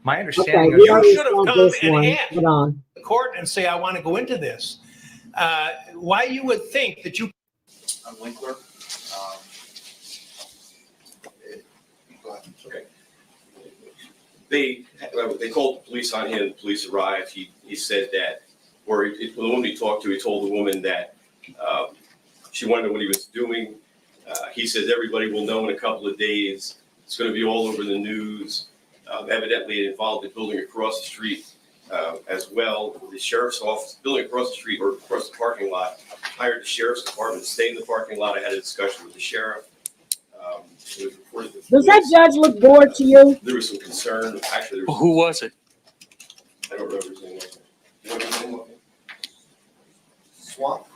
My Okay, understanding we You already should have saw come this and one. asked Hold on. the court and say, I want to go into this. Why you would think that you. I'm Winkler. Go ahead. Okay. They called the police on him. The police arrived. He said that, or the woman he talked to, he told the woman that she wanted to know what he was doing. He says everybody will know in a couple of days. It's going to be all over the news. Evidently, it involved the building across the street as well. The sheriff's office, building across the street or across the parking lot, hired the sheriff's department to stay in the parking lot. I had a discussion with the sheriff. It was reported that Does that judge look bored to you? there was some concern. Actually, there was. Who was it? I don't remember his name. You know his name?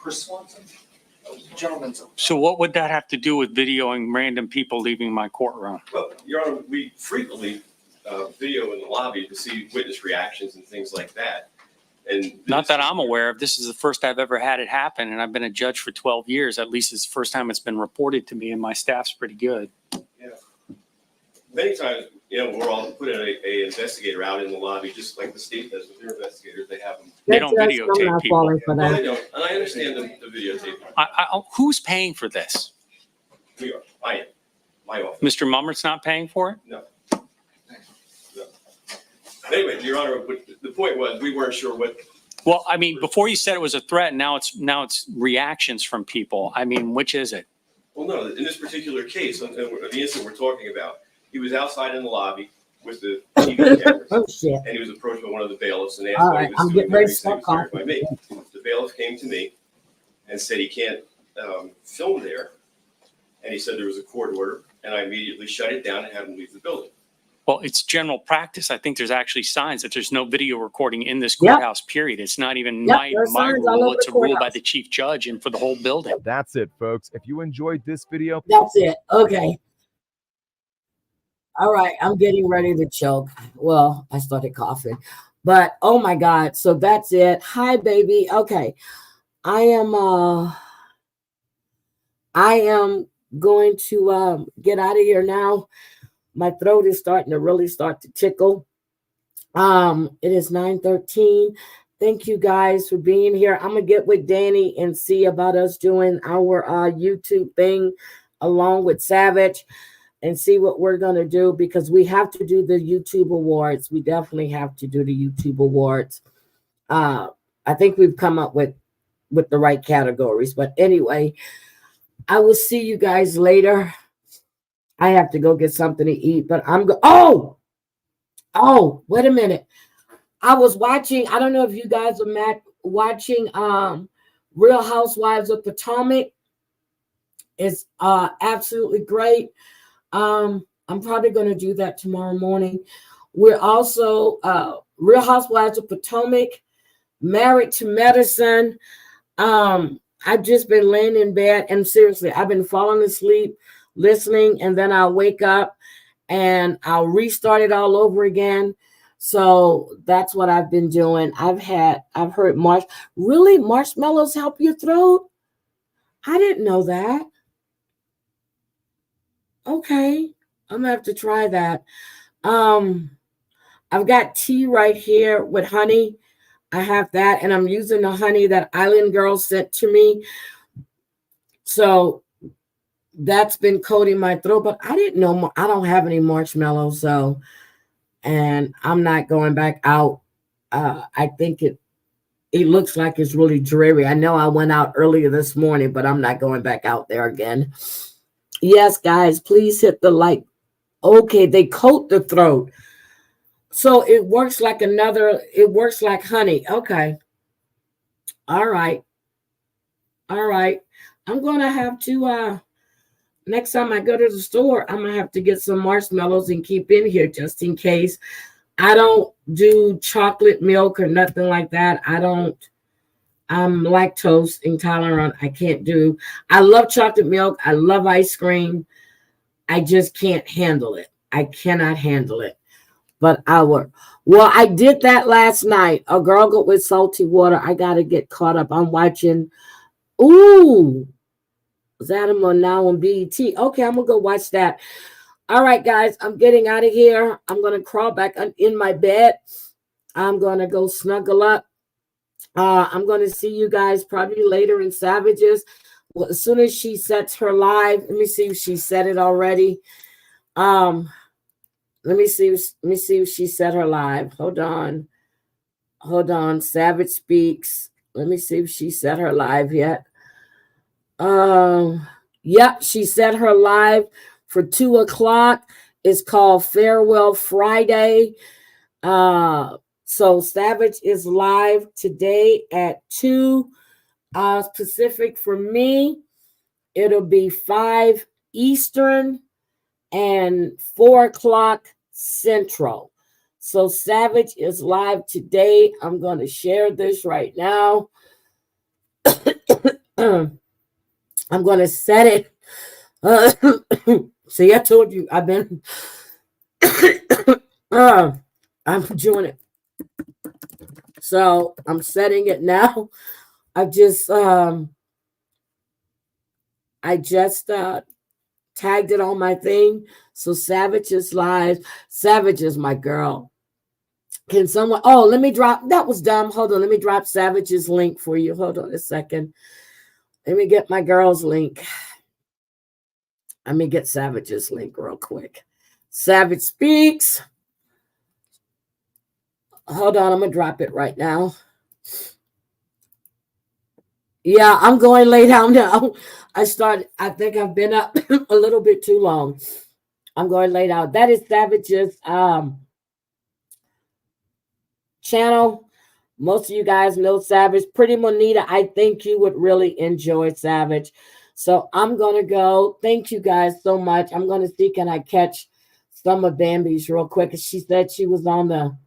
Chris Swanson? Gentleman's. So what would that have to do with videoing random people leaving my courtroom? Well, Your Honor, we frequently video in the lobby to see witness reactions and things like that. And Not that I'm aware of. This is the first I've ever had it happen, and I've been a judge for 12 years. At least it's the first time it's been reported to me, and my staff's pretty good. yeah, many times, you know, we're all putting a investigator out in the lobby, just like the state does with their investigators. They have them. They don't That's I'm videotape not people. falling for No, that. they don't. And I understand the videotape. Who's paying for this? We are. I am. My office. Mr. Mummert's not paying for it? No. Anyway, Your Honor, the point was we weren't sure what. Well, I mean, before you said it was a threat, now it's reactions from people. I mean, which is it? Well, no, in this particular case, the incident we're talking about, he was outside in the lobby with the TV cameras. Oh, shit. And he was approached by one of the bailiffs and asked All what right, he I'm was getting doing. ready He to said he start was hired by me. The bailiff came to me and said he can't film there. And he said there was a court order, and I immediately shut it down and had him leave the building. Well, it's general practice. I think there's actually signs that there's no video recording in this Yep. courthouse, period. It's not even Yep, my there's signs all rule. over It's the a rule by courthouse. the chief judge and for the whole building. That's it, folks. If you enjoyed this video, That's it. Okay. All right. I'm getting ready to choke. Well, I started coughing, but oh my God. So that's it. Hi, baby. Okay. I am going to get out of here now. My throat is starting to really start to tickle. It is 9:13. Thank you guys for being here. I'm gonna get with Danny and see about us doing our YouTube thing along with Savage and see what we're gonna do, because we have to do the YouTube awards. We definitely have to do the YouTube awards. I think we've come up with the right categories, but anyway, I will see you guys later. I have to go get something to eat, but oh, wait a minute. I was watching, I don't know if you guys are watching Real Housewives of Potomac. It's absolutely great. I'm probably going to do that tomorrow morning. We're also Real Housewives of Potomac, Married to Medicine. I've just been laying in bed, and seriously, I've been falling asleep listening, and then I'll wake up and I'll restart it all over again. So that's what I've been doing. I've heard marshmallows help your throat? I didn't know that. Okay, I'm gonna have to try that. I've got tea right here with honey. I have that, and I'm using the honey that Island Girl sent to me. So that's been coating my throat, but I didn't know I don't have any marshmallows, so, and I'm not going back out. I think it looks like it's really dreary. I know I went out earlier this morning, but I'm not going back out there again. Yes, guys, please hit the like. Okay, they coat the throat. So it works like honey. Okay. All right. I'm going to have to, next time I go to the store, I'm going to have to get some marshmallows and keep in here just in case. I don't do chocolate milk or nothing like that. I'm lactose intolerant. I love chocolate milk. I love ice cream. I just can't handle it. I cannot handle it. But I did that last night. A Girl Go with Salty Water. I got to get caught up. I'm watching. Ooh. Zadamo now on BET. Okay, I'm going to go watch that. All right, guys, I'm getting out of here. I'm going to crawl back in my bed. I'm going to go snuggle up. I'm going to see you guys probably later in Savages. Well, as soon as she sets her live, let me see if she set it already. Let me see if she set her live. Hold on. Savage Speaks. Let me see if she set her live yet. Yep, she set her live for 2:00. It's called Farewell Friday. So Savage is live today at 2 Pacific. For me, it'll be 5 Eastern and 4:00 Central. So Savage is live today. I'm going to share this right now. I'm going to set it. See, I told you I've been I'm doing it. So I'm setting it now. I just tagged it on my thing. So Savage is live. Savage is my girl. Can someone, oh, let me drop, that was dumb. Hold on, let me drop Savage's link for you. Hold on a second. Let me get my girl's link. Let me get Savage's link real quick. Savage Speaks. Hold on, I'm going to drop it right now. Yeah, I'm going lay down now. I think I've been up a little bit too long. I'm going lay down. That is Savage's channel. Most of you guys know Savage. Pretty Monita, I think you would really enjoy Savage. So I'm going to go. Thank you guys so much. I'm going to see, can I catch some of Bambi's real quick? She said she was on the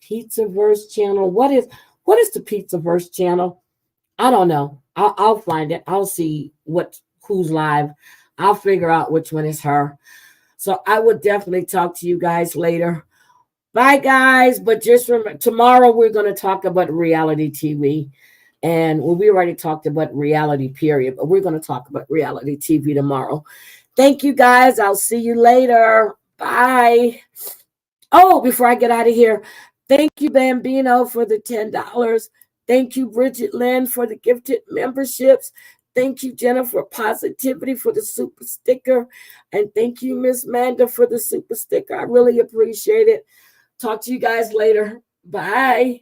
Pizzaverse channel. What is the Pizzaverse channel? I don't know. I'll find it. I'll see who's live. I'll figure out which one is her. So I would definitely talk to you guys later. Bye, guys. But just remember, tomorrow we're going to talk about reality TV. And we already talked about reality, period. But we're going to talk about reality TV tomorrow. Thank you, guys. I'll see you later. Bye. Oh, before I get out of here, thank you, Bambino, for the $10. Thank you, Bridget Lynn, for the gifted memberships. Thank you, Jennifer Positivity, for the super sticker. And thank you, Miss Manda, for the super sticker. I really appreciate it. Talk to you guys later. Bye.